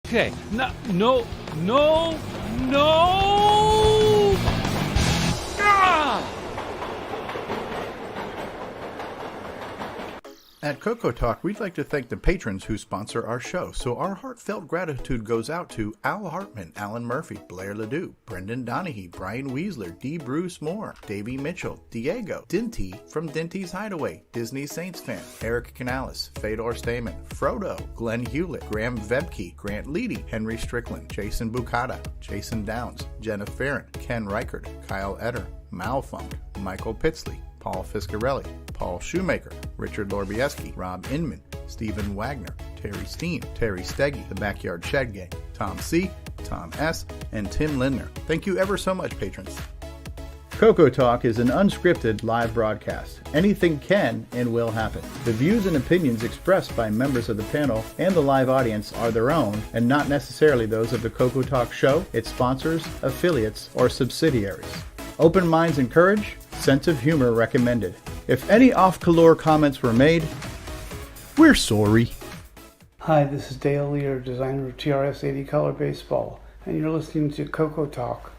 Okay. No. Ah! At CoCoTALK, we'd like to thank the patrons who sponsor our show, so our heartfelt gratitude goes out to Al Hartman, Alan Murphy, Blair Ledoux, Brendan Donahue, Brian Weasler, D. Bruce Moore, Davey Mitchell, Diego, Dinty from Dinty's Hideaway, Disney Saints fan, Eric Canales, Fedor Stamen, Frodo, Glenn Hewlett, Graham Vebke, Grant Leedy, Henry Strickland, Jason Bucata, Jason Downs, Jenna Farron, Ken Reichert, Kyle Etter, Malfunk, Michael Pitsley, Paul Fiscarelli, Paul Shoemaker, Richard Lorbieski, Rob Inman, Stephen Wagner, Terry Steen, Terry Steggy, The Backyard Shed Gang, Tom C., Tom S., and Tim Lindner. Thank you ever so much, patrons. CoCoTALK is an unscripted live broadcast. Anything can and will happen. The views and opinions expressed by members of the panel and the live audience are their own and not necessarily those of the CoCoTALK show, its sponsors, affiliates, or subsidiaries. Open minds encouraged, sense of humor recommended. If any off-color comments were made, we're sorry. Hi, this is Dale Lear, designer of TRS-80 Color Baseball, and you're listening to CoCoTALK.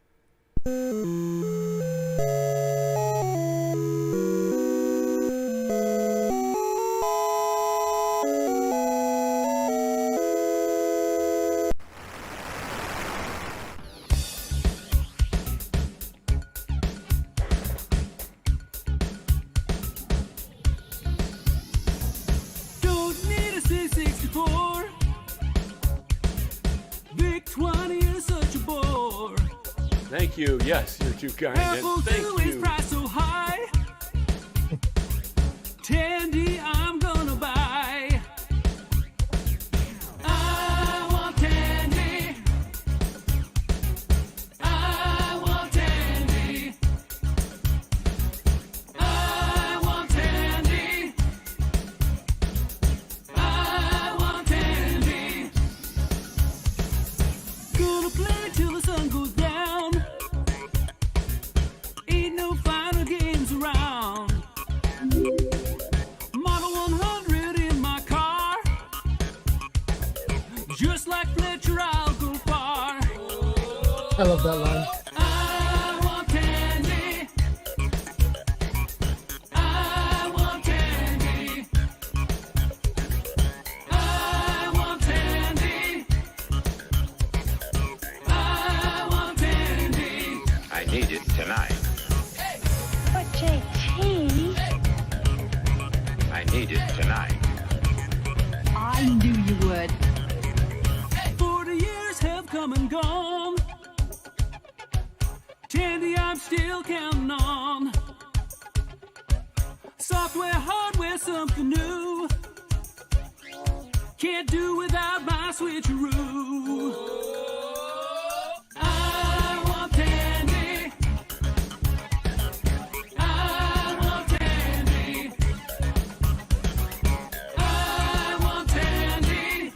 Thank you. Yes, you're too kind. Thank you. Price so high. Tandy, I'm gonna buy. I want Tandy. I want Tandy. I want Tandy. I want Tandy. Gonna play till the sun goes down. Ain't no final games around. Model 100 in my car. Just like Fletcher, I'll go far. I love that line. I want Tandy. I want Tandy. I want Tandy. I want Tandy. I need it tonight. But JT, I need it tonight. I knew you would. 40 years have come and gone. Tandy, I'm still counting on. Software, hardware, something new. Can't do without my switcheroo. I want Tandy. I want Tandy. I want Tandy.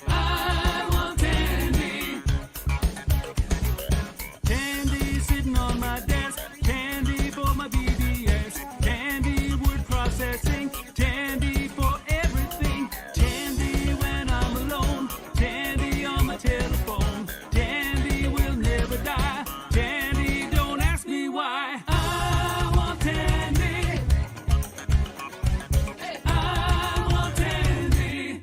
I want Tandy. Tandy sitting on my desk. Tandy for my BBS. Tandy word processing. Tandy for everything. Tandy when I'm alone. Tandy on my telephone. Tandy will never die. Tandy, don't ask me why. I want Tandy. I want Tandy.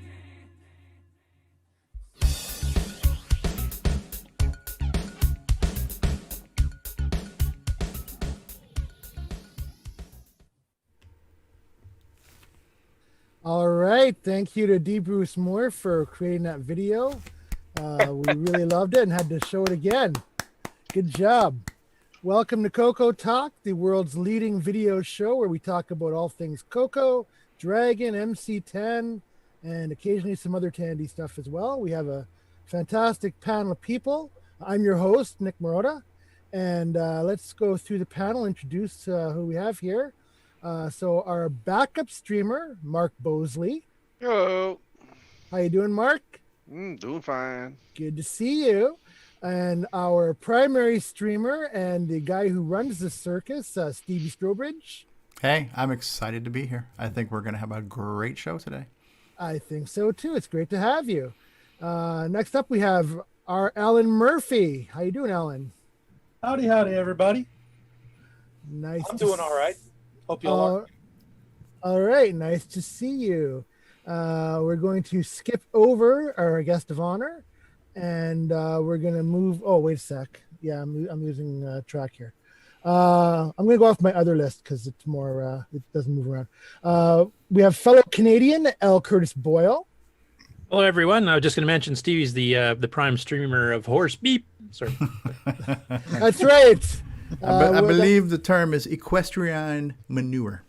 All right. Thank you to D. Bruce Moore for creating that video. We really loved it and had to show it again. Good job. Welcome to CoCoTALK, the world's leading video show where we talk about all things CoCo, Dragon, MC10, and occasionally some other Tandy stuff as well. We have a fantastic panel of people. I'm your host, Nick Marotta, and let's go through the panel, introduce who we have here. So our backup streamer, Mark Bosley. Hello. How you doing, Mark? Doing fine. Good to see you. And our primary streamer and the guy who runs the circus, Stevie Strobridge. Hey, I'm excited to be here. I think we're going to have a great show today. I think so too. It's great to have you. Next up, we have our Alan Murphy. How you doing, Alan? Howdy, everybody. Nice. I'm doing all right. Hope you all are. All right, nice to see you. We're going to skip over our guest of honor, and we're going to move. Oh, wait a sec. Yeah, I'm losing track here. I'm going to go off my other list because it's more. It doesn't move around. We have fellow Canadian L. Curtis Boyle. Hello, everyone. I was just going to mention Stevie's the prime streamer of Horse Beep. Sorry. That's right. I believe the term is equestrian manure.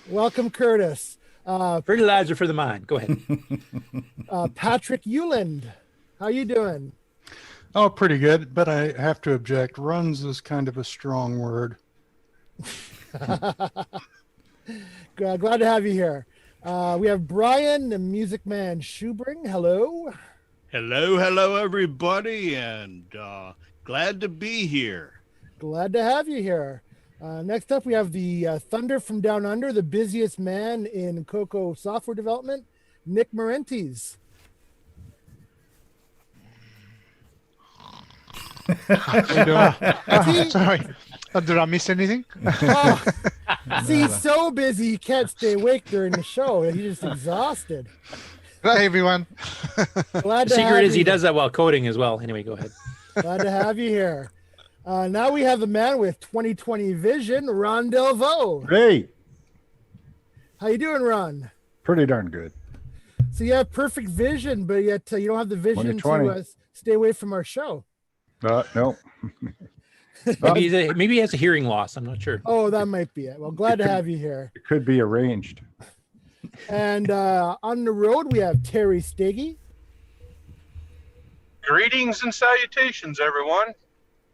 Welcome, Curtis. Fertilizer for the mind. Go ahead. Patrick Euland. How you doing? Oh, pretty good, but I have to object. Runs is kind of a strong word. Glad to have you here. We have Brian, the Music Man Schubring. Hello. Hello, everybody, and glad to be here. Glad to have you here. Next up, we have the Thunder from Down Under, the busiest man in CoCo software development, Nick Marentes. Sorry. Did I miss anything? Oh, see, he's so busy he can't stay awake during the show. He's just exhausted. Hey, everyone. Glad the to secret have is he you. does that while coding as well. Anyway, go ahead. Glad to have you here. Now we have the man with 2020 vision, Ron Delvaux. Hey, How you doing, Ron? pretty darn good. So you have perfect vision, but yet you don't have the vision to 2020. stay away from our show. No. Maybe he has a hearing loss. I'm not sure. Oh, that might be it. Well, glad to have you here. It could be arranged. And on the road, we have Terry Steggy. Greetings and salutations, everyone.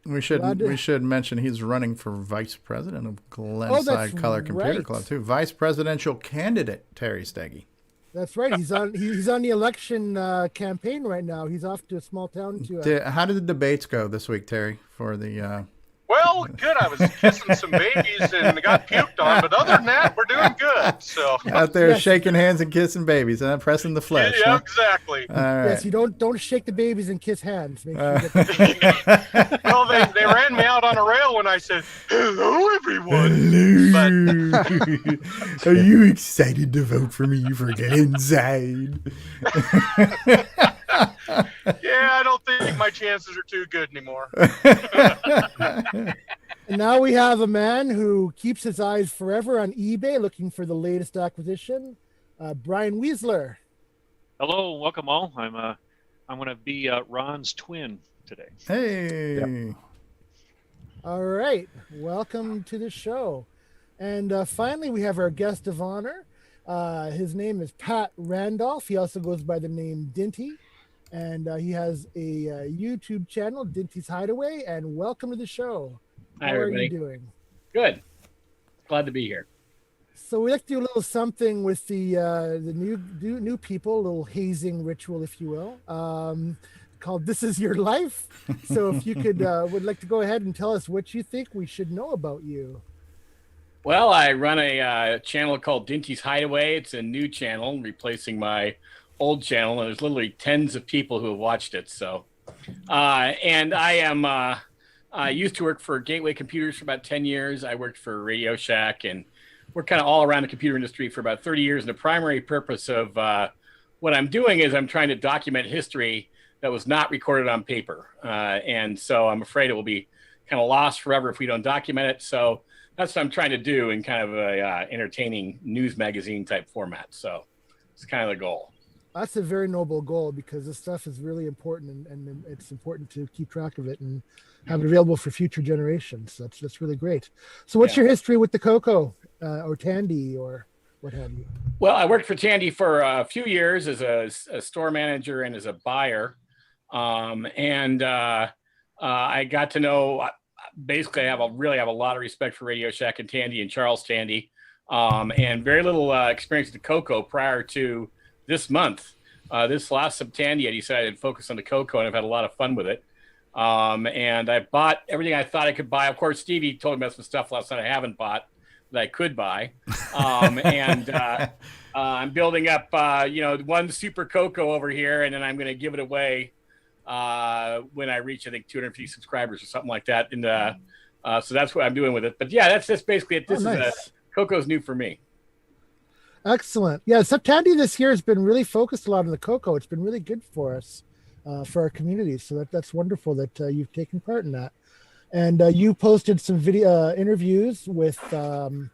We should mention he's running for vice president of Glenside Color Computer right. Club too. Vice presidential candidate Terry Steggy. That's right. He's on the election campaign right now. He's off to a small town to. How did the debates go this week, Terry? For the Well, good. I was kissing some babies and got puked on, but other than that, we're doing good. So out there shaking hands and kissing babies and pressing the flesh. Yeah, huh? exactly. All right. Yes, you don't shake the babies and kiss hands. Make sure you get Well, they ran me out on a rail when I said, "Hello, everyone." Are you excited to vote for me for Glenside? Yeah, I don't think my chances are too good anymore. And now we have a man who keeps his eyes forever on eBay looking for the latest acquisition, Brian Weisler. Hello, welcome all. I'm going to be Ron's twin today. Hey. Yep. All right, welcome to the show. And finally, we have our guest of honor. His name is Pat Randolph. He also goes by the name Dinty. And he has a YouTube channel, Dinty's Hideaway. And welcome to the show. Hi, How are everybody. you doing? Good. Glad to be here. So we like to do a little something with the new people, a little hazing ritual, if you will, called "This Is Your Life." So if you would like to go ahead and tell us what you think we should know about you. Well, I run a channel called Dinty's Hideaway. It's a new channel replacing my old channel, and there's literally tens of people who have watched it. So, and I am I used to work for Gateway Computers for about 10 years. I worked for Radio Shack and worked kind of all around the computer industry for about 30 years. And the primary purpose of what I'm doing is I'm trying to document history that was not recorded on paper. And so I'm afraid it will be kind of lost forever if we don't document it. So that's what I'm trying to do in kind of a entertaining news magazine type format. So it's kind of the goal. That's a very noble goal because this stuff is really important and it's important to keep track of it and have it available for future generations. That's really great. So what's your history with the CoCo or Tandy or what have you? Well, I worked for Tandy for a few years as a store manager and as a buyer. I got to know, basically I really have a lot of respect for Radio Shack and Tandy and Charles Tandy, and very little experience with the CoCo prior to this month. This last September, I decided to focus on the CoCo, and I've had a lot of fun with it. And I bought everything I thought I could buy. Of course, Stevie told me about some stuff last night I haven't bought, that I could buy. And I'm building up, one super CoCo over here, and then I'm going to give it away when I reach, I think, 250 subscribers or something like that. And so that's what I'm doing with it. But yeah, that's basically it. This is CoCo's new for me. Excellent. Yeah, so Tandy this year has been really focused a lot on the CoCo. It's been really good for us, for our community. So that's wonderful that you've taken part in that. And you posted some video interviews with John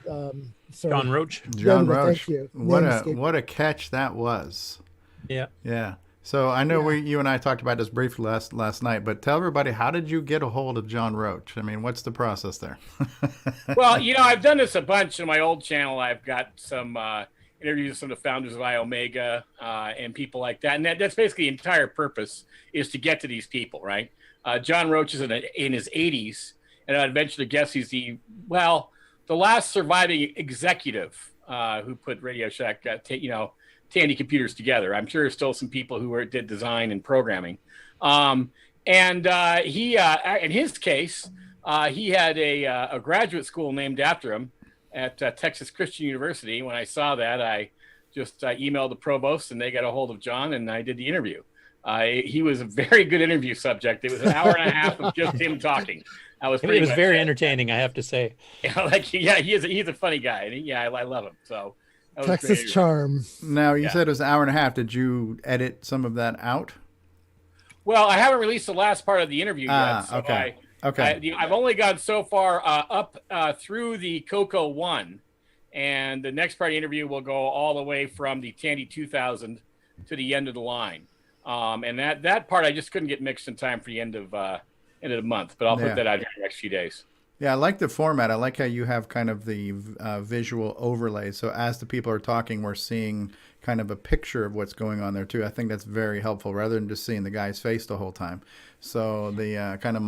Roach. John Roach. Thank you. What a catch that was. Yeah. Yeah. So I know you and I talked about this briefly last night, but tell everybody, how did you get a hold of John Roach? I mean, what's the process there? Well, I've done this a bunch on my old channel. I've got some interviews with some of the founders of iOmega and people like that. And that's basically the entire purpose, is to get to these people, right? John Roach is in his 80s, and I'd venture to guess he's the last surviving executive who put Radio Shack, Tandy computers together. I'm sure there's still some people who did design and programming. And he, in his case, he had a graduate school named after him at Texas Christian University. When I saw that, I just emailed the provost, and they got a hold of John, and I did the interview. He was a very good interview subject. It was an hour and a half of just him talking. It was very entertaining, I have to say. He's a funny guy, and I love him. So Texas charm. Now, you said it was an hour and a half. Did you edit some of that out? Well, I haven't released the last part of the interview yet. So okay. I've only gone so far up through the CoCo 1, and the next part of the interview will go all the way from the Tandy 2000 to the end of the line. And that part I just couldn't get mixed in time for the end of the month, but I'll put that out in the next few days. Yeah, I like the format. I like how you have kind of the visual overlay. So as the people are talking, we're seeing kind of a picture of what's going on there too. I think that's very helpful rather than just seeing the guy's face the whole time. So the kind of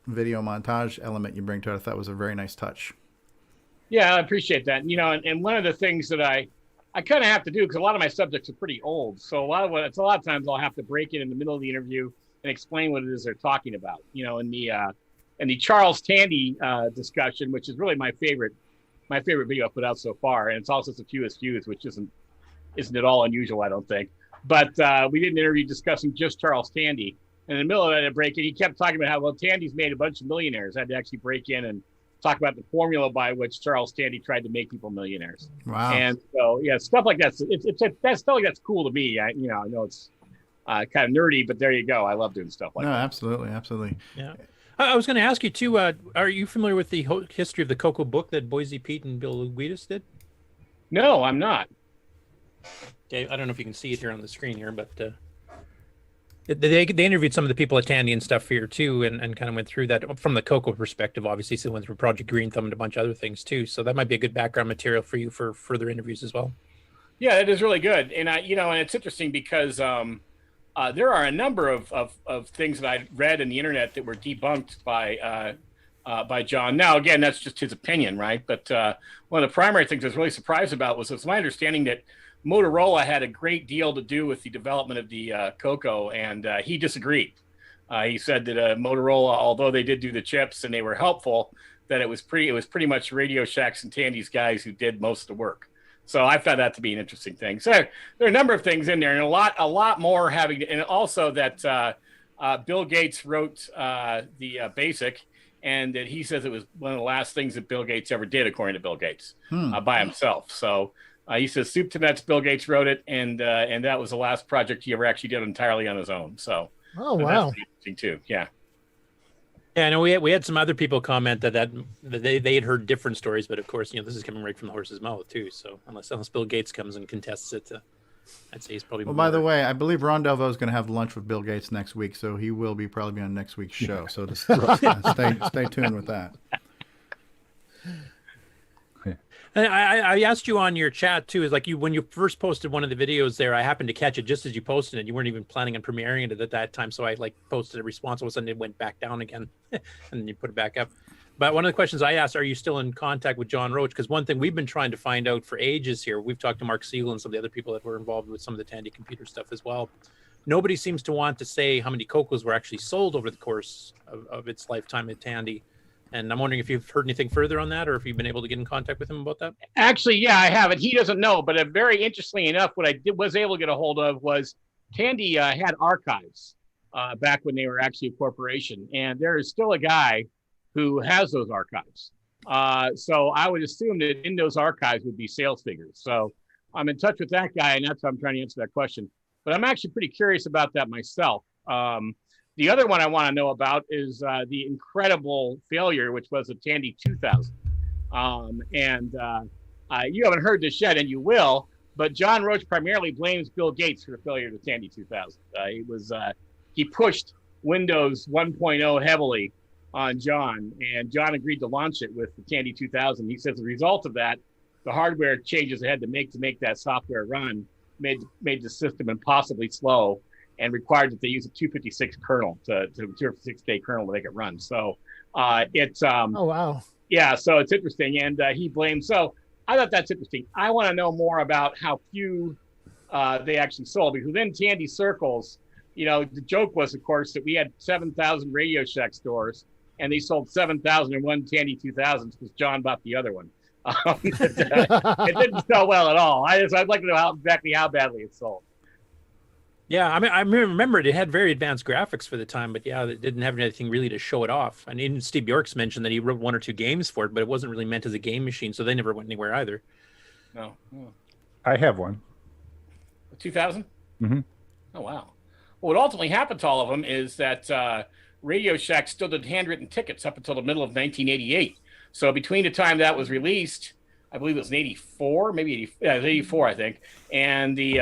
video montage element you bring to it, I thought was a very nice touch. Yeah, I appreciate that. And one of the things that I kind of have to do, because a lot of my subjects are pretty old, so a lot of times I'll have to break in the middle of the interview and explain what it is they're talking about. In the Charles Tandy discussion, which is really my favorite video I put out so far, and it's also the fewest views, which isn't at all unusual, I don't think. But we did an interview discussing just Charles Tandy, and in the middle of that break in, he kept talking about how Tandy's made a bunch of millionaires. I had to actually break in and talk about the formula by which Charles Tandy tried to make people millionaires. Wow. And so, stuff like that. That's stuff like that's cool to me. I know it's kind of nerdy, but there you go. I love doing stuff like that. No, absolutely. Yeah. I was going to ask you too, are you familiar with the history of the CoCo book that Boise Pete and Bill Guidis did? No, I'm not. Okay, I don't know if you can see it here on the screen here, but they interviewed some of the people at Tandy and stuff here too, and kind of went through that from the CoCo perspective. Obviously, so went through Project Green Thumb and a bunch of other things too. So that might be a good background material for you for further interviews as well. Yeah, it is really good, and and it's interesting because there are a number of things that I read in the internet that were debunked by John. Now, again, that's just his opinion, right? But one of the primary things I was really surprised about was it's my understanding that Motorola had a great deal to do with the development of the CoCo, and he disagreed. He said that Motorola, although they did do the chips and they were helpful, that it was pretty much Radio Shack's and Tandy's guys who did most of the work. So I found that to be an interesting thing. So there are a number of things in there, and a lot more having, and also that Bill Gates wrote the BASIC, and that he says it was one of the last things that Bill Gates ever did, according to Bill Gates, by himself. So he says soup to nuts, Bill Gates wrote it, and that was the last project he ever actually did entirely on his own. So wow, that's interesting too. Yeah. Yeah, I know we had some other people comment that they had heard different stories, but of course, this is coming right from the horse's mouth too. So unless Bill Gates comes and contests it, I'd say he's probably. Well, by the way, I believe Ron Delvaux is going to have lunch with Bill Gates next week, so he will probably be on next week's show. So just stay tuned with that. I asked you on your chat too, is like when you first posted one of the videos there, I happened to catch it just as you posted it. You weren't even planning on premiering it at that time, so I posted a response. All of a sudden, it went back down again, and then you put it back up. But one of the questions I asked, are you still in contact with John Roach? Because one thing we've been trying to find out for ages here, we've talked to Mark Siegel and some of the other people that were involved with some of the Tandy computer stuff as well. Nobody seems to want to say how many CoCos were actually sold over the course of its lifetime at Tandy. And I'm wondering if you've heard anything further on that, or if you've been able to get in contact with him about that. Actually, yeah, I haven't. He doesn't know, but very interestingly enough, what I was able to get a hold of was Tandy had archives back when they were actually a corporation, and there is still a guy who has those archives. So I would assume that in those archives would be sales figures. So I'm in touch with that guy, and that's how I'm trying to answer that question. But I'm actually pretty curious about that myself. The other one I want to know about is the incredible failure, which was the Tandy 2000. You haven't heard this yet, and you will, but John Roach primarily blames Bill Gates for the failure of the Tandy 2000. He pushed Windows 1.0 heavily on John, and John agreed to launch it with the Tandy 2000. He says the result of that, the hardware changes they had to make that software run made the system impossibly slow, and required that they use a 256 kernel to 256-day kernel to make it run. So it's oh wow, yeah. So it's interesting, and he blames. So I thought that's interesting. I want to know more about how few they actually sold, because within Tandy circles, the joke was, of course, that we had 7,000 Radio Shack stores, and they sold 7,001 Tandy 2000s because John bought the other one. It didn't sell well at all. I'd like to know exactly how badly it sold. Yeah, I mean, I remember it had very advanced graphics for the time, but yeah, it didn't have anything really to show it off. And even Steve Bjork's mentioned that he wrote 1 or 2 games for it, but it wasn't really meant as a game machine, so they never went anywhere either. No. I have one. 2000? Mm-hmm. Oh, wow. Well, what ultimately happened to all of them is that Radio Shack still did handwritten tickets up until the middle of 1988. So between the time that was released, I believe it was in 84, maybe 80, yeah, it was 84, I think, and the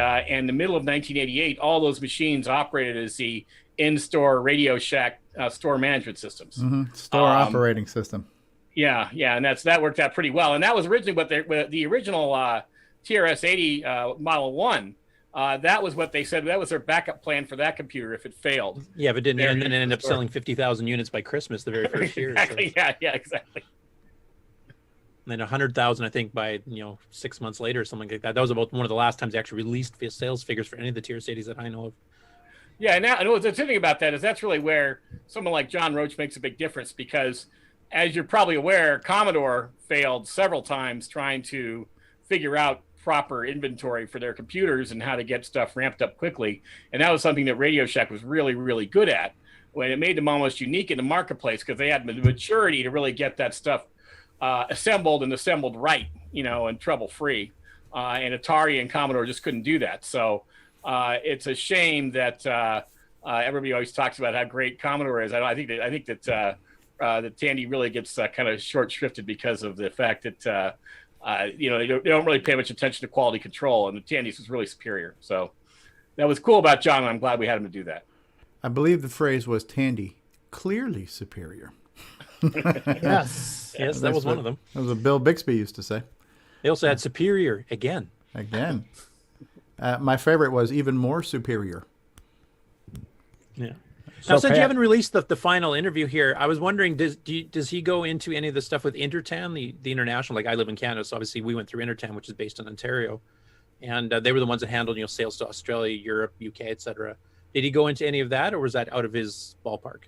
middle of 1988, all those machines operated as the in-store Radio Shack store management systems. Mm-hmm. Store operating system. Yeah, and that worked out pretty well. And that was originally what the original TRS-80 Model 1. That was what they said. That was their backup plan for that computer if it failed. Yeah, but didn't and then it ended up selling 50,000 units by Christmas the very first year. Exactly. So. Yeah, exactly. And then 100,000, I think, by 6 months later or something like that. That was about one of the last times they actually released sales figures for any of the TRS-80s that I know of. Yeah, and what's interesting about that is that's really where someone like John Roach makes a big difference, because, as you're probably aware, Commodore failed several times trying to figure out proper inventory for their computers and how to get stuff ramped up quickly. And that was something that Radio Shack was really, really good at, when it made them almost unique in the marketplace, because they had the maturity to really get that stuff assembled right, and trouble-free. And Atari and Commodore just couldn't do that. So it's a shame that everybody always talks about how great Commodore is. I think that Tandy really gets kind of short-shrifted because of the fact that they don't really pay much attention to quality control, and the Tandy's was really superior. So that was cool about John, and I'm glad we had him to do that. I believe the phrase was Tandy clearly superior. Yes, that was one of them. That was what Bill Bixby used to say. They also had superior again. My favorite was even more superior. Yeah. Now, since you haven't released the final interview here, I was wondering, does he go into any of the stuff with Intertan, the international? Like, I live in Canada, so obviously we went through Intertan, which is based in Ontario, and they were the ones that handled sales to Australia, Europe, UK, etc. Did he go into any of that, or was that out of his ballpark?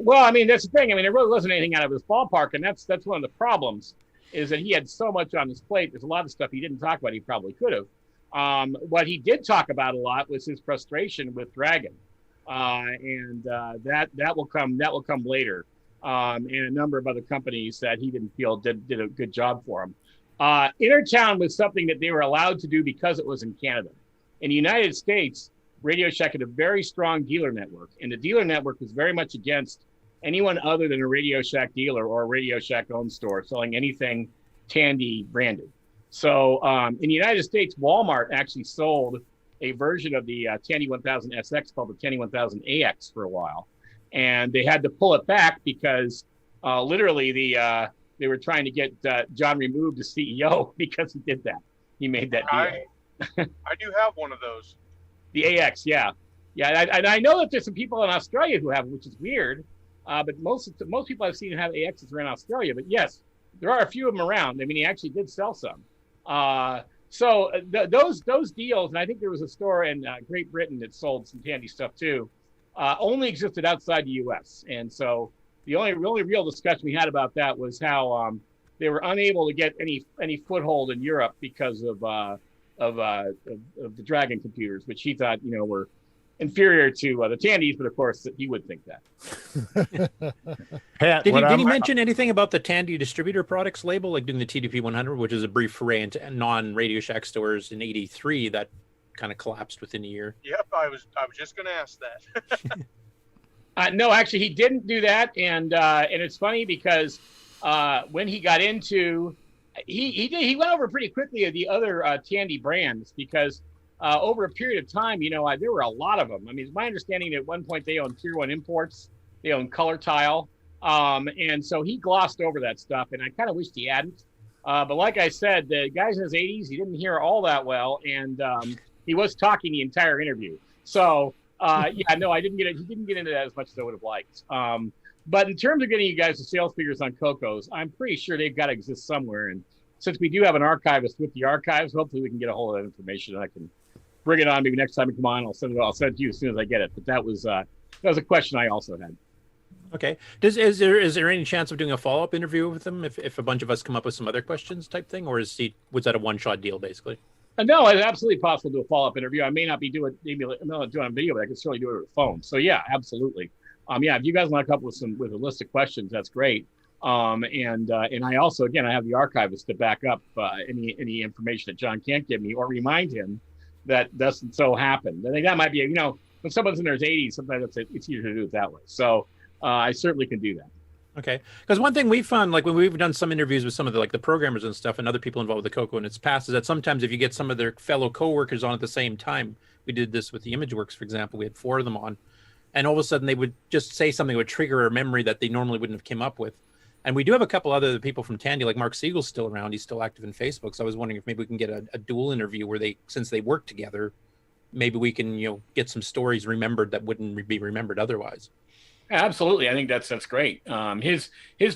Well, I mean, that's the thing. I mean, there really wasn't anything out of his ballpark, and that's one of the problems, is that he had so much on his plate. There's a lot of stuff he didn't talk about. He probably could have. What he did talk about a lot was his frustration with Dragon, and that will come later, and a number of other companies that he didn't feel did a good job for him. Intertown was something that they were allowed to do because it was in Canada. In the United States, Radio Shack had a very strong dealer network, and the dealer network was very much against anyone other than a Radio Shack dealer or a Radio Shack owned store selling anything Tandy branded. So in the United States, Walmart actually sold a version of the Tandy 1000 SX called the Tandy 1000 AX for a while, and they had to pull it back because literally they were trying to get John removed as CEO because he did that. He made that deal. I do have one of those. The AX, yeah. And I know that there's some people in Australia who have it, which is weird. But most people I've seen have AXs are in Australia. But yes, there are a few of them around. I mean, he actually did sell some. So those deals, and I think there was a store in Great Britain that sold some Tandy stuff too, only existed outside the U.S. And so The only real discussion we had about that was how they were unable to get any foothold in Europe because of the Dragon computers, which he thought were inferior to the Tandys, but of course he would think that. Pat, Did he mention anything about the Tandy distributor products label, like doing the TDP 100, which is a brief foray into non-Radio Shack stores in '83 that kind of collapsed within a year? Yep, I was just going to ask that. No, actually, he didn't do that, and it's funny because when he got into, he went over pretty quickly the other Tandy brands because over a period of time, there were a lot of them. I mean, it's my understanding that at one point they owned Tier 1 Imports, they owned Color Tile, and so he glossed over that stuff, and I kind of wished he hadn't. But like I said, the guys in his 80s, he didn't hear all that well, and he was talking the entire interview. So, no, he didn't get into that as much as I would have liked. But in terms of getting you guys the sales figures on CoCo's, I'm pretty sure they've got to exist somewhere. And since we do have an archivist with the archives, hopefully we can get a hold of that information and I can bring it on maybe next time you come on. I'll send it to you as soon as I get it. But that was a question I also had. Okay. Is there any chance of doing a follow-up interview with him if a bunch of us come up with some other questions type thing, or was that a one-shot deal basically? No, it's absolutely possible to do a follow-up interview. I may not be doing I'm not doing it on video, but I can certainly do it over the phone. So yeah, absolutely. If you guys want to come up with a list of questions, that's great. And I also, again, I have the archivist to back up any information that John can't give me or remind him that doesn't so happen. I think that might be, when someone's in their 80s, sometimes it's easier to do it that way. So I certainly can do that. Okay, because one thing we found, like when we've done some interviews with some of the programmers and stuff and other people involved with the CoCo in its past, is that sometimes if you get some of their fellow coworkers on at the same time, we did this with the ImageWorks, for example, we had 4 of them on, and all of a sudden they would just say something that would trigger a memory that they normally wouldn't have come up with. And we do have a couple other people from Tandy, like Mark Siegel's still around. He's still active in Facebook. So I was wondering if maybe we can get a dual interview where since they work together, maybe we can, get some stories remembered that wouldn't be remembered otherwise. Absolutely. I think that's great. His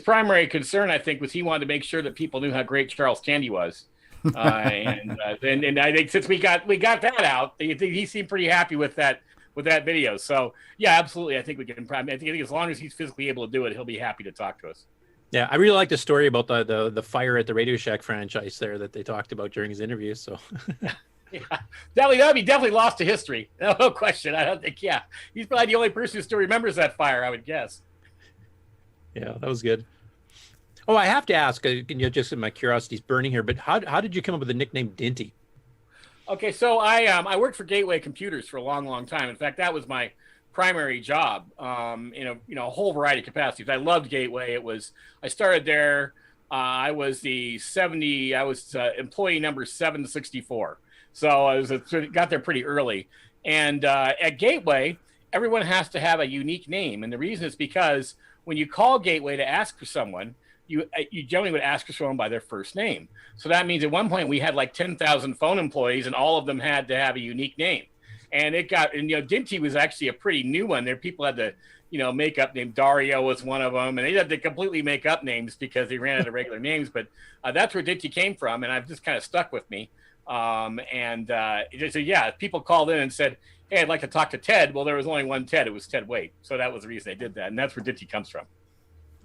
primary concern, I think, was he wanted to make sure that people knew how great Charles Tandy was. And I think since we got that out, he seemed pretty happy with that video. So yeah, absolutely. I think we can. I think as long as he's physically able to do it, he'll be happy to talk to us. Yeah, I really like the story about the fire at the Radio Shack franchise there that they talked about during his interview. So yeah, that'll be definitely lost to history. No question. I don't think. Yeah, he's probably the only person who still remembers that fire, I would guess. Yeah, that was good. Oh, I have to ask. Just my curiosity's burning here, but how did you come up with the nickname Dinty? Okay, so I worked for Gateway Computers for a long time. In fact, that was my primary job in a whole variety of capacities. I loved Gateway. I started there. I was employee number 764. So I got there pretty early. And at Gateway, everyone has to have a unique name. And the reason is because when you call Gateway to ask for someone, you generally would ask for someone by their first name. So that means at one point we had like 10,000 phone employees and all of them had to have a unique name. And Dinty was actually a pretty new one. There people had to, make up name. Dario was one of them, and they had to completely make up names because they ran out of regular names. But that's where Dinty came from, and I've just kind of stuck with me. People called in and said, "Hey, I'd like to talk to Ted." Well, there was only one Ted. It was Ted Wade. So that was the reason they did that, and that's where Dinty comes from.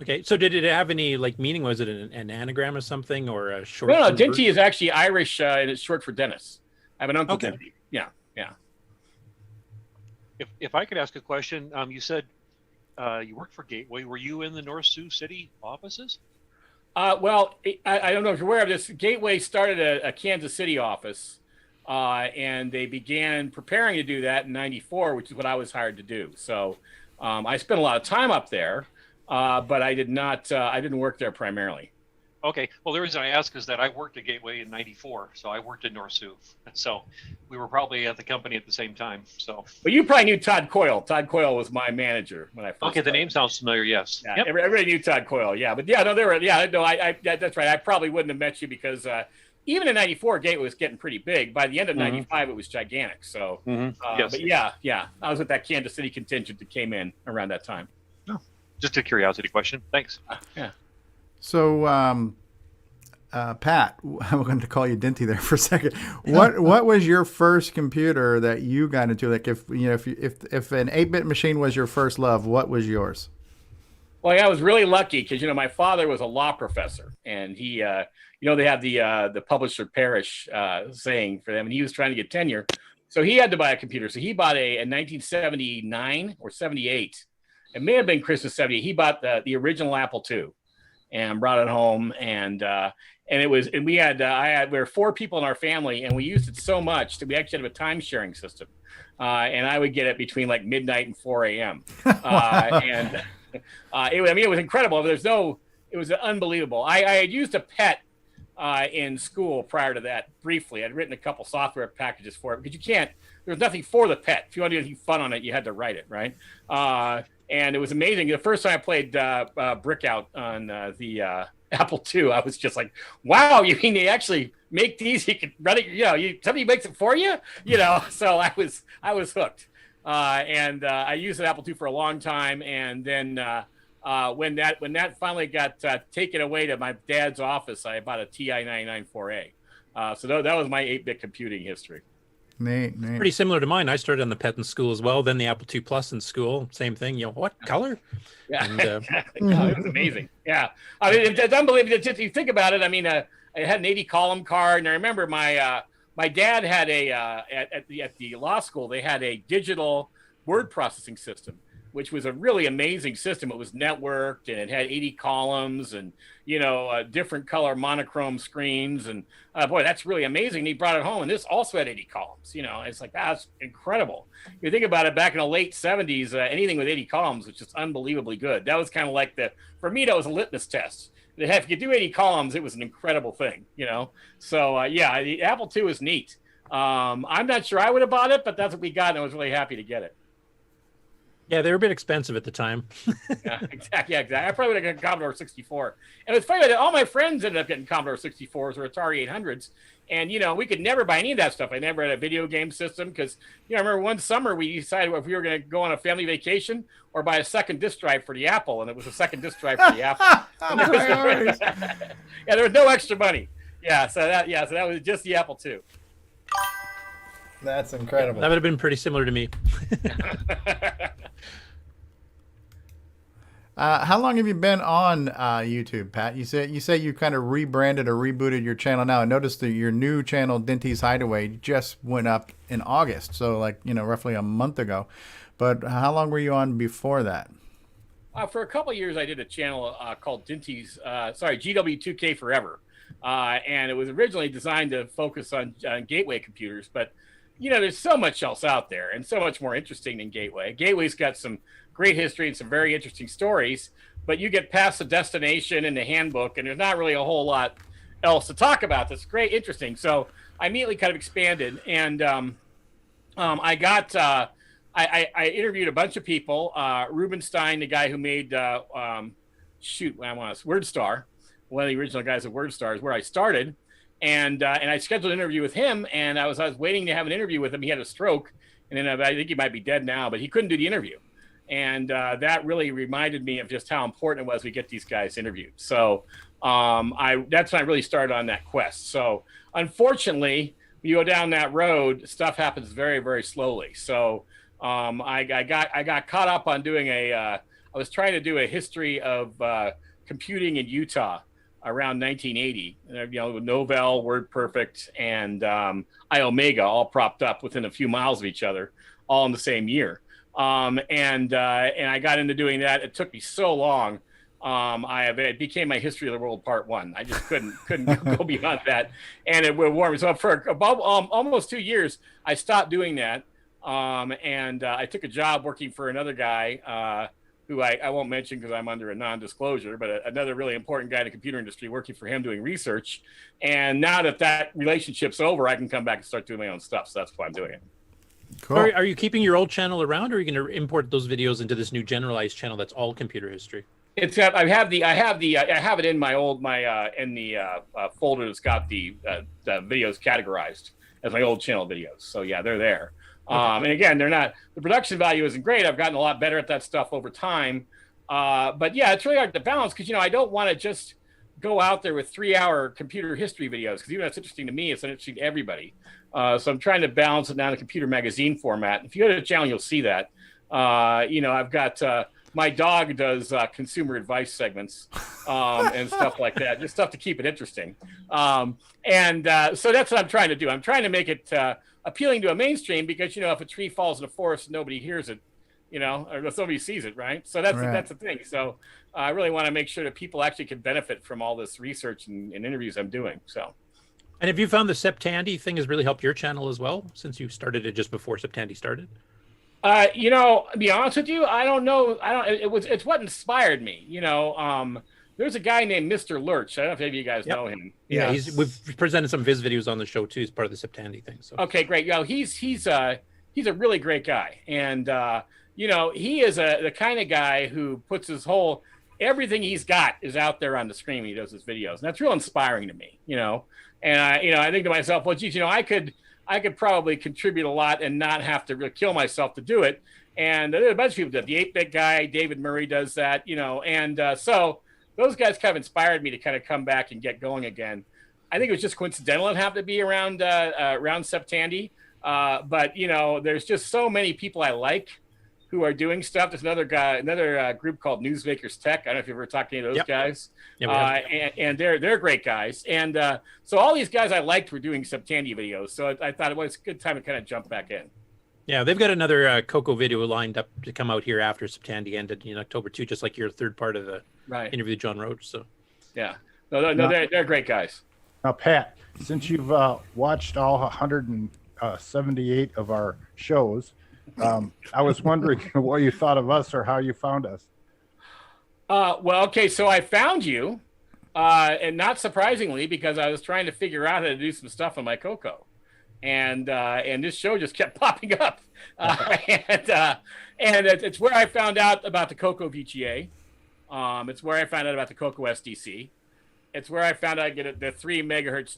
Okay, so did it have any meaning? Was it an anagram or something, or a short? No, Dinty is actually Irish, and it's short for Dennis. I have an uncle. Okay. Dinty. Yeah. If I could ask a question, you said you worked for Gateway. Were you in the North Sioux City offices? I don't know if you're aware of this. Gateway started a Kansas City office, and they began preparing to do that in '94, which is what I was hired to do. So I spent a lot of time up there, but I did not. I didn't work there primarily. Okay. Well, the reason I ask is that I worked at Gateway in '94, so I worked in North Sioux. So we were probably at the company at the same time. So. But you probably knew Todd Coyle. Todd Coyle was my manager when I first. Okay, started. The name sounds familiar. Yes. Yeah. Yep. Everybody knew Todd Coyle. Yeah, but yeah, no, they were. Yeah, no, that's right. I probably wouldn't have met you because even in '94, Gateway was getting pretty big. By the end of '95, it was gigantic. So. Yes. But yeah, I was with that Kansas City contingent that came in around that time. Oh, just a curiosity question. Thanks. Yeah. So, Pat, I'm going to call you Dinty there for a second. What was your first computer that you got into? Like, if an 8-bit machine was your first love, what was yours? Well, yeah, I was really lucky because my father was a law professor, and he, they have the publisher perish saying for them, and he was trying to get tenure, so he had to buy a computer. So he bought in 1979 or 78. It may have been Christmas 70. He bought the original Apple II, and brought it home, and we were 4 people in our family, and we used it so much that we actually had a time sharing system, and I would get it between like midnight and 4 a.m. And it was incredible. It was unbelievable. I had used a PET in school prior to that briefly. I'd written a couple software packages for it because there's nothing for the PET. If you want to do anything fun on it, you had to write it, right? And it was amazing. The first time I played Brickout on the Apple II, I was just like, wow, you mean they actually make these? You can run it, somebody makes it for you? So I was hooked. And I used an Apple II for a long time. And then when that finally got taken away to my dad's office, I bought a TI 994A. So that was my 8-bit computing history. Neat. Pretty similar to mine. I started on the PET in school as well. Then the Apple II Plus in school. Same thing. What color? Yeah, and, it was amazing. Yeah, I mean, it's unbelievable. Just you think about it. I mean, I had an 80-column card, and I remember my dad had at the law school. They had a digital word processing system, which was a really amazing system. It was networked, and it had 80 columns, and different color monochrome screens, and boy, that's really amazing. And he brought it home, and this also had 80 columns. It's like, that's incredible. You think about it, back in the late 70s, anything with 80 columns was just unbelievably good. That was kind of like for me, that was a litmus test. If you do 80 columns, it was an incredible thing. So yeah, the Apple II is neat. I'm not sure I would have bought it, but that's what we got, and I was really happy to get it. Yeah, they were a bit expensive at the time. Yeah, exactly. I probably would have gotten Commodore 64. And it's funny that all my friends ended up getting Commodore 64s or Atari 800s. And, we could never buy any of that stuff. I never had a video game system because, I remember one summer we decided if we were going to go on a family vacation or buy a second disk drive for the Apple. And it was a second disk drive for the Apple. Yeah, there was no extra money. So that was just the Apple II. That's incredible. That would have been pretty similar to me. How long have you been on YouTube, Pat? You say you kind of rebranded or rebooted your channel now. I noticed that your new channel, Dinty's Hideaway, just went up in August, so roughly a month ago. But how long were you on before that? For a couple of years, I did a channel called Dinty's, GW2K Forever, and it was originally designed to focus on gateway computers, but there's so much else out there and so much more interesting than Gateway. Gateway's got some great history and some very interesting stories, but you get past the destination and the handbook, and there's not really a whole lot else to talk about that's great, interesting. So I immediately kind of expanded, and I interviewed a bunch of people. Rubenstein, the guy who made WordStar, one of the original guys at WordStar, is where I started. And I scheduled an interview with him, and I was waiting to have an interview with him. He had a stroke, and then I think he might be dead now, but he couldn't do the interview. And that really reminded me of just how important it was we get these guys interviewed. So that's when I really started on that quest. So unfortunately, when you go down that road, stuff happens very, very slowly. So I got caught up on doing I was trying to do a history of computing in Utah around 1980, with Novell, WordPerfect, and iOmega all propped up within a few miles of each other, all in the same year. And I got into doing that. It took me so long. It became my History of the World Part 1. I just couldn't go beyond that, and it wore me. So for about almost 2 years, I stopped doing that, and I took a job working for another guy. Who I won't mention because I'm under a non-disclosure, but another really important guy in the computer industry, working for him doing research. And now that relationship's over, I can come back and start doing my own stuff. So that's why I'm doing it. Cool. Are you keeping your old channel around, or are you going to import those videos into this new generalized channel that's all computer history? I have it in the folder that's got the videos categorized as my old channel videos. So yeah, they're there. And again, the production value isn't great. I've gotten a lot better at that stuff over time. But yeah, it's really hard to balance because, I don't want to just go out there with 3-hour computer history videos because even though it's interesting to me, it's interesting to everybody. So I'm trying to balance it down in a computer magazine format. If you go to the channel, you'll see that. I've got my dog does consumer advice segments and stuff like that, just stuff to keep it interesting. So that's what I'm trying to do. I'm trying to make it appealing to a mainstream because, you know, if a tree falls in a forest, nobody hears it, you know, or nobody sees it, right? So that's the thing. So I really want to make sure that people actually can benefit from all this research and interviews I'm doing. So. And have you found the Tandy thing has really helped your channel as well, since you started it just before Tandy started? You know, to be honest with you, I don't know. It's what inspired me. You know, there's a guy named Mr. Lurch. I don't know if any of you guys know him. Yeah, we've presented some of his videos on the show too as part of the Tandy thing. So okay, great. Yeah, he's a really great guy, and you know, he is the kind of guy who puts his whole everything he's got is out there on the screen when he does his videos, and that's real inspiring to me. You know, and I think to myself, well, geez, you know, I could probably contribute a lot and not have to really kill myself to do it. And there's a bunch of people do it. The 8-Bit guy, David Murray, does that, you know. And so those guys kind of inspired me to kind of come back and get going again. I think it was just coincidental it happened to be around Tandy. But, you know, there's just so many people I like who are doing stuff. There's another group called Newsmakers Tech. I don't know if you've ever talked to any of those guys. And they're great guys. And so all these guys I liked were doing Tandy videos. So I thought it was a good time to kind of jump back in. Yeah, they've got another CoCo video lined up to come out here after Tandy ended in October too, just like your third part of the interview with John Roach. So yeah, no, they're great guys. Now, Pat, since you've watched all 178 of our shows, I was wondering what you thought of us or how you found us. Well, okay, so I found you, and not surprisingly, because I was trying to figure out how to do some stuff on my CoCo, and this show just kept popping up, and it's where I found out about the CoCo VGA. It's where I found out about the CoCo SDC. It's where I found out I get the 3 megahertz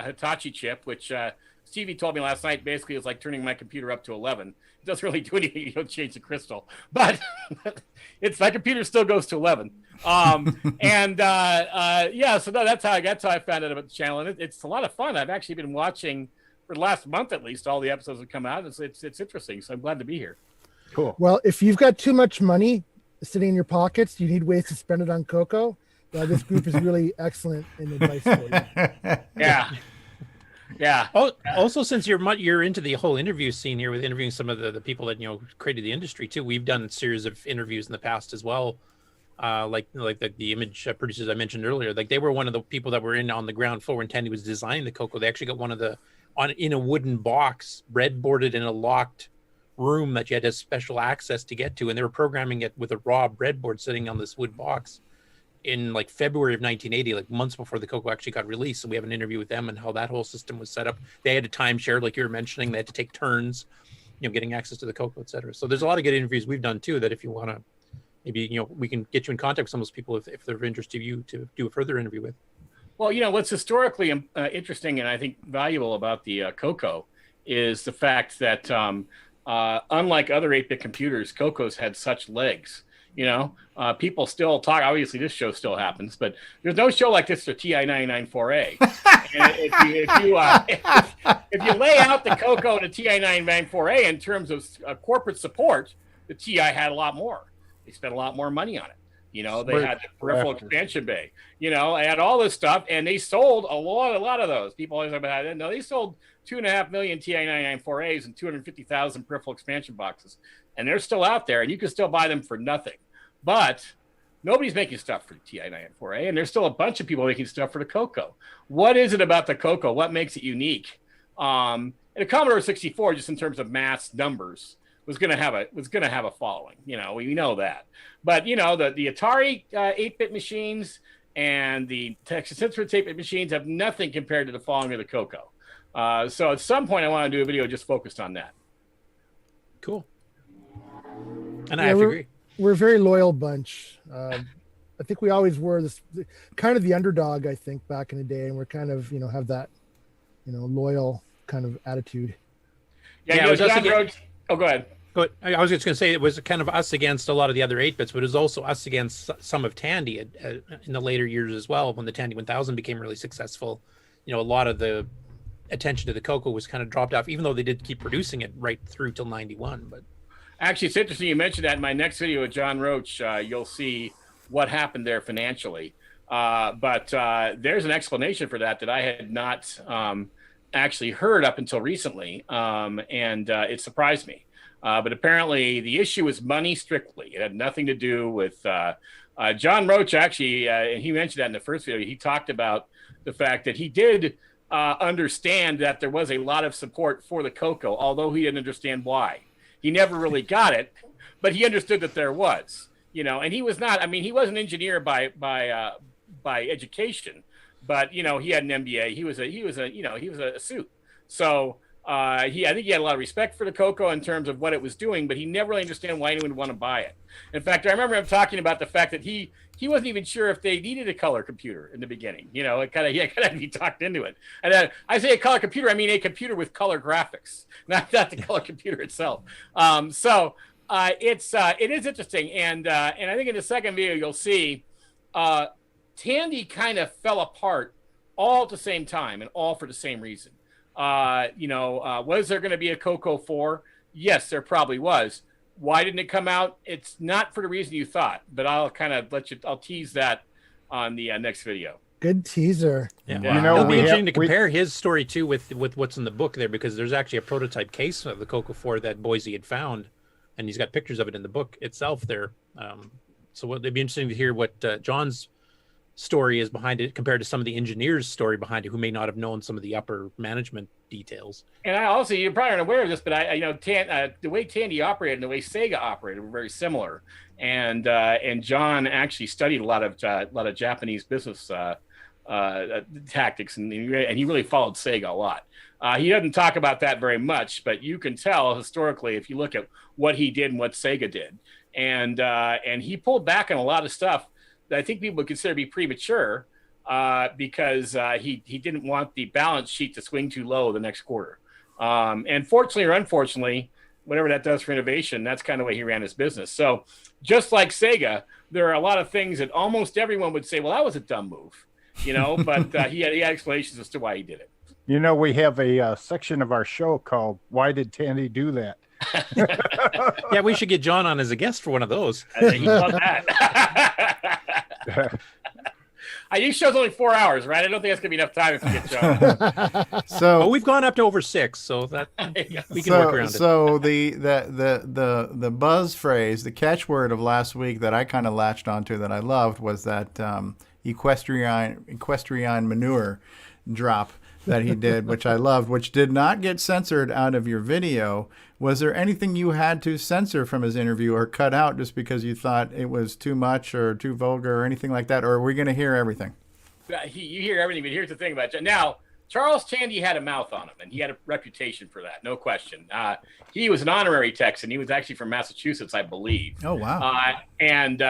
Hitachi chip, which Stevie told me last night basically is like turning my computer up to 11. It doesn't really do anything. You don't change the crystal, but my computer still goes to 11. So that's how I found out about the channel, and it's a lot of fun. I've actually been watching for the last month at least. All the episodes have come out. It's interesting. So I'm glad to be here. Cool. Well, if you've got too much money sitting in your pockets, you need ways to spend it on CoCo. This group is really excellent in advice for you. Yeah. Also, since you're into the whole interview scene here with interviewing some of the people that created the industry too, we've done a series of interviews in the past as well. Like the image producers I mentioned earlier, like they were one of the people that were on the ground floor when Tandy was designing the CoCo. They actually got one of in a wooden box, breadboarded in a locked room that you had to have special access to get to, and they were programming it with a raw breadboard sitting on this wood box in like February of 1980, like months before the CoCo actually got released. So we have an interview with them and how that whole system was set up. They had a timeshare, like you were mentioning. They had to take turns, getting access to the CoCo, et cetera. So there's a lot of good interviews we've done too, that if you want to, maybe, we can get you in contact with some of those people if they're of interest to you to do a further interview with. Well, what's historically interesting and I think valuable about the CoCo is the fact that unlike other 8-bit computers, CoCo's had such legs. People still talk. Obviously, this show still happens, but there's no show like this for TI-994A. And if you lay out the CoCo and the TI-994A in terms of corporate support, the TI had a lot more. They spent a lot more money on it. They had the peripheral expansion bay. They had all this stuff, and they sold a lot of those. People always talk about it. No, they sold 2.5 million TI-994As and 250,000 peripheral expansion boxes, and they're still out there, and you can still buy them for nothing. But nobody's making stuff for the TI-994A, and there's still a bunch of people making stuff for the CoCo. What is it about the CoCo? What makes it unique? And the Commodore 64, just in terms of mass numbers, was going to have a following. We know that. But the Atari 8-bit machines and the Texas Instruments 8-bit machines have nothing compared to the following of the CoCo. So at some point, I want to do a video just focused on that. Cool. And I have to agree. We're a very loyal bunch. I think we always were this kind of the underdog, I think, back in the day, and we're kind of have that loyal kind of attitude. Yeah, it was John Roach. Oh, go ahead. But I was just going to say it was kind of us against a lot of the other 8-bits, but it was also us against some of Tandy in the later years as well. When the Tandy 1000 became really successful, a lot of the attention to the CoCo was kind of dropped off, even though they did keep producing it right through till 91. But Actually, it's interesting you mentioned that. In my next video with John Roach, you'll see what happened there financially. But there's an explanation for that I had not actually heard up until recently, and it surprised me. But apparently the issue was money strictly. It had nothing to do with John Roach, actually, and he mentioned that in the first video. He talked about the fact that he did understand that there was a lot of support for the CoCo, although he didn't understand why. He never really got it, but he understood that there was, and he was not, he was an engineer by education, but, he had an MBA. He was a suit. So I think he had a lot of respect for the CoCo in terms of what it was doing, but he never really understood why anyone would want to buy it. In fact, I remember him talking about the fact that he wasn't even sure if they needed a color computer in the beginning. He kind of be talked into it. And I say a color computer, I mean a computer with color graphics, not the color computer itself. It is interesting, and I think in the second video you'll see Tandy kind of fell apart all at the same time and all for the same reason. Was there going to be a CoCo 4? Yes, there probably was. Why didn't it come out? It's not for the reason you thought, but I'll kind of I'll tease that on the next video. Good teaser. Yeah. It'll be interesting to compare his story too with what's in the book there, because there's actually a prototype case of the CoCo 4 that Boise had found, and he's got pictures of it in the book itself there. So it'd be interesting to hear what John's story is behind it compared to some of the engineers' story behind it, who may not have known some of the upper management details. And I also, you're probably not aware of this, but the way Tandy operated and the way Sega operated were very similar. And John actually studied a lot of Japanese business tactics, and he really followed Sega a lot. He doesn't talk about that very much, but you can tell historically if you look at what he did and what Sega did. And he pulled back on a lot of stuff that I think people would consider to be premature, because he didn't want the balance sheet to swing too low the next quarter. And fortunately or unfortunately, whatever that does for innovation, that's kind of the way he ran his business. So just like Sega, there are a lot of things that almost everyone would say, well, that was a dumb move, but he had explanations as to why he did it. We have a section of our show called "Why Did Tandy Do That?" Yeah, we should get John on as a guest for one of those. I think he'd love that. These show's only 4 hours, right? I don't think that's gonna be enough time if we get John. So we've gone up to over 6, so that we can work around it. So the buzz phrase, the catchword of last week that I kind of latched onto that I loved was that equestrian manure drop that he did, which I loved, which did not get censored out of your video. Was there anything you had to censor from his interview or cut out just because you thought it was too much or too vulgar or anything like that? Or are we going to hear everything? You hear everything, but here's the thing about it. Now, Charles Tandy had a mouth on him, and he had a reputation for that, no question. He was an honorary Texan. He was actually from Massachusetts, I believe. Oh, wow. And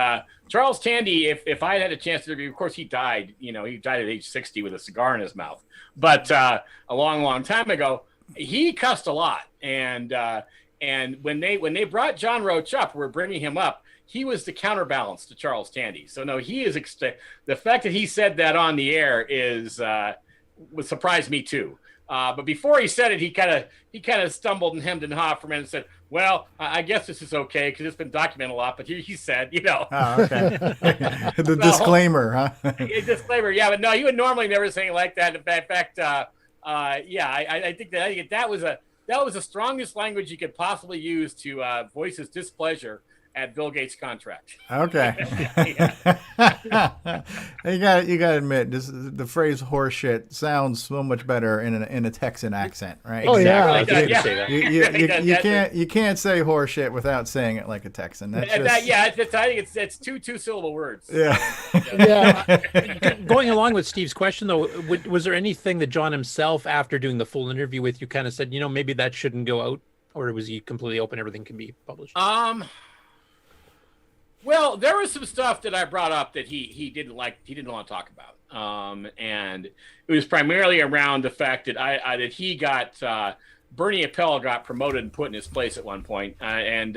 Charles Tandy, if I had a chance to interview, of course, he died. He died at age 60 with a cigar in his mouth. But a long, long time ago, he cussed a lot. And when they brought John Roach up, we're bringing him up, he was the counterbalance to Charles Tandy. So no, he is the fact that he said that on the air would surprise me too. But before he said it, he kind of stumbled and hemmed and hawed for a minute and said, "Well, I guess this is okay because it's been documented a lot." But he said, Oh, okay. The disclaimer, huh? A disclaimer, yeah. But no, he would normally never say like that. In fact, I think that was the strongest language you could possibly use to voice his displeasure at Bill Gates' contract. Okay. You got to admit, the phrase "horseshit" sounds so much better in a Texan accent, right? Oh yeah. You can't say "horseshit" without saying it like a Texan. That's just... I think it's two syllable words. Yeah. Yeah. Going along with Steve's question, though, was there anything that John himself, after doing the full interview with you, kind of said, maybe that shouldn't go out, or was he completely open, everything can be published? Well, there was some stuff that I brought up that he didn't like. He didn't want to talk about, and it was primarily around the fact that that he got Bernie Appel got promoted and put in his place at one point, and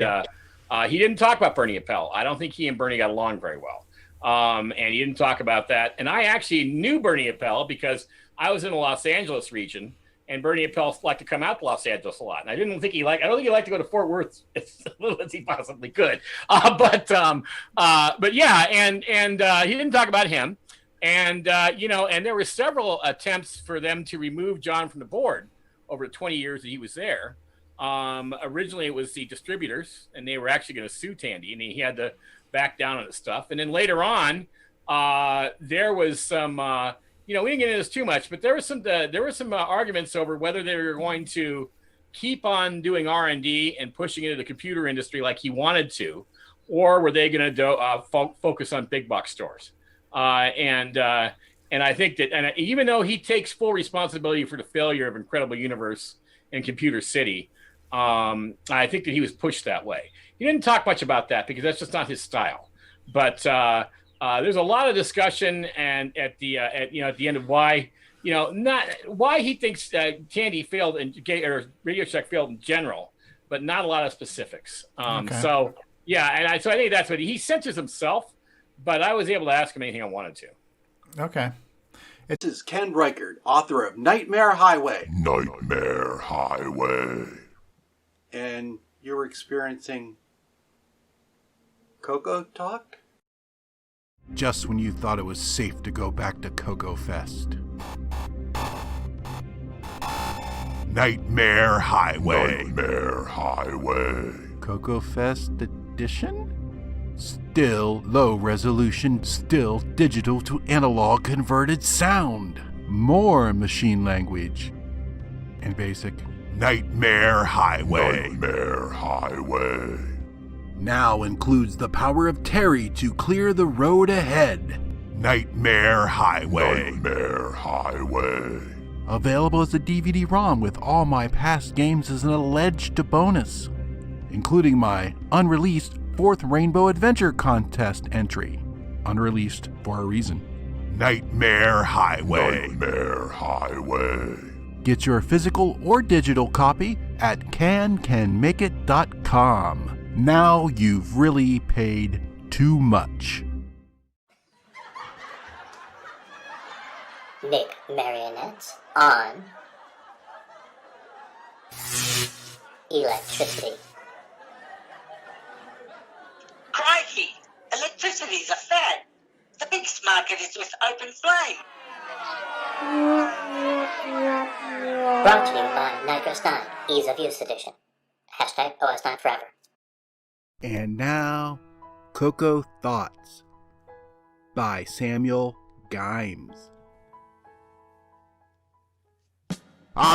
he didn't talk about Bernie Appel. I don't think he and Bernie got along very well, and he didn't talk about that. And I actually knew Bernie Appel because I was in the Los Angeles region, And Bernie Appel liked to come out to Los Angeles a lot, and I don't think he liked to go to Fort Worth as little as he possibly could. But yeah, and he didn't talk about him, and and there were several attempts for them to remove John from the board over the 20 years that he was there. Originally, it was the distributors, and they were actually going to sue Tandy, and he had to back down on his stuff. And then later on, there was some. We didn't get into this too much, but there was some arguments over whether they were going to keep on doing R&D and pushing into the computer industry like he wanted to, or were they going to focus on big box stores? And I think that, and even though he takes full responsibility for the failure of Incredible Universe and Computer City, I think that he was pushed that way. He didn't talk much about that because that's just not his style. But there's a lot of discussion, and at the end of why he thinks Tandy failed or Radio Shack failed in general, but not a lot of specifics. Okay. So yeah, so I think that's what he censors himself, but I was able to ask him anything I wanted to. Okay. This is Ken Reichert, author of Nightmare Highway. Nightmare Highway. And you were experiencing CoCoTALK? Just when you thought it was safe to go back to CoCo Fest. Nightmare Highway. Nightmare Highway. CoCo Fest Edition? Still low resolution, still digital to analog converted sound. More machine language. And basic. Nightmare Highway. Nightmare Highway. Now includes the power of Terry to clear the road ahead. Nightmare Highway. Nightmare Highway. Available as a DVD-ROM with all my past games as an alleged bonus, including my unreleased 4th Rainbow Adventure Contest entry. Unreleased for a reason. Nightmare Highway. Nightmare Highway. Get your physical or digital copy at cancanmakeit.com. Now you've really paid too much. Nick Marionettes on electricity. Crikey! Electricity's a fad. The biggest market is with open flame. Brought to you by Nitros 9, Ease of Use Edition. Hashtag OS9 Forever. And now, CoCo Thoughts by Samuel Gimes.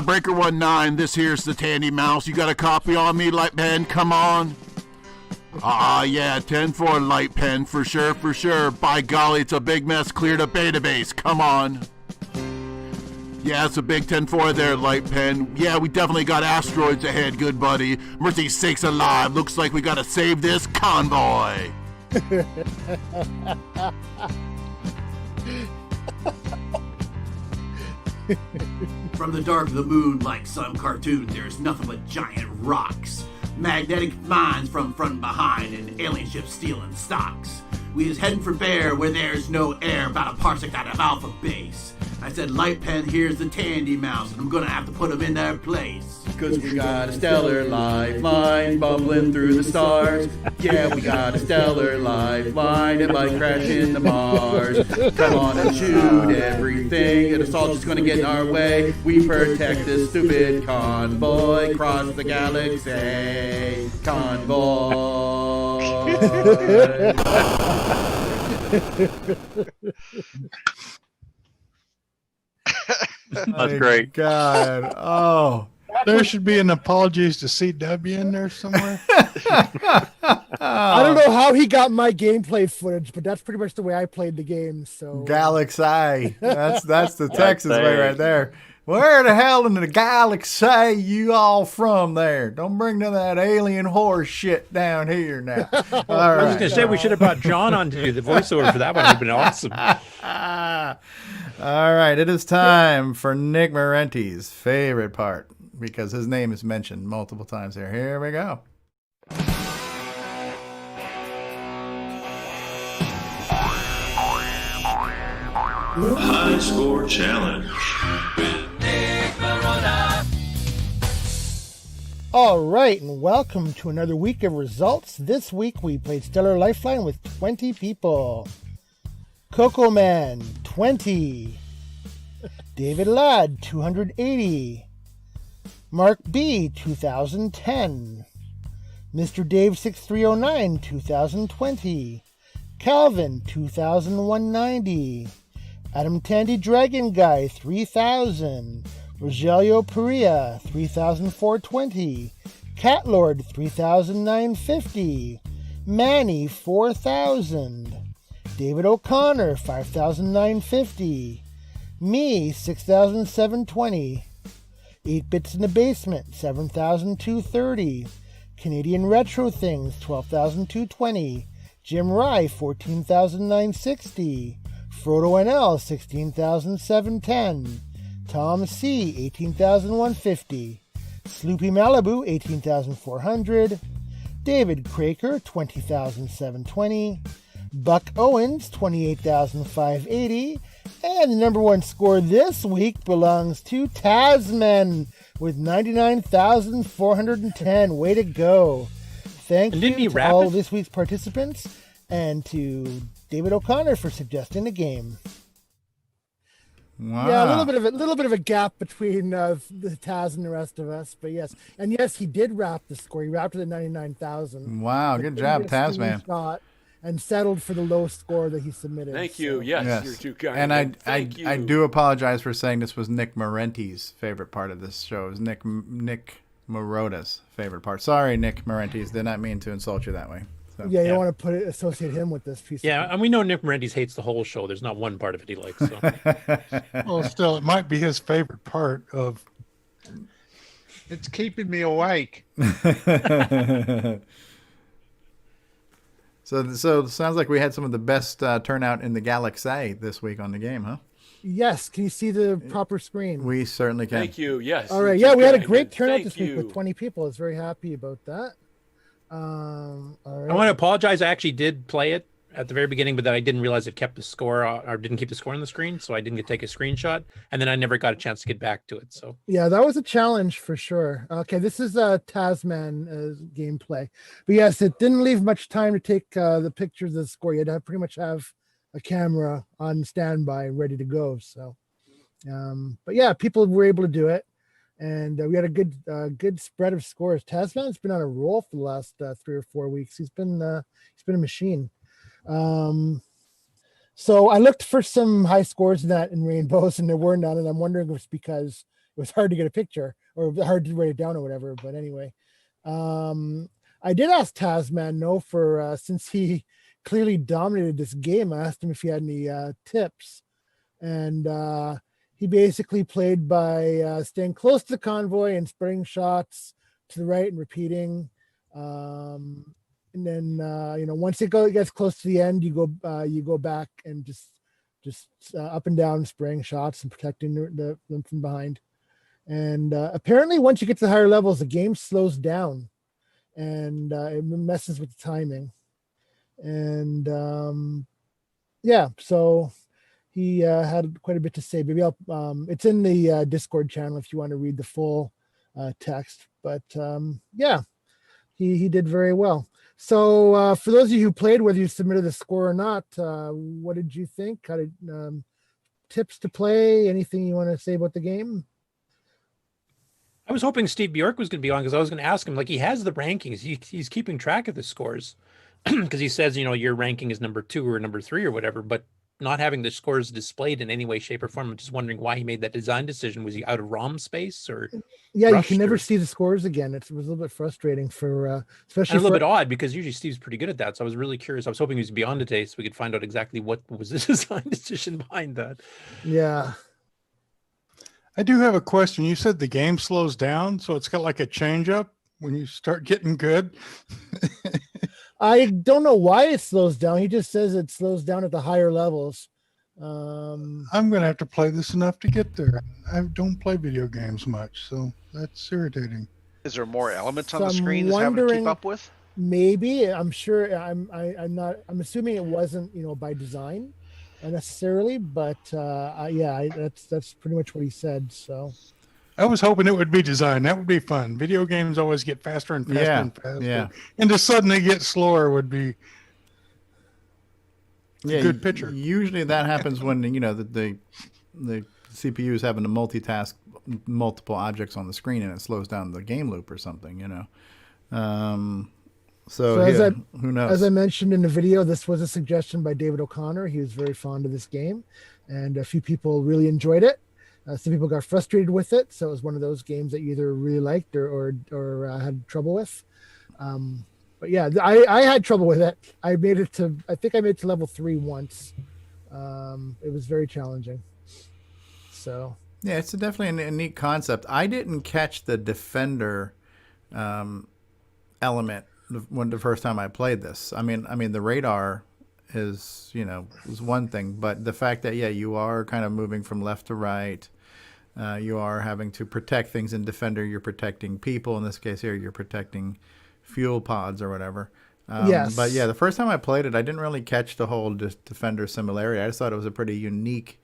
Breaker 19, this here's the Tandy Mouse. You got a copy on me, Light Pen? Come on. Yeah, 10-4 Light Pen, for sure. By golly, it's a big mess, cleared a database. Come on. Yeah, it's a big 10-4 there, Light Pen. Yeah, we definitely got asteroids ahead, good buddy. Mercy sakes alive, looks like we gotta save this convoy. From the dark of the moon, like some cartoons, there's nothing but giant rocks. Magnetic mines from front and behind, and alien ships stealing stocks. We is heading for Bear, where there's no air, about a parsec out of Alpha Base. I said, Light Pen, here's the Tandy Mouse, and I'm gonna have to put them in their place. Cause we got a stellar lifeline bubbling through the stars. Yeah, we got a stellar lifeline, it might crash into Mars. Come on and shoot everything, and it's all just gonna get in our way. We protect this stupid convoy, cross the galaxy. Convoy. That's great. God. Oh. There should be an apologies to CW in there somewhere. I don't know how he got my gameplay footage, but that's pretty much the way I played the game. So Galaxy. That's the Texas way right there. Where the hell in the galaxy you all from there? Don't bring none of that alien horse shit down here now. All right. I was going to say we should have brought John on to do the voiceover for that one. It would have been awesome. All right, it is time for Nick Marenti's favorite part, because his name is mentioned multiple times here. Here we go. High Score Challenge. Nick Marona. All right, and welcome to another week of results. This week we played Stellar Lifeline with 20 people. Coco Man, 20. David Ladd, 280. Mark B, 2010. Mr. Dave 6309, 2020. Calvin, 2190. Adam Tandy Dragon Guy, 3000. Rogelio Perea, 3,420. Catlord, 3,950. Manny, 4,000. David O'Connor, 5,950. Me, 6,720. 8 Bits in the Basement, 7,230. Canadian Retro Things, 12,220. Jim Rye, 14,960. Frodo NL, 16,710. Tom C, 18,150. Sloopy Malibu, 18,400. David Craker, 20,720. Buck Owens, 28,580. And the number one score this week belongs to Tasman with 99,410. Way to go. Thank you to all this week's participants and to David O'Connor for suggesting the game. Wow. Yeah, a little bit of a gap between the Taz and the rest of us, but yes, and yes, he did wrap the score. He wrapped it at 99,000. Wow, good job, Tasman. And settled for the low score that he submitted. Thank you. Yes, you're too kind. And I do apologize for saying this was Nick Marenti's favorite part of this show. It was Nick Marota's favorite part. Sorry, Nick Marenti's. Did not mean to insult you that way. So, yeah, you don't want to associate him with this piece. Yeah, and we know Nick Marenti's hates the whole show. There's not one part of it he likes. So. Well, still, it might be his favorite part of. It's keeping me awake. So it sounds like we had some of the best turnout in the galaxy this week on the game, huh? Yes. Can you see the proper screen? We certainly can. Thank you. Yes. All right. Yeah, we had a great turnout this week with 20 people. I was very happy about that. All right. I want to apologize. I actually did play it at the very beginning, but then I didn't realize it kept the score or didn't keep the score on the screen, so I didn't take a screenshot, and then I never got a chance to get back to it. So yeah, that was a challenge for sure. Okay, this is Tasman gameplay, but yes, it didn't leave much time to take the pictures of the score. You had to pretty much have a camera on standby, ready to go. So, but yeah, people were able to do it, and we had a good spread of scores. Tasman's been on a roll for the last 3 or 4 weeks. He's been a machine. So I looked for some high scores in rainbows, and there were none, and I'm wondering if it's because it was hard to get a picture or hard to write it down or whatever. But anyway, I did ask Tasman for since he clearly dominated this game, I asked him if he had any tips, and he basically played by staying close to the convoy and spreading shots to the right and repeating. And then once it gets close to the end, you go back and just up and down spraying shots and protecting them from behind. And apparently, once you get to the higher levels, the game slows down, and it messes with the timing. And so he had quite a bit to say. Maybe it's in the Discord channel if you want to read the full text. But he did very well. So for those of you who played, whether you submitted a score or not, what did you think? How did tips to play? Anything you want to say about the game? I was hoping Steve Bjork was going to be on because I was going to ask him, like, he has the rankings. He's keeping track of the scores because he says, your ranking is number 2 or number 3 or whatever, but not having the scores displayed in any way, shape, or form. I'm just wondering why he made that design decision. Was he out of ROM space or? Yeah, you can never see the scores again. It was a little bit frustrating for, especially and a little bit odd because usually Steve's pretty good at that. So I was really curious. I was hoping he was beyond today so we could find out exactly what was the design decision behind that. Yeah. I do have a question. You said the game slows down, so it's got like a change up when you start getting good. I don't know why it slows down. He just says it slows down at the higher levels. I'm going to have to play this enough to get there. I don't play video games much, so that's irritating. Is there more elements on the screen that's having to keep up with? Maybe. I'm sure. I'm assuming it wasn't, by design necessarily, but that's pretty much what he said. So I was hoping it would be designed. That would be fun. Video games always get faster and faster and faster. Yeah. And to suddenly get slower would be a good picture. Usually that happens when, the CPU is having to multitask multiple objects on the screen and it slows down the game loop or something, So who knows? As I mentioned in the video, this was a suggestion by David O'Connor. He was very fond of this game, and a few people really enjoyed it. Some people got frustrated with it, so it was one of those games that you either really liked or had trouble with. But yeah, I had trouble with it. I think I made it to level 3 once. It was very challenging. So yeah, it's definitely a neat concept. I didn't catch the defender element when the first time I played this. I mean the radar is one thing, but the fact that you are kind of moving from left to right, you are having to protect things in defender. You're protecting people. In this case here, you're protecting fuel pods or whatever. Yes. But yeah, the first time I played it, I didn't really catch the whole defender similarity. I just thought it was a pretty unique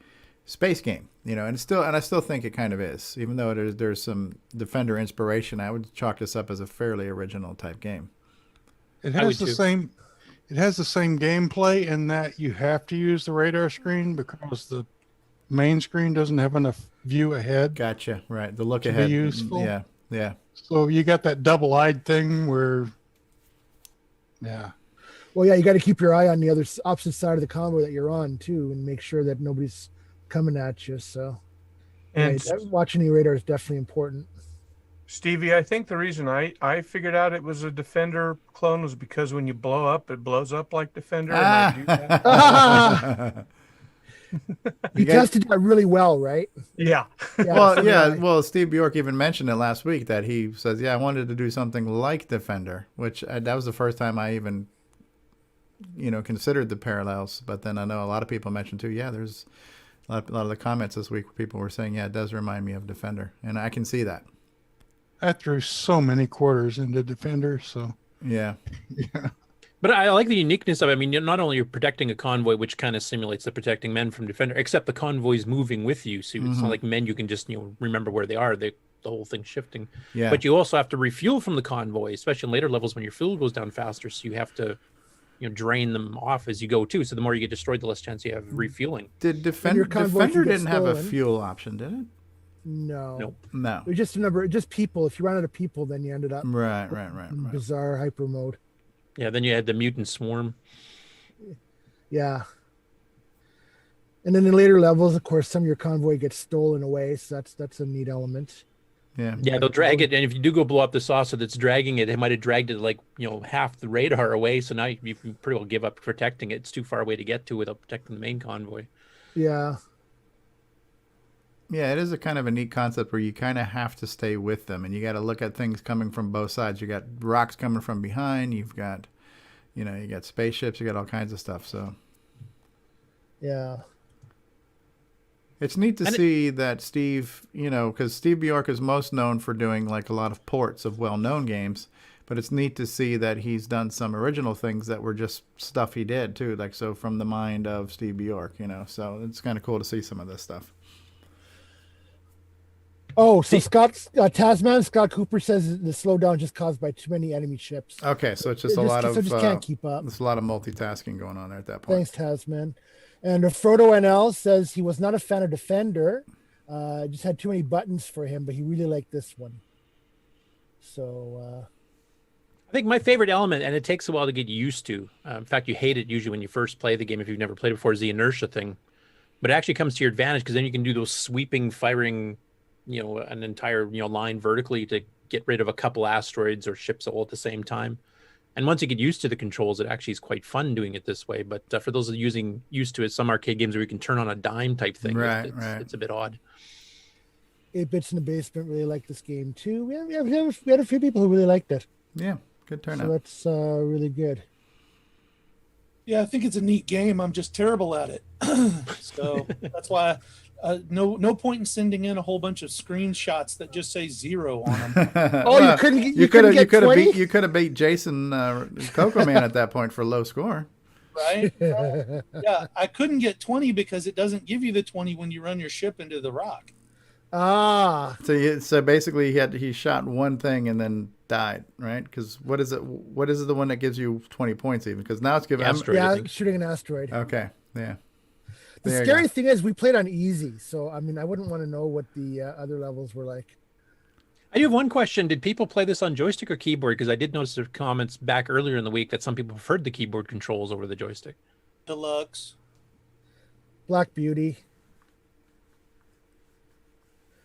space game, and I still think it kind of is, even though there's some defender inspiration. I would chalk this up as a fairly original type game. It has the same gameplay in that you have to use the radar screen because the main screen doesn't have enough view ahead. Gotcha. Right. The look to ahead. Be useful. Yeah. Yeah. So you got that double-eyed thing where, yeah. Well, yeah, you got to keep your eye on the opposite side of the convoy that you're on too, and make sure that nobody's coming at you. So, and watching the radar is definitely important. Stevie, I think the reason I figured out it was a Defender clone was because when you blow up, it blows up like Defender. And I do that. You tested that really well, right? Yeah. Well, Steve Bjork even mentioned it last week that he says, I wanted to do something like Defender, which that was the first time I even, considered the parallels. But then I know a lot of people mentioned too, there's a lot of the comments this week where people were saying, it does remind me of Defender. And I can see that. I threw so many quarters into Defender, so. Yeah. But I like the uniqueness of it. I mean, not only you're protecting a convoy, which kind of simulates the protecting men from Defender, except the convoy's moving with you. So it's not like men you can just remember where they are. The whole thing's shifting. Yeah. But you also have to refuel from the convoy, especially in later levels when your fuel goes down faster. So you have to drain them off as you go too. So the more you get destroyed, the less chance you have of refueling. Did Defender didn't have a fuel option, did it? No. Nope. No. It was just people. If you run out of people, then you ended up right. Bizarre hyper mode. Yeah, then you had the mutant swarm. Yeah. And then in later levels, of course, some of your convoy gets stolen away, so that's a neat element. Yeah. Yeah, they'll drag it, and if you do go blow up the saucer that's dragging it, they might have dragged it like half the radar away. So now you pretty well give up protecting it. It's too far away to get to without protecting the main convoy. Yeah. Yeah, it is a kind of a neat concept where you kind of have to stay with them, and you got to look at things coming from both sides. You got rocks coming from behind. You've got, you got spaceships. You got all kinds of stuff. So, yeah, it's neat to see that Steve, because Steve Bjork is most known for doing like a lot of ports of well-known games, but it's neat to see that he's done some original things that were just stuff he did too, like so from the mind of Steve Bjork. So it's kind of cool to see some of this stuff. Oh, so Scott Cooper says the slowdown just caused by too many enemy ships. Okay, so it's just just can't keep up. There's a lot of multitasking going on there at that point. Thanks, Tasman. And Frodo NL says he was not a fan of Defender, just had too many buttons for him, but he really liked this one. So I think my favorite element, and it takes a while to get used to. In fact, you hate it usually when you first play the game if you've never played it before, is the inertia thing. But it actually comes to your advantage because then you can do those sweeping, firing an entire line vertically to get rid of a couple asteroids or ships all at the same time. And once you get used to the controls, it actually is quite fun doing it this way. But for those used to it, some arcade games where you can turn on a dime type thing, it's a bit odd. 8-Bits in the Basement really liked this game too. We had a few people who really liked it. Yeah, good turnout. So that's really good. Yeah, I think it's a neat game. I'm just terrible at it. So that's why no point in sending in a whole bunch of screenshots that just say 0 on them. Oh, you could have beat Jason CoCo Man at that point for a low score. Right? Yeah, I couldn't get 20 because it doesn't give you the 20 when you run your ship into the rock. Ah. So basically he shot one thing and then died, right? Because what is it the one that gives you 20 points even? Because now it's giving shooting an asteroid. Okay, yeah. The scary thing is we played on easy, so I mean I wouldn't want to know what the other levels were like. I do have one question. Did people play this on joystick or keyboard? Because I did notice there comments back earlier in the week that some people preferred the keyboard controls over the joystick. Deluxe. Black Beauty.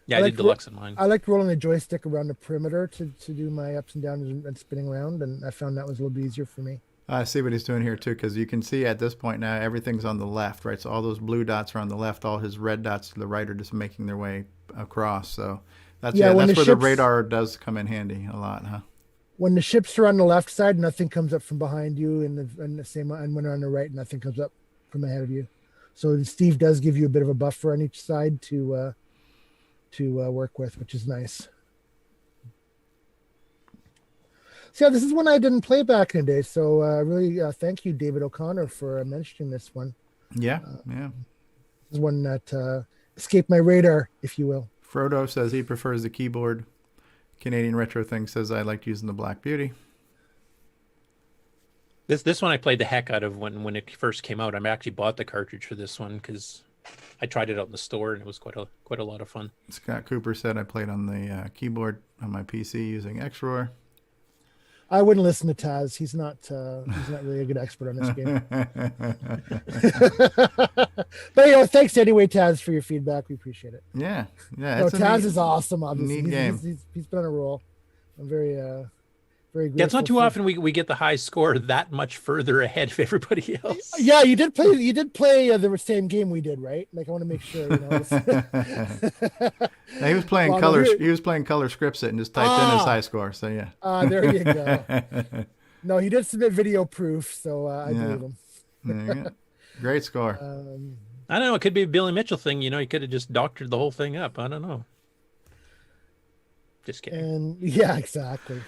Yeah, I did deluxe in mine. I liked rolling the joystick around the perimeter to do my ups and downs and spinning around, and I found that was a little bit easier for me. I see what he's doing here too, because you can see at this point now everything's on the left, right? So all those blue dots are on the left. All his red dots to the right are just making their way across. So that's where the radar does come in handy a lot, huh? When the ships are on the left side, nothing comes up from behind you, and when they're on the right, nothing comes up from ahead of you. So Steve does give you a bit of a buffer on each side to work with, which is nice. So yeah, this is one I didn't play back in the day. So really thank you, David O'Connor, for mentioning this one. Yeah. This is one that escaped my radar, if you will. Frodo says he prefers the keyboard. Canadian Retro Thing says I liked using the Black Beauty. This one I played the heck out of when it first came out. I actually bought the cartridge for this one because I tried it out in the store and it was quite a lot of fun. Scott Cooper said I played on the keyboard on my PC using XRoar. I wouldn't listen to Taz. He's not really a good expert on this game. But thanks anyway, Taz, for your feedback. We appreciate it. Yeah. Taz is awesome. Obviously, neat game. He's been on a roll. I'm very grateful. Yeah, it's not too often we get the high score that much further ahead of everybody else. Yeah, you did play the same game we did, right? Like I want to make sure. Now, he was playing color. He was playing color scripts it and just typed in his high score. So yeah. There you go. No, he did submit video proof, so I believe him. There you go. Great score. I don't know. It could be a Billy Mitchell thing. You could have just doctored the whole thing up. I don't know. Just kidding. And yeah, exactly.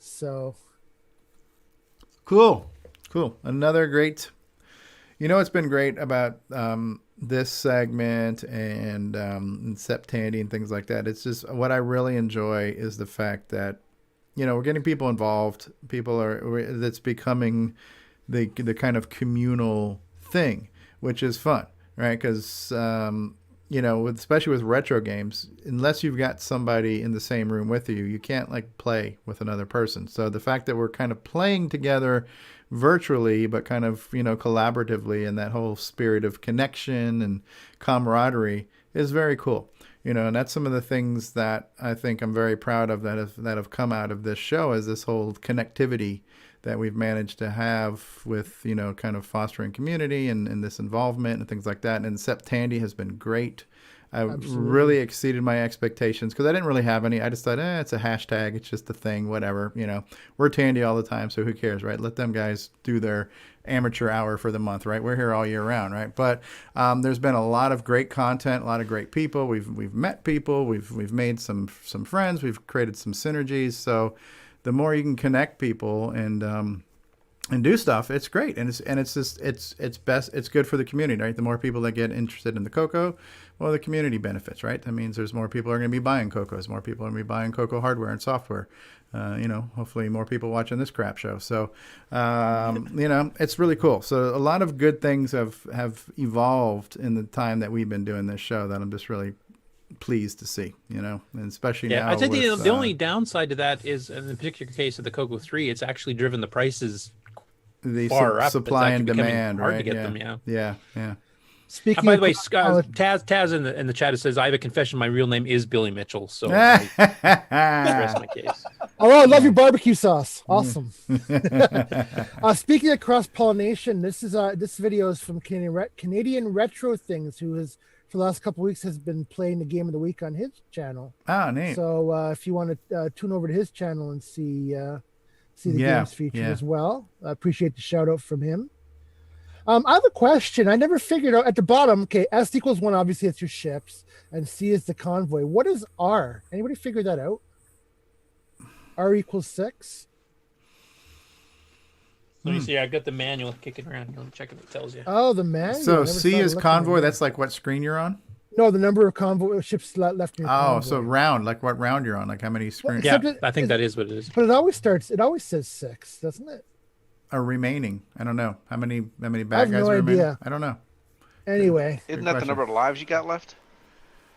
So cool. Another great. It's been great about this segment and Sep Tandy and things like that. It's just what I really enjoy is the fact that we're getting people involved. That's becoming the kind of communal thing, which is fun, right? Because especially with retro games, unless you've got somebody in the same room with you, you can't play with another person. So the fact that we're kind of playing together virtually, but kind of, collaboratively, and that whole spirit of connection and camaraderie is very cool. And that's some of the things that I think I'm very proud of that have come out of this show, is this whole connectivity that we've managed to have with, kind of fostering community and this involvement and things like that. And Sep Tandy has been great. Really exceeded my expectations because I didn't really have any. I just thought, it's a hashtag. It's just a thing, whatever. We're Tandy all the time, so who cares, right? Let them guys do their amateur hour for the month, right? We're here all year round, right? But there's been a lot of great content, a lot of great people. We've met people. We've made some friends. We've created some synergies. So the more you can connect people and do stuff, it's great, and it's best. It's good for the community, right? The more people that get interested in the CoCo, well, the community benefits, right? That means there's more people are going to be buying CoCos, more people are going to be buying CoCo hardware and software. Hopefully more people watching this crap show. So, it's really cool. So a lot of good things have evolved in the time that we've been doing this show that I'm just really pleased to see, and especially now. I think the only downside to that is, in the particular case of the CoCo 3, it's actually driven the prices far up. Supply and demand, hard right? to get them, yeah. Speaking by the way, Taz in the chat says, I have a confession. My real name is Billy Mitchell. So I rest my case. Oh, I love your barbecue sauce. Awesome. Speaking of cross-pollination, this video is from Canadian Retro Things, who has, for the last couple of weeks, has been playing the game of the week on his channel. Oh, neat. So if you want to tune over to his channel and see the games featured as well, I appreciate the shout out from him. I have a question. I never figured out at the bottom. Okay, S equals 1. Obviously, it's your ships, and C is the convoy. What is R? Anybody figure that out? R equals 6. Let me see. I got the manual kicking around. Let me check if it tells you. Oh, the manual. So C is convoy. That's like what screen you're on? No, the number of convoy ships left in your convoy. So round, like what round you're on, like how many screens? Yeah, I think that is what it is. But it always says 6, doesn't it? Or remaining. I don't know. How many I bad have guys no are remaining? idea. I don't know. Anyway. Isn't that the number of lives you got left?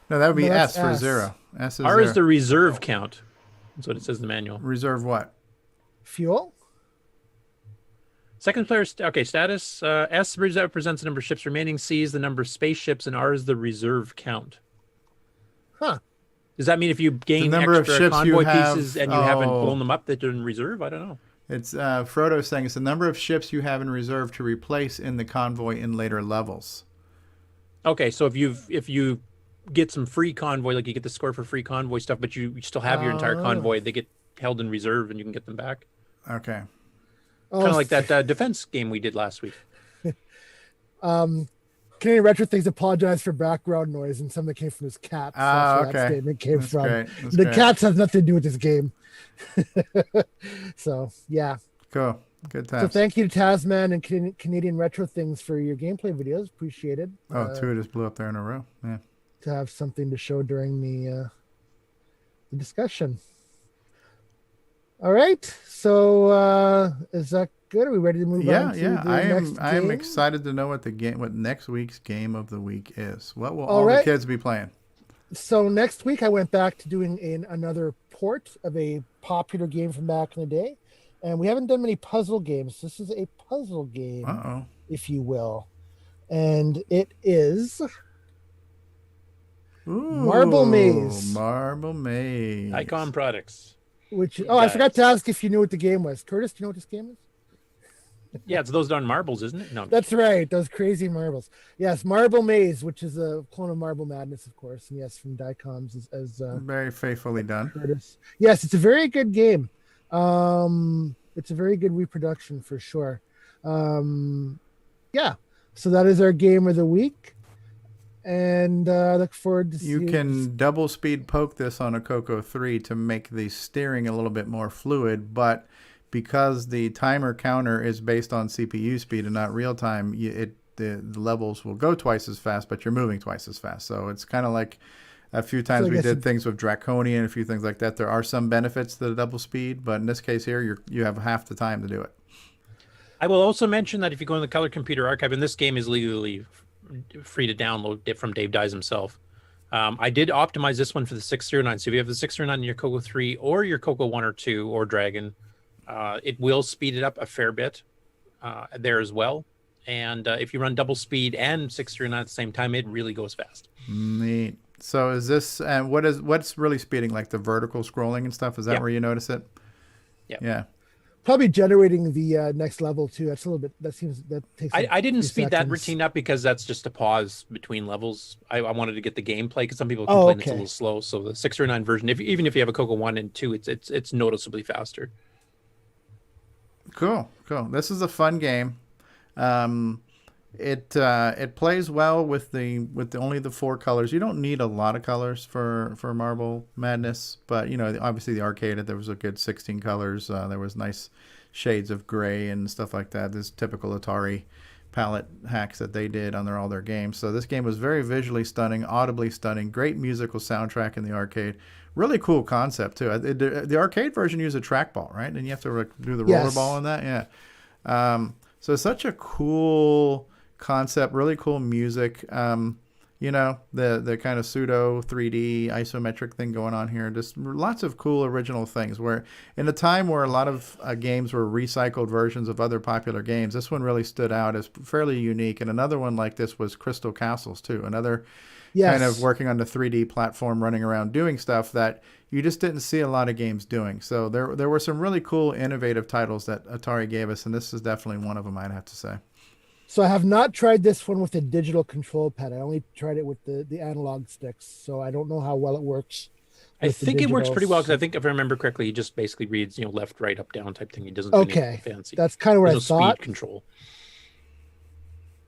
No, that would be No, S that's for S. 0. S is R 0. is the reserve count. That's what it says in the manual. Reserve what? Fuel? Second player, status. S represents the number of ships remaining. C is the number of spaceships, and R is the reserve count. Huh. Does that mean if you gain number of extra ships you convoy have- pieces and you haven't blown them up, that they're in reserve? I don't know. It's Frodo saying it's the number of ships you have in reserve to replace in the convoy in later levels. Okay, so if you get some free convoy, like you get the score for free convoy stuff, but you still have your entire convoy, they get held in reserve and you can get them back. Okay. Kind of like that defense game we did last week. Canadian Retro Things apologized for background noise and some that came from his cat. So that's where that statement came That's from. great. That's the great. cats has nothing to do with this game. Yeah. Cool. Good So times. thank you to Tasman and Canadian Retro Things for your gameplay videos. Appreciated. Two just blew up there in a row. Yeah. To have something to show during the discussion. All right. So is that good? Are we ready to move on to the next I am game? excited to know what next week's game of the week is. What will All all right. the kids be playing? So next week I went back to doing another port of a popular game from back in the day. And we haven't done many puzzle games. This is a puzzle game, if you will. And it is Marble Maze. Marble Maze. Icon Products. Which I forgot to ask if you knew what the game was. Curtis, do you know what this game is? Yeah, it's those darn marbles, isn't it? No. That's right. Those crazy marbles. Yes, Marble Maze, which is a clone of Marble Madness, of course. And yes, from Dicoms as very faithfully done. Curtis. Yes, it's a very good game. It's a very good reproduction for sure. Yeah. So that is our game of the week. And look forward to You can double speed poke this on a CoCo 3 to make the steering a little bit more fluid, but because the timer counter is based on CPU speed and not real time, the levels will go twice as fast, but you're moving twice as fast. So it's kind of like a few times we did things with Draconian and a few things like that. There are some benefits to the double speed, but in this case here, you have half the time to do it. I will also mention that if you go in the Color Computer Archive, and this game is legally free to download from Dave Dies himself. I did optimize this one for the 609. So if you have the 609 in your CoCo 3 or your CoCo 1 or 2 or Dragon, it will speed it up a fair bit there as well. And if you run double speed and 609 at the same time, it really goes fast. Neat. So is this what's really speeding, like the vertical scrolling and stuff? Is that where you notice it? Yeah. Probably generating the next level too. That's a little bit. That takes. I didn't speed that seconds. routine up because that's just a pause between levels. I wanted to get the gameplay because some people complain it's a little slow. So the 609 version, even if you have a CoCo 1 and 2, it's noticeably faster. Cool. This is a fun game. It plays well with only the 4 colors. You don't need a lot of colors for Marble Madness, but obviously the arcade, there was a good 16 colors. There was nice shades of gray and stuff like that. This typical Atari palette hacks that they did on all their games. So this game was very visually stunning, audibly stunning, great musical soundtrack in the arcade. Really cool concept too. The arcade version used a trackball, right? And you have to do the rollerball on that. Yeah. So it's such a cool concept, really cool music. The kind of pseudo 3D isometric thing going on here. Just lots of cool original things. Where in a time where a lot of games were recycled versions of other popular games, this one really stood out as fairly unique. And another one like this was Crystal Castles too. Another kind of working on the 3D platform, running around doing stuff that you just didn't see a lot of games doing. So there were some really cool, innovative titles that Atari gave us, and this is definitely one of them, I'd have to say. So I have not tried this one with a digital control pad. I only tried it with the analog sticks. So I don't know how well it works. I think it works pretty well because I think if I remember correctly, he just basically reads left, right, up, down type thing. He doesn't do anything fancy. That's kind of what I thought. Speed control.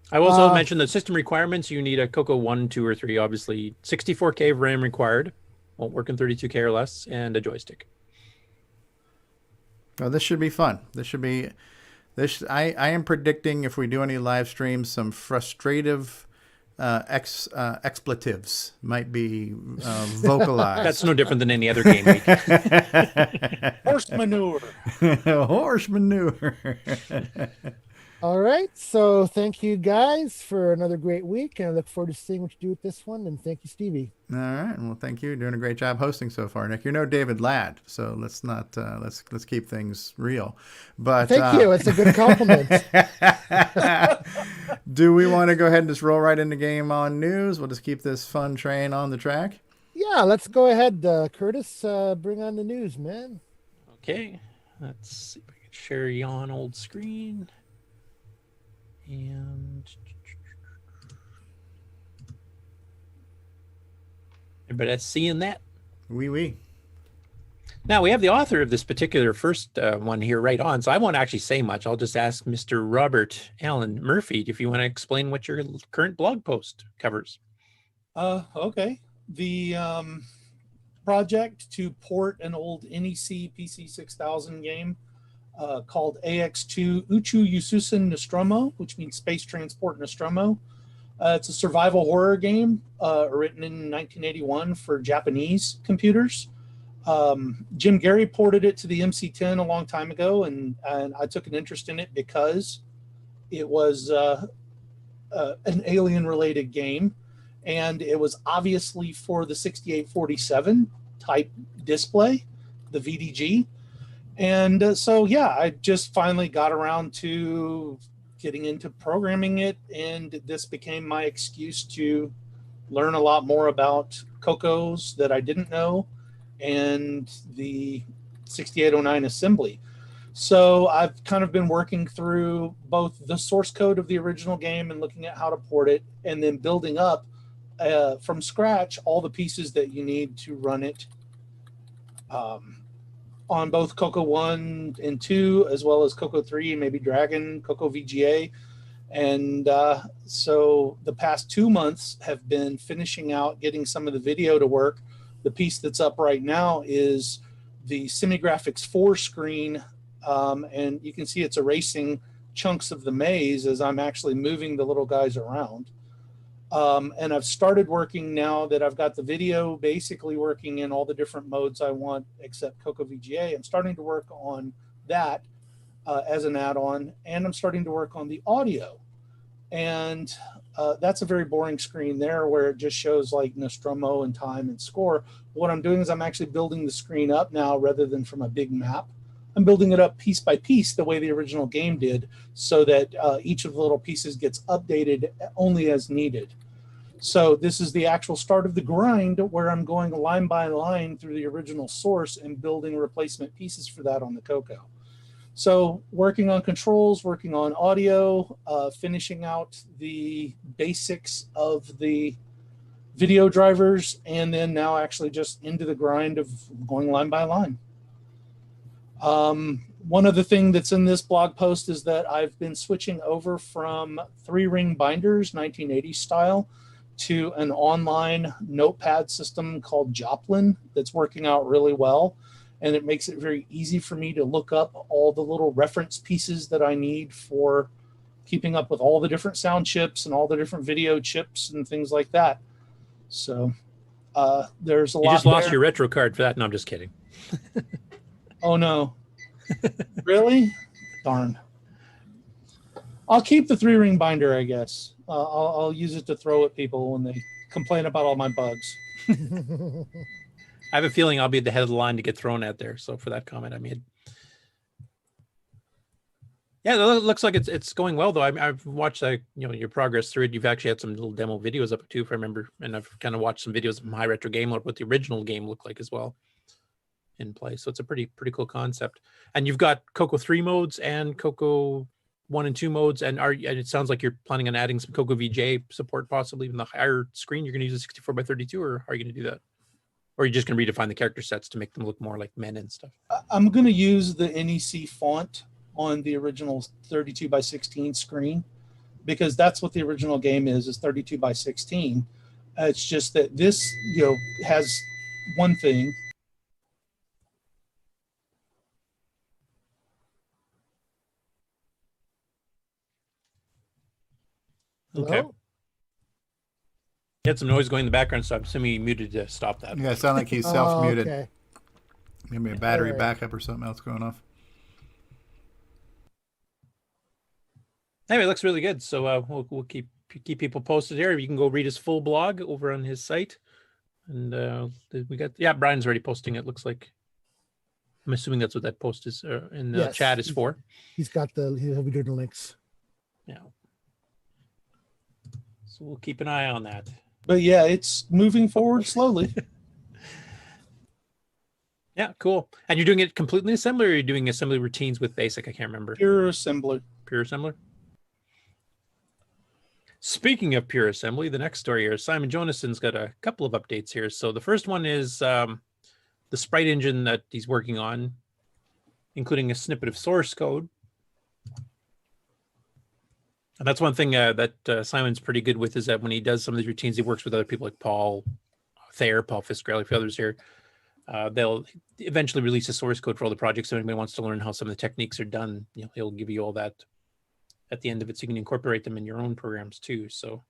I will also mention the system requirements. You need a CoCo 1, 2, or 3, obviously. 64K of RAM required. Won't work in 32K or less. And a joystick. Well, this should be fun. I am predicting, if we do any live streams, some frustrative expletives might be vocalized. That's no different than any other game week. Horse manure. Horse manure. All right. So thank you guys for another great week. And I look forward to seeing what you do with this one. And thank you, Stevie. All right. Well, thank you. Doing a great job hosting so far, Nick. You're no David Ladd, so let's not let's keep things real. But thank you. It's a good compliment. Do we want to go ahead and just roll right into game on news? We'll just keep this fun train on the track. Yeah, let's go ahead. Curtis, bring on the news, man. Okay. Let's see if I can share you on old screen. And everybody seeing that? Oui. Now we have the author of this particular first one here right on, so I won't actually say much. I'll just ask Mr. Robert Allen Murphy if you want to explain what your current blog post covers. Okay. The project to port an old NEC PC 6000 game called AX2 Uchu Yususen Nostromo, which means Space Transport Nostromo. It's a survival horror game written in 1981 for Japanese computers. Jim Gary ported it to the MC10 a long time ago, and I took an interest in it because it was an alien-related game, and it was obviously for the 6847 type display, the VDG. And so, yeah, I just finally got around to getting into programming it, and this became my excuse to learn a lot more about CoCos that I didn't know and the 6809 assembly. So I've kind of been working through both the source code of the original game and looking at how to port it, and then building up from scratch all the pieces that you need to run it on both CoCo 1 and 2, as well as CoCo 3, maybe Dragon, CoCo VGA. And so the past 2 months have been finishing out, getting some of the video to work. The piece that's up right now is the Semi-Graphics 4 screen, and you can see it's erasing chunks of the maze as I'm actually moving the little guys around. And I've started working now that I've got the video basically working in all the different modes I want except CoCo VGA. I'm starting to work on that as an add-on, and I'm starting to work on the audio. And that's a very boring screen there where it just shows like Nostromo and time and score. What I'm doing is I'm actually building the screen up now rather than from a big map. I'm building it up piece by piece the way the original game did, so that each of the little pieces gets updated only as needed. So this is the actual start of the grind where I'm going line by line through the original source and building replacement pieces for that on the CoCo. So working on controls, working on audio, finishing out the basics of the video drivers, and then now actually just into the grind of going line by line. One other thing that's in this blog post is that I've been switching over from 3-ring binders, 1980s style, to an online notepad system called Joplin that's working out really well. And it makes it very easy for me to look up all the little reference pieces that I need for keeping up with all the different sound chips and all the different video chips and things like that. So there's a lot. You just lost there. your retro card for that. No, I'm just kidding. Oh, no. Really? Darn. I'll keep the 3-ring binder, I guess. I'll use it to throw at people when they complain about all my bugs. I have a feeling I'll be at the head of the line to get thrown at there. So for that comment I made. Yeah, it looks like it's going well though. I've watched your progress through it. You've actually had some little demo videos up too, if I remember, and I've kind of watched some videos of my retro game, what the original game looked like as well in play. So it's a pretty cool concept. And you've got CoCo 3 modes and CoCo 1 and 2 modes, and it sounds like you're planning on adding some CoCo VGA support, possibly even the higher screen. You're going to use a 64x32, or how are you going to do that? Or are you just going to redefine the character sets to make them look more like men and stuff? I'm going to use the NEC font on the original 32x16 screen, because that's what the original game is 32x16. It's just that this, has one thing. Okay. He had some noise going in the background, so I'm assuming he muted to stop that. Yeah, it sounded like he's self-muted. Okay. Maybe a battery Alright. backup or something else going off. Anyway, it looks really good. So we'll keep people posted here. You can go read his full blog over on his site. And we got Brian's already posting it. Looks like. I'm assuming that's what that post is in the chat is for. He'll be doing the links. Yeah. So we'll keep an eye on that. But yeah, it's moving forward slowly. Yeah, cool. And you're doing it completely assembly, or you're doing assembly routines with basic? I can't remember. Pure assembly. Pure assembly. Speaking of pure assembly, the next story here, Simon Jonason's got a couple of updates here. So the first one is the Sprite engine that he's working on, including a snippet of source code. And that's one thing that Simon's pretty good with, is that when he does some of these routines, he works with other people like Paul Thayer, Paul Fiscarelli, a few others here. They'll eventually release a source code for all the projects. So if anybody wants to learn how some of the techniques are done, he'll give you all that at the end of it, so you can incorporate them in your own programs too. So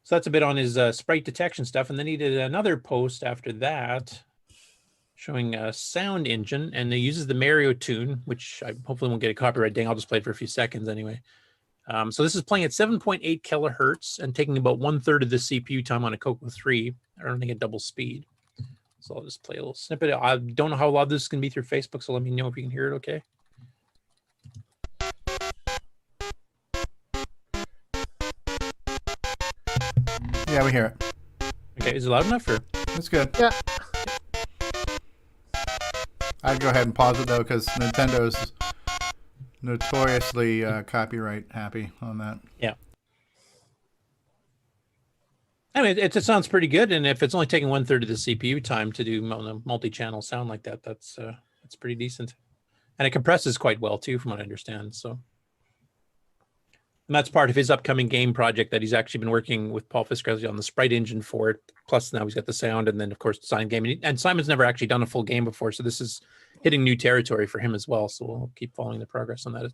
that's a bit on his sprite detection stuff. And then he did another post after that showing a sound engine, and he uses the Mario tune, which I hopefully won't get a copyright ding. I'll just play it for a few seconds anyway. So this is playing at 7.8 kilohertz and taking about 1/3 of the CPU time on a CoCo 3. I don't think at double speed. So I'll just play a little snippet. I don't know how loud this can be through Facebook, so let me know if you can hear it okay. Yeah, we hear it. Okay, is it loud enough? Or? It's good. Yeah. I'd go ahead and pause it though, because Nintendo's notoriously copyright happy on that. Yeah. I mean, it sounds pretty good, and if it's only taking 1/3 of the CPU time to do multi-channel sound like that, that's pretty decent, and it compresses quite well too, from what I understand. So, and that's part of his upcoming game project that he's actually been working with Paul Fiscarelli on the Sprite engine for it. Plus, now he's got the sound, and then of course the design game. And Simon's never actually done a full game before, so this is hitting new territory for him as well. So we'll keep following the progress on that.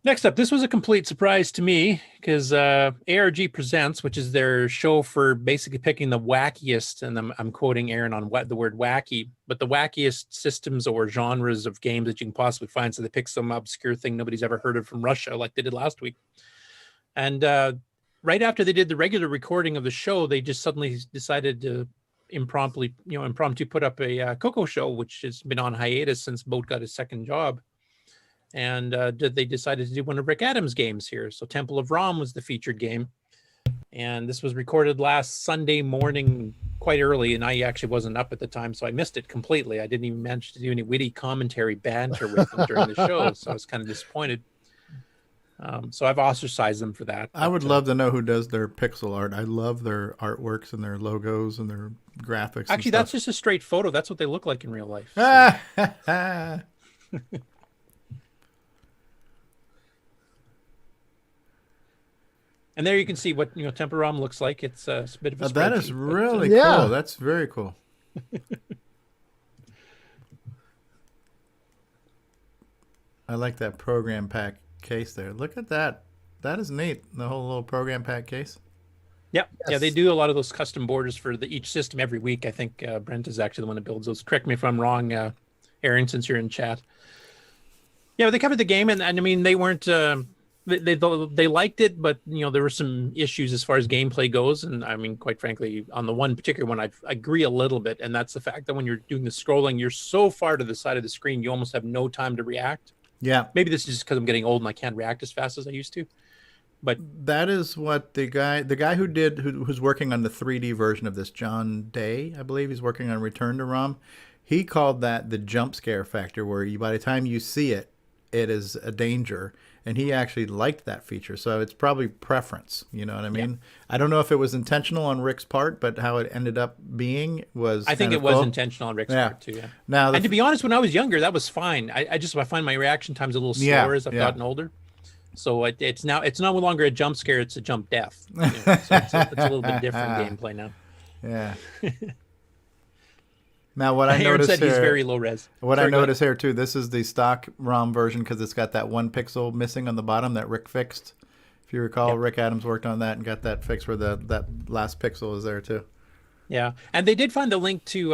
Next up, this was a complete surprise to me, because ARG Presents, which is their show for basically picking the wackiest, and I'm quoting Aaron on the word wacky, but the wackiest systems or genres of games that you can possibly find. So they pick some obscure thing nobody's ever heard of from Russia, like they did last week. And right after they did the regular recording of the show, they just suddenly decided to impromptu put up a CoCo show, which has been on hiatus since Boat got his second job. And they decided to do one of Rick Adams' games here. So Temple of Rom was the featured game. And this was recorded last Sunday morning quite early, and I actually wasn't up at the time, so I missed it completely. I didn't even manage to do any witty commentary banter with them during the show, so I was kind of disappointed. So I've ostracized them for that. I would love to know who does their pixel art. I love their artworks and their logos and their graphics. Actually, that's just a straight photo. That's what they look like in real life. So. And there you can see what Temple Rom looks like. It's a bit of a that is really yeah. cool. That's very cool. I like that program pack case there. Look at that. That is neat. The whole little program pack case. Yep. Yes. Yeah, they do a lot of those custom borders for each system every week. I think Brent is actually the one that builds those. Correct me if I'm wrong, Aaron, since you're in chat. Yeah, they covered the game, and I mean, they weren't... They liked it, but there were some issues as far as gameplay goes, and I mean, quite frankly, on the one particular one, I agree a little bit, and that's the fact that when you're doing the scrolling, you're so far to the side of the screen, you almost have no time to react. Yeah, maybe this is just because I'm getting old and I can't react as fast as I used to. But that is what the guy who's working on the 3D version of this, John Day, I believe, he's working on Return to ROM. He called that the jump scare factor, where by the time you see it, it is a danger. And he actually liked that feature. So it's probably preference. You know what I mean? Yeah. I don't know if it was intentional on Rick's part, but how it ended up being was... I think it was intentional on Rick's part too, yeah. Now, and to be honest, when I was younger, that was fine. I find my reaction times a little slower as I've gotten older. So it's no longer a jump scare, it's a jump death. So it's a little bit different gameplay now. Yeah. Now, what I Aaron noticed said here, he's very low res. I noticed here too, this is the stock ROM version because it's got that one pixel missing on the bottom that Rick fixed. If you recall, Rick Adams worked on that and got that fixed where that last pixel is there too. Yeah, and they did find the link to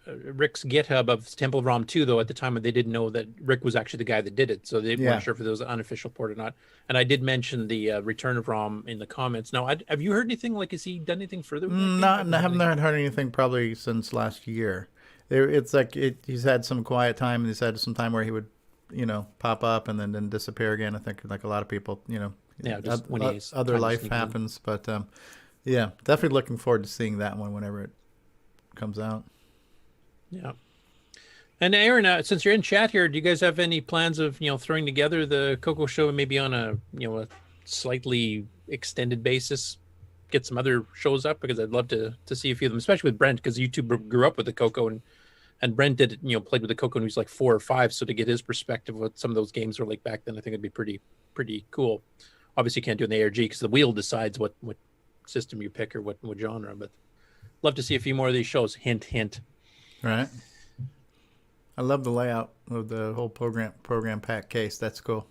Rick's GitHub of Temple of Rom 2, though, at the time they didn't know that Rick was actually the guy that did it, so they weren't sure if it was an unofficial port or not. And I did mention the return of Rom in the comments. Now, have you heard anything? Like, has he done anything further? I haven't heard anything probably since last year. It's like he's had some quiet time, and he's had some time where he would, pop up and then disappear again. I think like a lot of people, just when he's other life happens, but. Yeah, definitely looking forward to seeing that one whenever it comes out. Yeah. And Aaron, since you're in chat here, do you guys have any plans of, throwing together the CoCo show maybe on a slightly extended basis? Get some other shows up, because I'd love to see a few of them, especially with Brent, because you two grew up with the CoCo, and Brent did played with the CoCo when he was like 4 or 5, so to get his perspective of what some of those games were like back then, I think it'd be pretty cool. Obviously, you can't do it in the ARG because the wheel decides what system you pick or what genre, but love to see a few more of these shows. Hint, hint. Right. I love the layout of the whole program pack case. That's cool.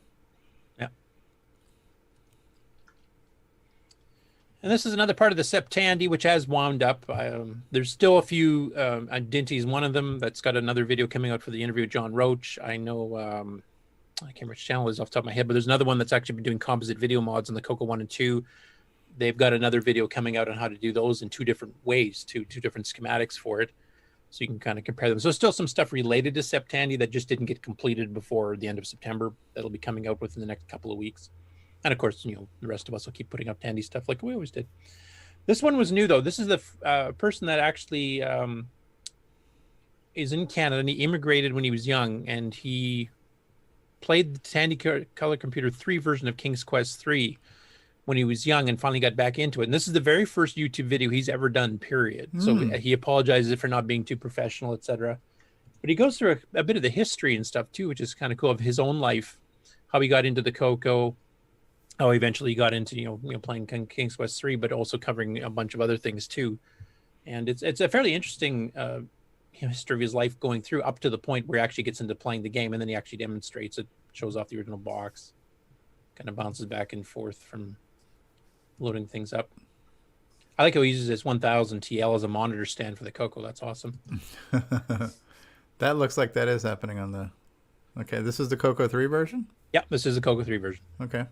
Yeah. And this is another part of the Tandy, which has wound up. There's still a few. Dinty's one of them. That's got another video coming out for the interview with John Roach. I know. I can't remember which channel it is off the top of my head, but there's another one that's actually been doing composite video mods on the CoCo 1 and 2. They've got another video coming out on how to do those in 2 different ways, two different schematics for it. So you can kind of compare them. So still some stuff related to Tandy that just didn't get completed before the end of September. That'll be coming out within the next couple of weeks. And of course, the rest of us will keep putting up Tandy stuff like we always did. This one was new, though. This is the person that actually is in Canada, and he immigrated when he was young, and he played the Tandy Color Computer 3 version of King's Quest 3 when he was young and finally got back into it. And this is the very first YouTube video he's ever done, period. So he apologizes for not being too professional, etc. But he goes through a bit of the history and stuff too, which is kind of cool, of his own life, how he got into the CoCo, how he eventually got into, playing King's Quest 3, but also covering a bunch of other things too. And it's a fairly interesting history of his life going through up to the point where he actually gets into playing the game, and then he actually demonstrates it, shows off the original box, kind of bounces back and forth from loading things up. I like how he uses his 1000 TL as a monitor stand for the CoCo. That's awesome. That looks like that is happening on the... Okay, this is the CoCo 3 version? Yeah, this is the CoCo 3 version. Okay.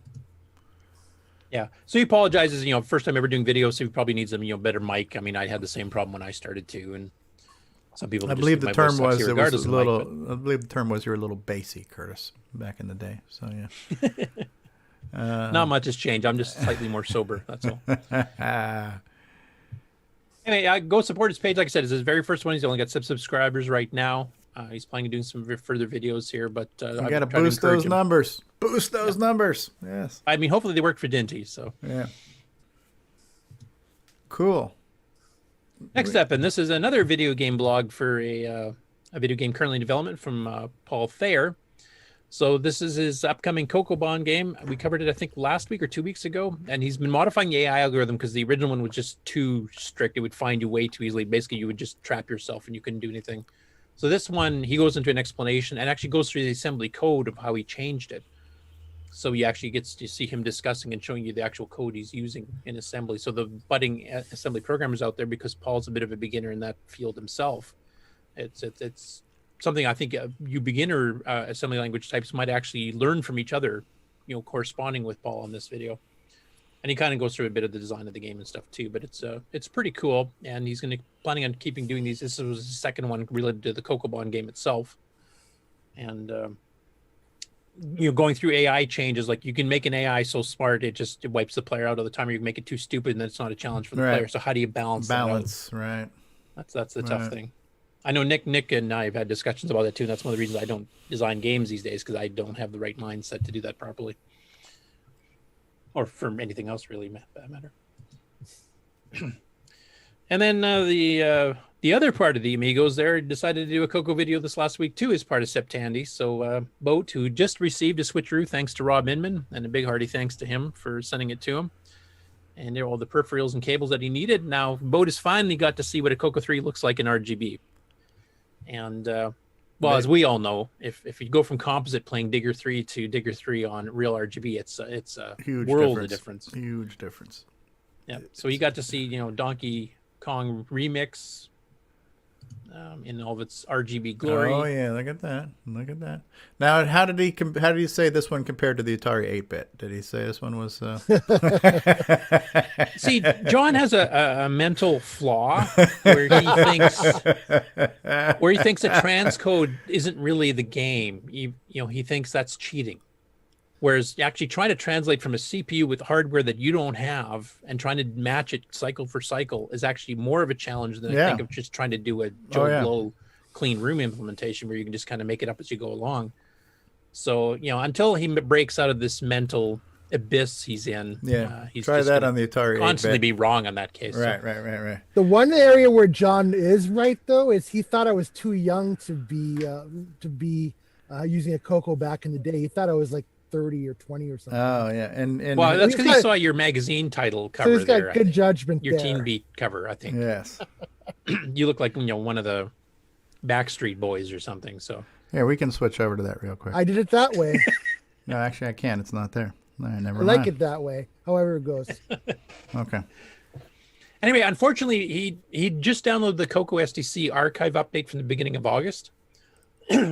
Yeah, so he apologizes, first time ever doing videos, so he probably needs a better mic. I mean, I had the same problem when I started too, and some people... I believe the term was it was a little... I believe the term was you were a little bassy, Curtis, back in the day, so yeah. Not much has changed. I'm just slightly more sober. That's all. Anyway, go support his page. Like I said, it's his very first one. He's only got subscribers right now. He's planning on doing some further videos here, but you got to boost those numbers. Boost those numbers. Yes. I mean, hopefully they work for Dinty. So yeah. Cool. Next up, and this is another video game blog for a video game currently in development from Paul Thayer. So this is his upcoming CoCo game. We covered it, I think, last week or 2 weeks ago. And he's been modifying the AI algorithm because the original one was just too strict. It would find you way too easily. Basically, you would just trap yourself and you couldn't do anything. So this one, he goes into an explanation and actually goes through the assembly code of how he changed it. So he actually gets to see him discussing and showing you the actual code he's using in assembly. So the budding assembly programmers out there, because Paul's a bit of a beginner in that field himself, it's something I think you beginner assembly language types might actually learn from each other, corresponding with Paul in this video. And he kind of goes through a bit of the design of the game and stuff too, but it's pretty cool. And he's planning on keeping doing these. This was the second one related to the CoCo game itself. And going through AI changes, like you can make an AI so smart it wipes the player out all the time, or you can make it too stupid and then it's not a challenge for the player. So how do you balance that out? Right. That's the tough thing. I know Nick and I have had discussions about that too. And that's one of the reasons I don't design games these days, because I don't have the right mindset to do that properly, or for anything else really, for that matter. And then the other part of the Amigos there decided to do a CoCo video this last week too, as part of Tandy. So Boat, who just received a switcheroo thanks to Rob Inman, and a big hearty thanks to him for sending it to him. And there are all the peripherals and cables that he needed. Now Boat has finally got to see what a CoCo 3 looks like in RGB. And Well, as we all know, if you go from composite playing Digger 3 to Digger 3 on real RGB, it's a huge world of difference. Huge difference. Yeah. So you got to see, Donkey Kong Remix in all of its RGB glory. Oh yeah, look at that! Look at that. Now, how did he say this one compared to the Atari 8-bit? Did he say this one was? See, John has a mental flaw where he thinks a transcode isn't really the game. He thinks that's cheating. Whereas actually trying to translate from a CPU with hardware that you don't have and trying to match it cycle for cycle is actually more of a challenge than I think of just trying to do a Joe Blow clean room implementation where you can just kind of make it up as you go along. So, until he breaks out of this mental abyss he's in, he's try just that on the Atari 8-bit. Constantly be wrong on that case. Right. The one area where John is right, though, is he thought I was too young to be using a CoCo back in the day. He thought I was like 30 or 20 or something. Oh yeah, and well, that's because he saw your magazine title cover. So he's got there, good judgment. Your there. Teen Beat cover, I think. Yes. You look like one of the Backstreet Boys or something. So yeah, we can switch over to that real quick. I did it that way. No, actually, I can't. It's not there. No, never I mind. like it that way. However it goes. Okay. Anyway, unfortunately, he just downloaded the CoCo SDC archive update from the beginning of August.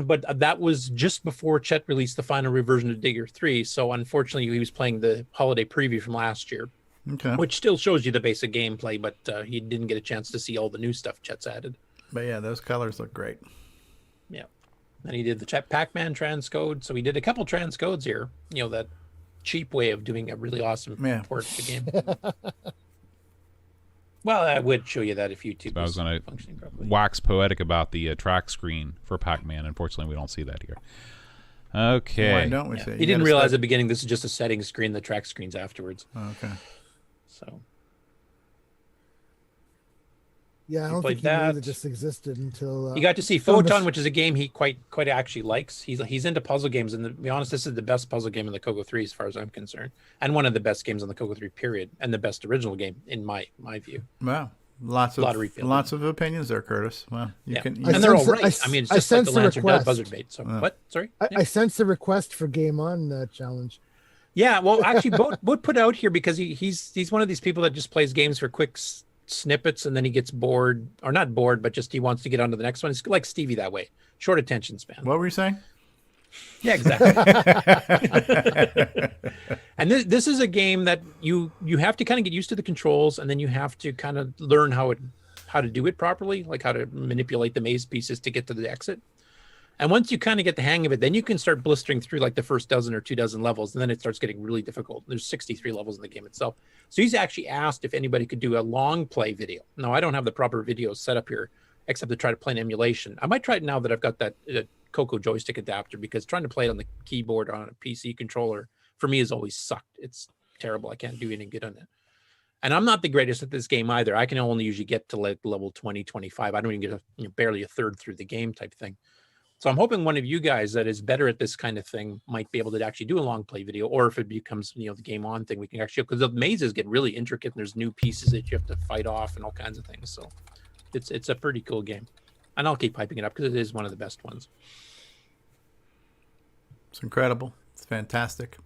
But that was just before Chet released the final reversion of Digger 3. So unfortunately, he was playing the holiday preview from last year, which still shows you the basic gameplay, but he didn't get a chance to see all the new stuff Chet's added. But yeah, those colors look great. Yeah. And he did the Chet Pac-Man transcode. So he did a couple transcodes here, that cheap way of doing a really awesome port of the game. Well, I would show you that if YouTube I was going functioning to properly. wax poetic about the track screen for Pac-Man. Unfortunately, we don't see that here. Okay. Why don't we see? He didn't realize at the beginning this is just a settings screen, the track screen's afterwards. Okay. So. Yeah, I don't think he knew that this existed until... you got to see Photon, which is a game he quite actually likes. He's into puzzle games, and to be honest, this is the best puzzle game in the CoCo 3 as far as I'm concerned, and one of the best games on the CoCo 3 period, and the best original game in my view. Wow, lots of opinions there, Curtis. Well, and they're all right. I mean, it's just like the Lancer does buzzard bait. So what? Sorry, I sense the request for Game On challenge. Yeah, well, actually, Boat put out here because he's one of these people that just plays games for quick snippets and then he gets bored, or not bored, but just he wants to get on to the next one. It's like Stevie that way, short attention span. What were you saying? Yeah, exactly. And this is a game that you have to kind of get used to the controls, and then you have to kind of learn how to do it properly, like how to manipulate the maze pieces to get to the exit. And once you kind of get the hang of it, then you can start blistering through like the first dozen or 2 dozen levels, and then it starts getting really difficult. There's 63 levels in the game itself. So he's actually asked if anybody could do a long play video. Now, I don't have the proper videos set up here, except to try to play an emulation. I might try it now that I've got that CoCo joystick adapter, because trying to play it on the keyboard on a PC controller, for me, has always sucked. It's terrible. I can't do anything good on it. And I'm not the greatest at this game either. I can only usually get to like level 20, 25. I don't even get barely a third through the game type thing. So I'm hoping one of you guys that is better at this kind of thing might be able to actually do a long play video, or if it becomes, the Game On thing, we can actually, because the mazes get really intricate and there's new pieces that you have to fight off and all kinds of things. So it's a pretty cool game, and I'll keep hyping it up because it is one of the best ones. It's incredible. It's fantastic.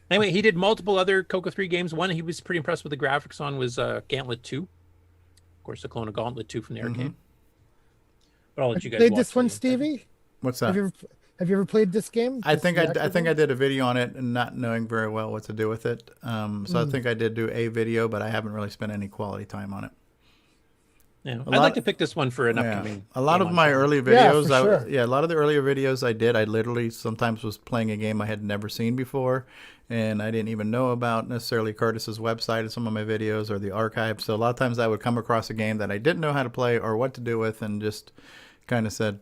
Anyway, he did multiple other CoCo 3 games. One he was pretty impressed with the graphics on was Gauntlet 2. Of course, the clone of Gauntlet 2 from the arcade. But I'll let you guys played watch this one, Stevie? What's that? Have you ever played this game? I think I did a video on it and not knowing very well what to do with it. I think I did do a video, but I haven't really spent any quality time on it. Yeah, I'd like to pick this one for an upcoming. A lot of my early videos, a lot of the earlier videos I did, I literally sometimes was playing a game I had never seen before, and I didn't even know about necessarily Curtis's website and some of my videos or the archive. So a lot of times I would come across a game that I didn't know how to play or what to do with, and just kind of said,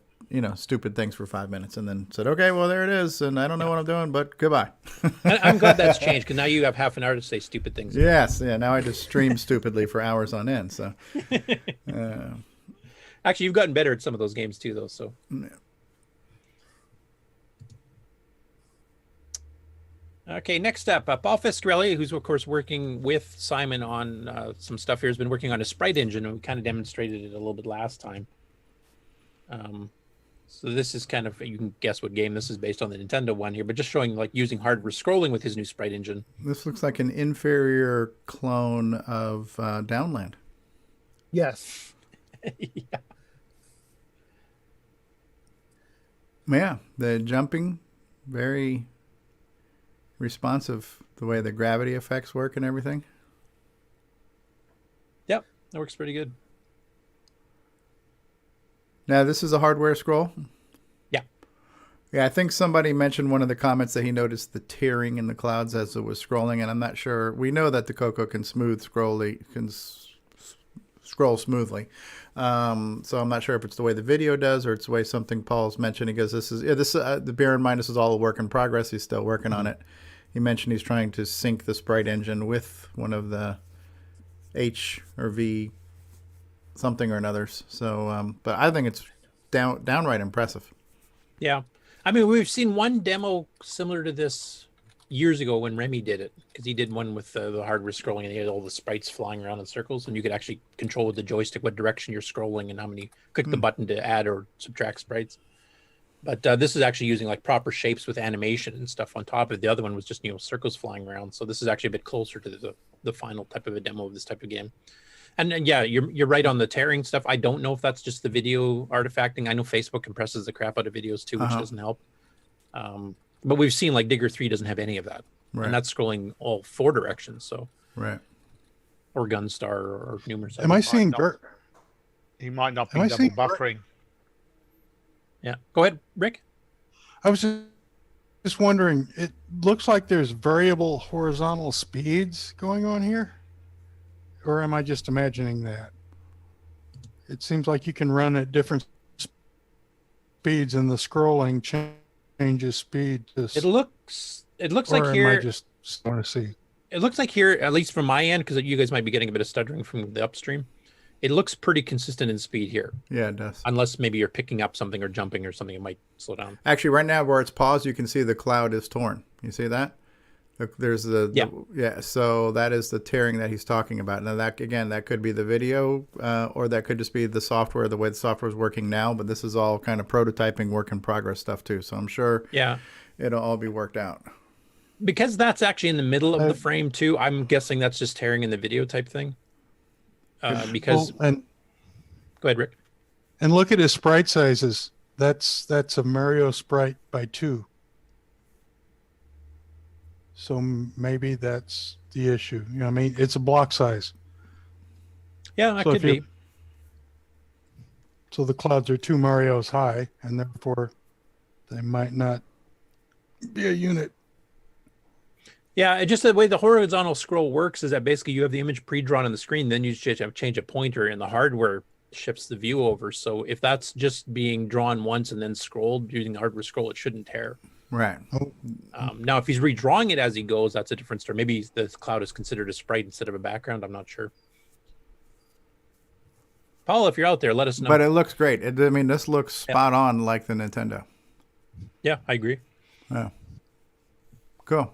stupid things for 5 minutes, and then said, okay, well, there it is, and I don't know what I'm doing, but goodbye. I'm glad that's changed, because now you have half an hour to say stupid things. Yes, yeah, now I just stream stupidly for hours on end, so. Actually, you've gotten better at some of those games too, though, so. Yeah. Okay, next up, Paul Fiscarelli, who's, of course, working with Simon on some stuff here, has been working on a Sprite engine, and we kind of demonstrated it a little bit last time. So this is kind of, you can guess what game this is based on, the Nintendo one here, but just showing like using hardware scrolling with his new sprite engine. This looks like an inferior clone of Downland. Yes. Yeah, the jumping, very responsive, the way the gravity effects work and everything. Yep, that works pretty good. Now, this is a hardware scroll? Yeah. Yeah, I think somebody mentioned one of the comments that he noticed the tearing in the clouds as it was scrolling, and I'm not sure. We know that the CoCo can scroll smoothly. So I'm not sure if it's the way the video does or it's the way something Paul's mentioning, because bear in mind, this is all a work in progress. He's still working on it. He mentioned he's trying to sync the sprite engine with one of the H or V something or another's. So, but I think it's downright impressive. Yeah. I mean, we've seen one demo similar to this years ago when Remy did it, because he did one with the hardware scrolling and he had all the sprites flying around in circles, and you could actually control with the joystick what direction you're scrolling and how many, click the button to add or subtract sprites. But this is actually using like proper shapes with animation and stuff on top of it. The other one was just, circles flying around. So this is actually a bit closer to the final type of a demo of this type of game. And yeah, you're right on the tearing stuff. I don't know if that's just the video artifacting. I know Facebook compresses the crap out of videos too, which doesn't help. But we've seen like Digger 3 doesn't have any of that. Right. And that's scrolling all 4 directions. So right. Or Gunstar or numerous. Am I seeing He might not be double buffering. Yeah. Go ahead, Rick. I was just wondering, it looks like there's variable horizontal speeds going on here. Or am I just imagining that? It seems like you can run at different speeds and the scrolling changes speed. It looks like or here. Am I just want to see? It looks like here, at least from my end, because you guys might be getting a bit of stuttering from the upstream. It looks pretty consistent in speed here. Yeah, it does. Unless maybe you're picking up something or jumping or something, it might slow down. Actually, right now where it's paused, you can see the cloud is torn. You see that? There's yeah. So that is the tearing that he's talking about. Now that could be the video, or that could just be the software, the way the software is working now. But this is all kind of prototyping, work in progress stuff too. So I'm sure it'll all be worked out. Because that's actually in the middle of the frame too. I'm guessing that's just tearing in the video type thing. Because go ahead, Rick. And look at his sprite sizes. That's a Mario sprite by 2. So maybe that's the issue. You know what I mean? It's a block size. Yeah, that could be. So the clouds are 2 Marios high, and therefore they might not be a unit. Yeah, just the way the horizontal scroll works is that basically you have the image pre-drawn on the screen, then you just have to change a pointer, and the hardware shifts the view over. So if that's just being drawn once and then scrolled using the hardware scroll, it shouldn't tear. Right. Now, if he's redrawing it as he goes, that's a different story. Maybe the cloud is considered a sprite instead of a background. I'm not sure. Paul, if you're out there, let us know. But it looks great. This looks spot on like the Nintendo. Yeah, I agree. Yeah. Cool.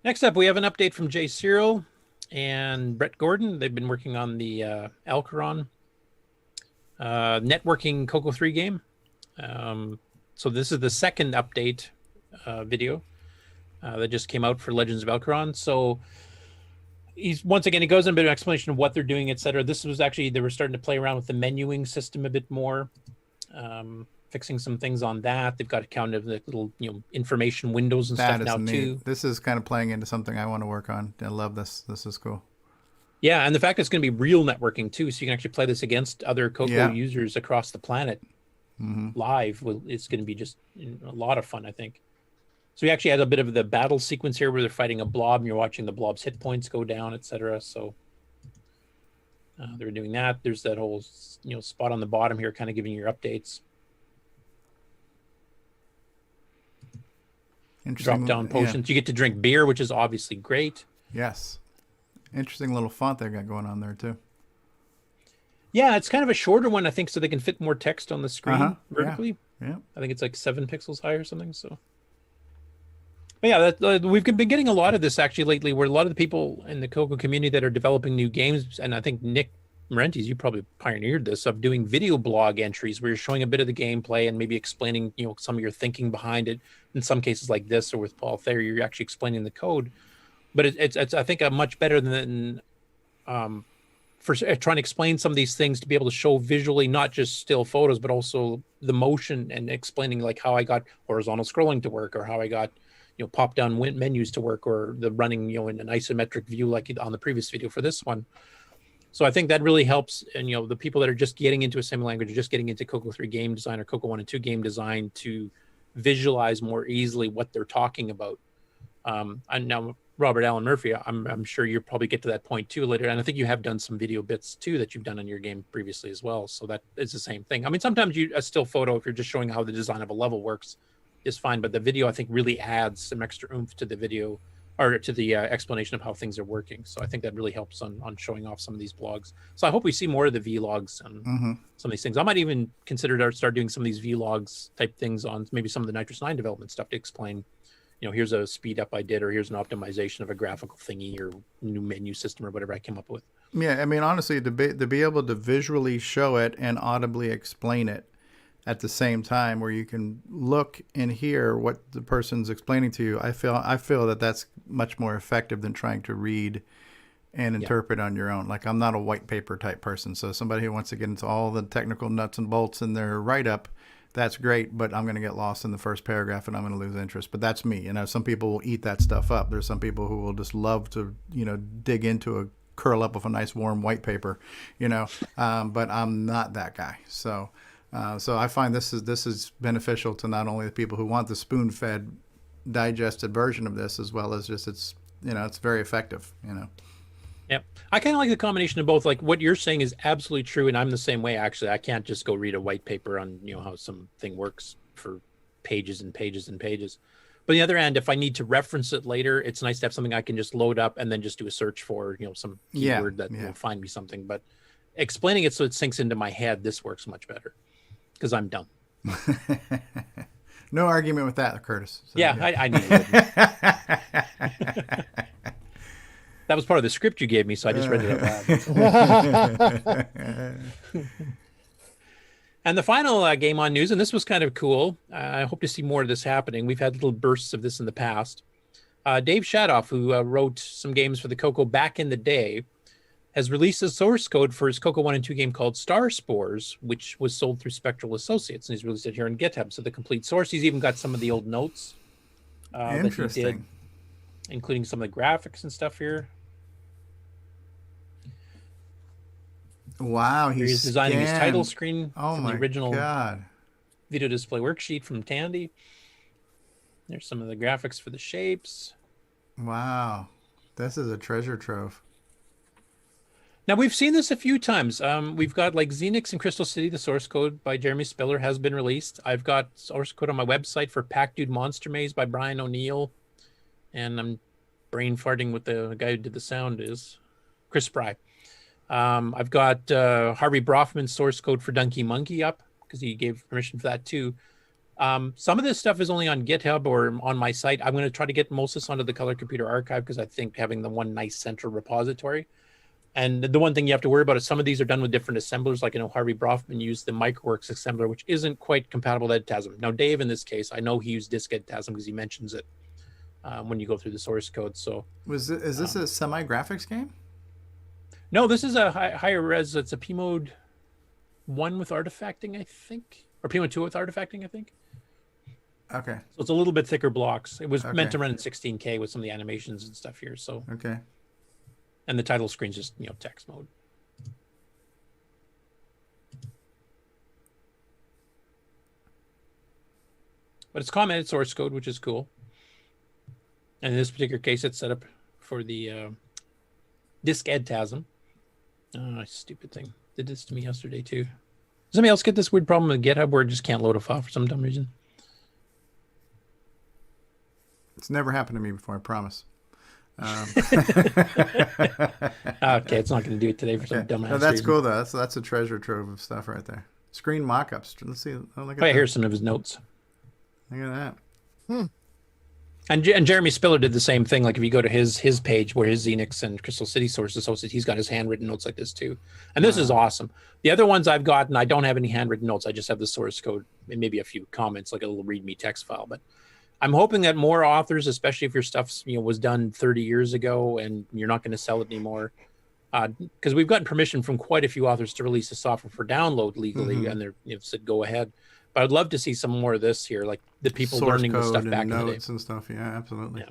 Next up, we have an update from Jay Cyril and Brett Gordon. They've been working on the Alcaron networking CoCo 3 game. So this is the second update video that just came out for Legends of Alcaron. So he goes in a bit of an explanation of what they're doing, etc. This was actually, they were starting to play around with the menuing system a bit more, fixing some things on that. They've got kind of the little information windows and stuff now too. This is kind of playing into something I want to work on. I love this. This is cool. Yeah, and the fact it's going to be real networking too, so you can actually play this against other CoCo users across the planet. Live. It's going to be just a lot of fun, I think. So we actually had a bit of the battle sequence here where they're fighting a blob and you're watching the blob's hit points go down, etc. So they're doing that. There's that whole spot on the bottom here kind of giving you your updates. Drop down potions. You get to drink beer, which is obviously great. Yes. Interesting little font they got going on there too. Yeah, it's kind of a shorter one, I think, so they can fit more text on the screen vertically. Yeah. I think it's like 7 pixels high or something. So, but yeah, we've been getting a lot of this actually lately, where a lot of the people in the CoCo community that are developing new games, and I think Nick Marentes, you probably pioneered this, of doing video blog entries where you're showing a bit of the gameplay and maybe explaining, some of your thinking behind it. In some cases like this, or with Paul Thayer, you're actually explaining the code. But it's I think, a much better than for trying to explain some of these things, to be able to show visually, not just still photos, but also the motion, and explaining like how I got horizontal scrolling to work, or how I got pop down menus to work, or the running in an isometric view like on the previous video for this one. So I think that really helps, and the people that are just getting into assembly language, or just getting into CoCo 3 game design or CoCo 1 and 2 game design, to visualize more easily what they're talking about. And now, Robert Allen Murphy, I'm sure you'll probably get to that point too later, and I think you have done some video bits too that you've done on your game previously as well. So that is the same thing. I mean, sometimes a still photo, if you're just showing how the design of a level works, is fine, but the video, I think, really adds some extra oomph to the video, or to the explanation of how things are working. So I think that really helps on showing off some of these blogs. So I hope we see more of the vlogs and some of these things. I might even consider start doing some of these vlogs type things on maybe some of the Nitrous 9 development stuff, to explain, here's a speed up I did, or here's an optimization of a graphical thingy, or new menu system, or whatever I came up with. Yeah, I mean, honestly, to be able to visually show it and audibly explain it at the same time, where you can look and hear what the person's explaining to you, I feel that that's much more effective than trying to read and interpret on your own. Like, I'm not a white paper type person, so somebody who wants to get into all the technical nuts and bolts in their write-up, that's great, but I'm going to get lost in the first paragraph and I'm going to lose interest. But that's me. Some people will eat that stuff up. There's some people who will just love to, dig into a curl up of a nice warm white paper, but I'm not that guy. So I find this is beneficial to not only the people who want the spoon-fed, digested version of this, as well as just it's very effective. Yep. I kind of like the combination of both. Like, what you're saying is absolutely true, and I'm the same way, actually. I can't just go read a white paper on how something works for pages and pages and pages. But on the other hand, if I need to reference it later, it's nice to have something I can just load up and then just do a search for some keyword that will find me something. But explaining it so it sinks into my head, this works much better, because I'm dumb. No argument with that, Curtis. So, I knew it. That was part of the script you gave me, so I just read it out loud. And the final game on news, and this was kind of cool. I hope to see more of this happening. We've had little bursts of this in the past. Dave Shadoff, who wrote some games for the CoCo back in the day, has released a source code for his CoCo 1 and 2 game called Star Spores, which was sold through Spectral Associates, and he's released it here on GitHub. So the complete source. He's even got some of the old notes that he did, including some of the graphics and stuff here. Wow, he's designing his title screen from the original God. video display worksheet from Tandy. There's some of the graphics for the shapes. Wow, this is a treasure trove. Now, we've seen this a few times. We've got like Xenix and Crystal City. The source code by Jeremy Spiller has been released. I've got source code on my website for Pack Dude Monster Maze by Brian O'Neill. And I'm brain farting with the guy who did the sound is Chris Spry. I've got Harvey Brofman's source code for Donkey Monkey up, because he gave permission for that too. Some of this stuff is only on GitHub or on my site. I'm going to try to get most of this onto the Color Computer Archive, because I think having the one nice central repository. And the one thing you have to worry about is some of these are done with different assemblers. Like, Harvey Brofman used the Microworks assembler, which isn't quite compatible with EdTasm. Now, Dave, in this case, I know he used Disk EdTasm because he mentions it when you go through the source code. So, is this a semi-graphics game? No, this is a higher res. It's a P mode 1 with artifacting, I think, or P mode 2 with artifacting, I think. Okay. So it's a little bit thicker blocks. It was meant to run in 16K with some of the animations and stuff here. So okay. And the title screen's just text mode. But it's commented source code, which is cool. And in this particular case, it's set up for the Disk EdTasm. Oh, stupid thing. Did this to me yesterday, too. Does anybody else get this weird problem with GitHub where it just can't load a file for some dumb reason? It's never happened to me before, I promise. Okay, it's not going to do it today for some dumbass no, that's reason. cool, though. That's a treasure trove of stuff right there. Screen mock-ups. Let's see. Oh, look at here's some of his notes. Look at that. And Jeremy Spiller did the same thing. Like if you go to his page where his Xenix and Crystal City sources hosted, he's got his handwritten notes like this too. And this is awesome. The other ones I've gotten, I don't have any handwritten notes. I just have the source code and maybe a few comments, like a little README text file. But I'm hoping that more authors, especially if your stuff was done 30 years ago and you're not going to sell it anymore, because we've gotten permission from quite a few authors to release the software for download legally, and they're said go ahead. But I'd love to see some more of this here, like the people Source learning the stuff code back and in the day. notes and stuff. Yeah, absolutely. Yeah.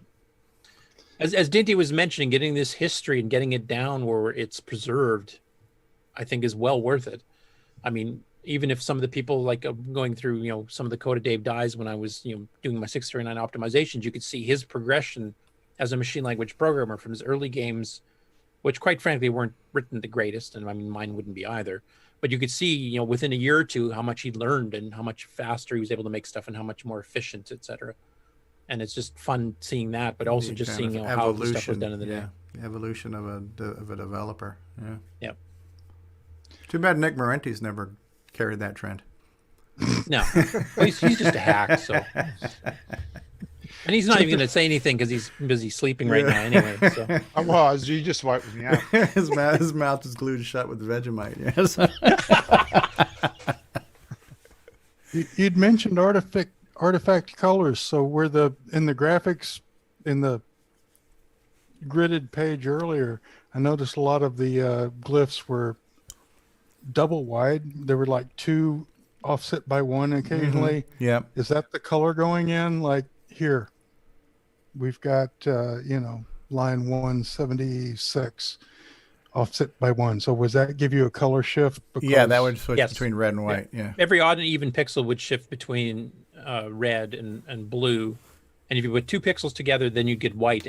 As Dinty was mentioning, getting this history and getting it down where it's preserved, I think is well worth it. I mean, even if some of the people like going through, some of the code of Dave Dies when I was, doing my 639 optimizations, you could see his progression as a machine language programmer from his early games, which quite frankly weren't written the greatest. And I mean, mine wouldn't be either. But you could see, within a year or two, how much he learned and how much faster he was able to make stuff and how much more efficient, etc. And it's just fun seeing that, but also just seeing how the stuff was done in the day. The evolution of a developer. Yeah. Yep. Too bad Nick Marenti's never carried that trend. No, well, he's just a hack. So, and he's not even going to say anything because he's busy sleeping right now anyway. So. I was. You just wiped me out. his mouth is glued shut with Vegemite. Yes. You'd mentioned artifact colors. So were in the graphics in the gridded page earlier, I noticed a lot of the glyphs were double wide. There were like 2 offset by 1 occasionally. Yeah. Is that the color going in? Like here, we've got line 176 offset by 1. So was that give you a color shift? Yeah, that would switch between red and white. Yeah. Every odd and even pixel would shift between red and blue. And if you put 2 pixels together, then you get white.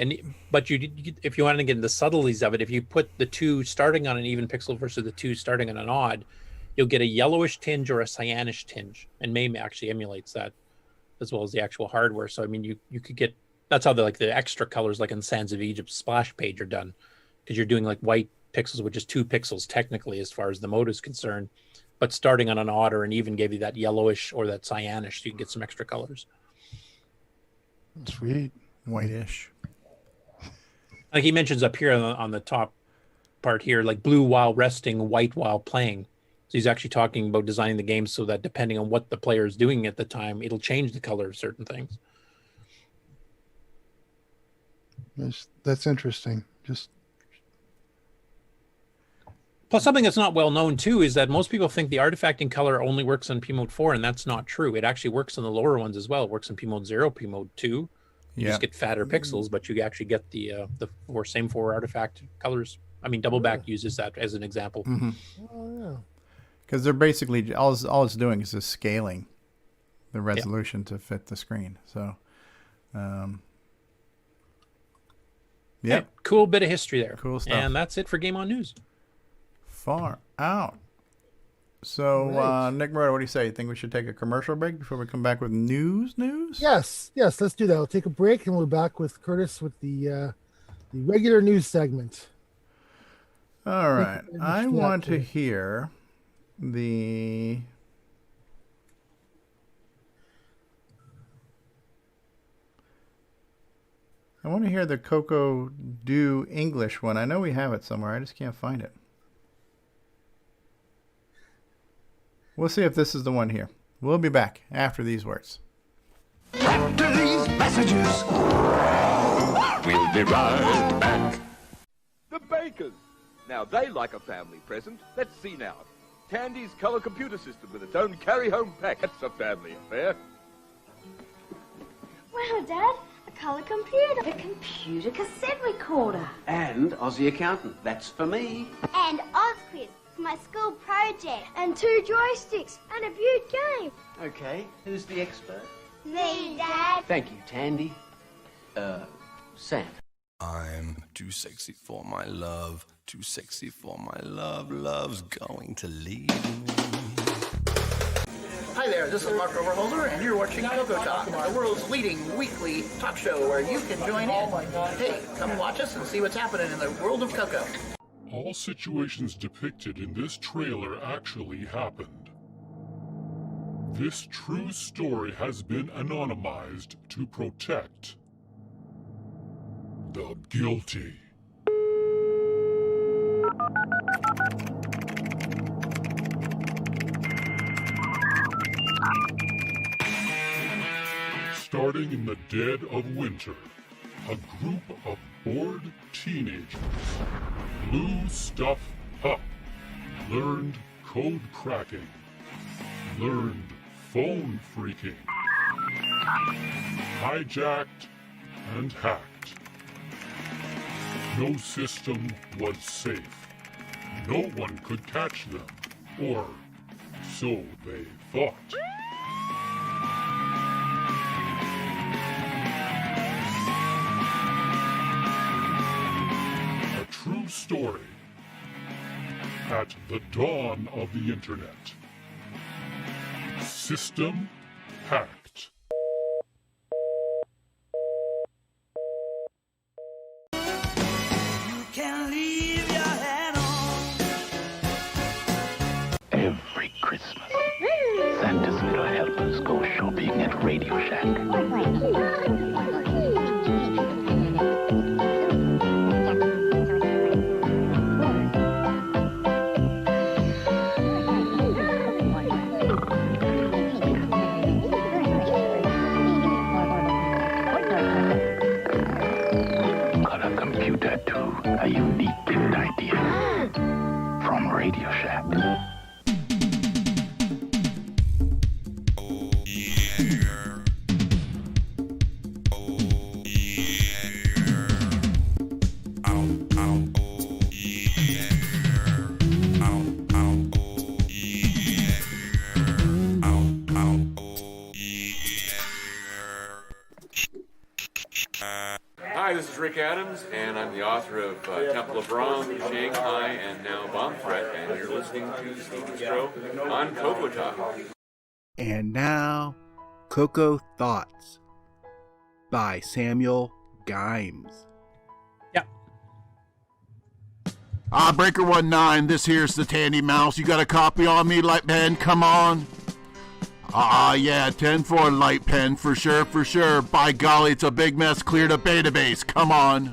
But if you want to get into the subtleties of it, if you put the 2 starting on an even pixel versus the 2 starting on an odd, you'll get a yellowish tinge or a cyanish tinge. And MAME actually emulates that as well as the actual hardware. So I mean, you could get, that's how the extra colors like in Sands of Egypt splash page are done, because you're doing like white pixels with just 2 pixels technically as far as the mode is concerned, but starting on an odd or an even gave you that yellowish or that cyanish, so you can get some extra colors. Sweet. Whitish. Like he mentions up here on the top part here, like blue while resting, white while playing. So he's actually talking about designing the game so that depending on what the player is doing at the time, it'll change the color of certain things. That's interesting. Plus, something that's not well known too is that most people think the artifacting color only works on P-Mode 4, and that's not true. It actually works on the lower ones as well. It works on P-Mode 0, P-Mode 2. You just get fatter pixels, but you actually get the same 4 artifact colors. I mean, Doubleback uses that as an example. Mm-hmm. Oh, yeah. Because they're basically all it's doing is just scaling the resolution to fit the screen. So, Hey, cool bit of history there. Cool stuff. And that's it for Game On News. Far out. So, Right. Nick Murdo, what do you say? You think we should take a commercial break before we come back with news? Yes, let's do that. We'll take a break and we're back with Curtis with the regular news segment. All right. I want to hear the CoCo Do English one. I know we have it somewhere. I just can't find it. We'll see if this is the one here. We'll be back after these words. After these messages, we'll be right back. The Bakers. Now they like a family present. Let's see now. Tandy's color computer system with its own carry-home pack. That's a family affair. Wow, Dad, a color computer. A computer cassette recorder. And Aussie Accountant. That's for me. And OzQuiz for my school project. And 2 joysticks and a viewed game. Okay, who's the expert? Me, Dad. Thank you, Tandy. Sam. I'm too sexy for my love, too sexy for my love, love's going to leave me. Hi there, this is Mark Overholder, and you're watching CoCoTALK, the world's leading weekly talk show where you can join in. Hey, come watch us and see what's happening in the world of Coco. All situations depicted in this trailer actually happened. This true story has been anonymized to protect the guilty. Starting in the dead of winter, a group of bored teenagers blew stuff up, learned code cracking, learned phone freaking, hijacked and hacked. No system was safe. No one could catch them, or so they thought. A true story at the dawn of the internet. System hacked. Every Christmas, Santa's little helpers go shopping at Radio Shack. Color computer too, a unique build idea from Radio Shack. Hi, this is Rick Adams, and I'm the author of Temple of Brahm, Shanghai, and now Bomb Threat, and you're listening to CoCoTALK on CoCoTALK. And now, Coco Thoughts by Samuel Gimes. Breaker 19, this here's the Tandy Mouse. You got a copy on me, Light Pen? Come on. Yeah, 10-4 Light Pen, for sure, for sure. By golly, it's a big mess, cleared a database. Come on.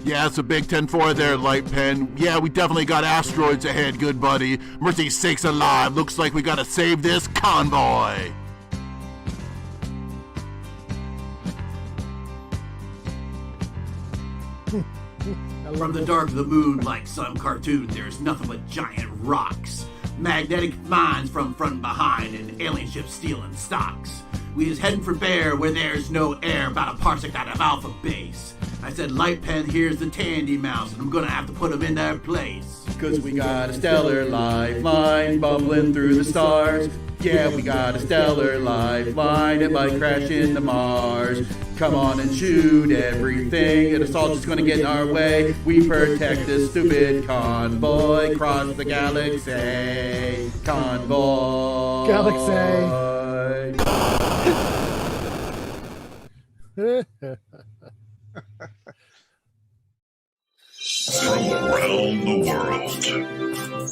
Yeah, it's a big 10-4 there, Light Pen. Yeah, we definitely got asteroids ahead, good buddy. Mercy sakes alive, looks like we gotta save this convoy. From the dark of the moon, like some cartoon, there's nothing but giant rocks. Magnetic mines from front and behind, and alien ships stealing stocks. We is heading for Bear, where there's no air, about a parsec out of Alpha Base. I said, Light Pen, here's the Tandy Mouse, and I'm gonna have to put them in their place. Cause we got a stellar lifeline bubbling through the stars. Yeah, we got a stellar lifeline, it might crash into Mars. Come on and shoot everything, it's all just gonna get in our way. We protect this stupid convoy, cross the galaxy. Convoy. Galaxy. From around the world,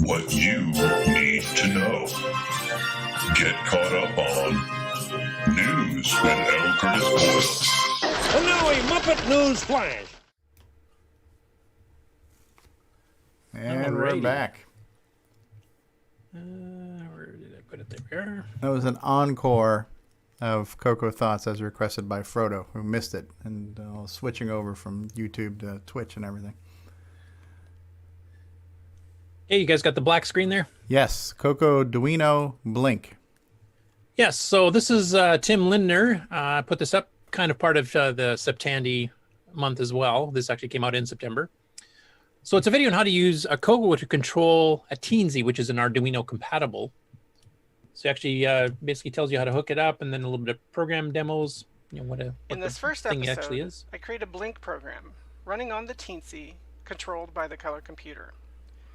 what you need to know. Get caught up on News with L. Curtis Boyle. And now a Muppet News Flash. And we're back. Where did I put it there? That was an encore of Coco Thoughts as requested by Frodo, who missed it, and switching over from YouTube to Twitch and everything. Hey, you guys got the black screen there? Yes, Coco Duino Blink. Yes, so this is Tim Lindner. I put this up kind of part of the Septandy month as well. This actually came out in September. So it's a video on how to use a CoCo to control a Teensy, which is an Arduino compatible. So it actually basically tells you how to hook it up, and then a little bit of program demos. You know, what in this first thing episode, actually is. I create a Blink program running on the Teensy, controlled by the color computer.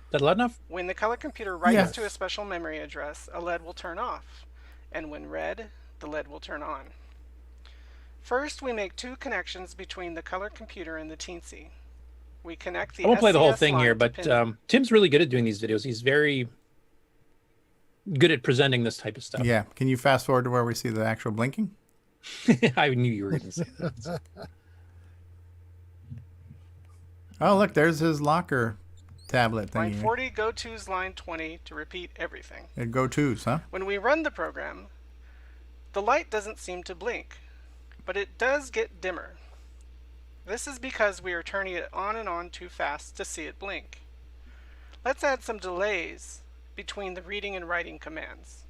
Is that loud enough? When the color computer writes to a special memory address, a LED will turn off, and when read, the LED will turn on. First, we make two connections between the color computer and the Teensy. We connect the I won't play the whole SCS thing here, line but to Tim's really good at doing these videos. He's very good at presenting this type of stuff. Yeah. Can you fast forward to where we see the actual blinking? I knew you were going to say that. Oh, look, there's his locker tablet Line thingy. 40 go-tos line 20 to repeat everything. It go-tos, huh? When we run the program, the light doesn't seem to blink, but it does get dimmer. This is because we are turning it on and on too fast to see it blink. Let's add some delays between the reading and writing commands.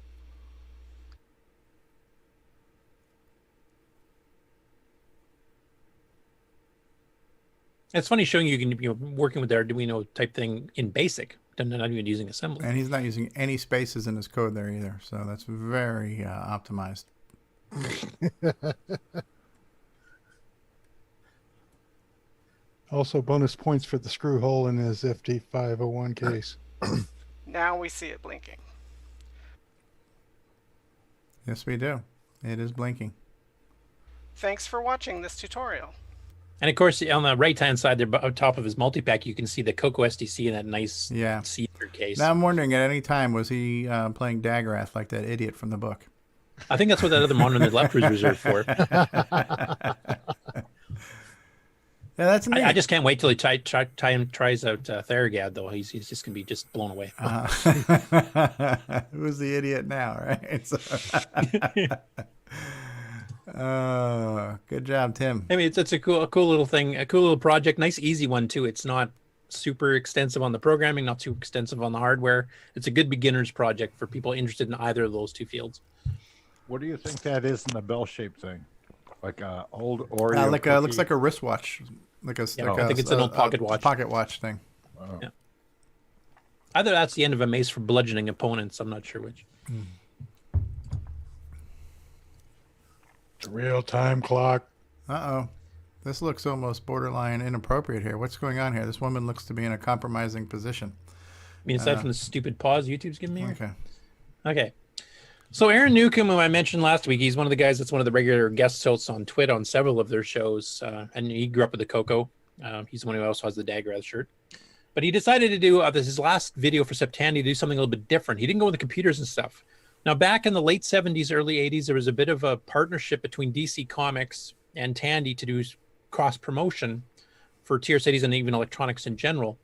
It's funny showing you can be working with the Arduino type thing in BASIC, not even using assembly. And he's not using any spaces in his code there either, so that's very optimized. Also, bonus points for the screw hole in his FD501 case. Now we see it blinking. Yes, we do. It is blinking. Thanks for watching this tutorial. And of course, on the right-hand side there, on top of his multi-pack, you can see the CoCo SDC in that nice see-through case. Now I'm wondering, at any time, was he playing Daggerath like that idiot from the book? I think that's what that other monitor on the left was reserved for. Yeah, that's neat. I just can't wait till he tries out Theragad, though. He's just going to be just blown away. Who's the idiot now, right? So good job, Tim. I mean, it's a cool little thing, a cool little project. Nice, easy one, too. It's not super extensive on the programming, not too extensive on the hardware. It's a good beginner's project for people interested in either of those two fields. What do you think that is in the bell-shaped thing? Like a old Oreo looks like a wristwatch. I think it's an old pocket watch. Pocket watch thing. Oh. Yeah. Either that's the end of a mace for bludgeoning opponents. I'm not sure which. The real-time clock. Uh-oh. This looks almost borderline inappropriate here. What's going on here? This woman looks to be in a compromising position. I mean, aside from the stupid pause YouTube's giving me here? Okay. Okay. So Aaron Newcomb, who I mentioned last week, he's one of the guys that's one of the regular guest hosts on Twit on several of their shows. And he grew up with the CoCo. He's the one who also has the Daggerath shirt. But he decided to do his last video for Septandy to do something a little bit different. He didn't go with the computers and stuff. Now, back in the late 70s, early 80s, there was a bit of a partnership between DC Comics and Tandy to do cross-promotion for tier cities and even electronics in general.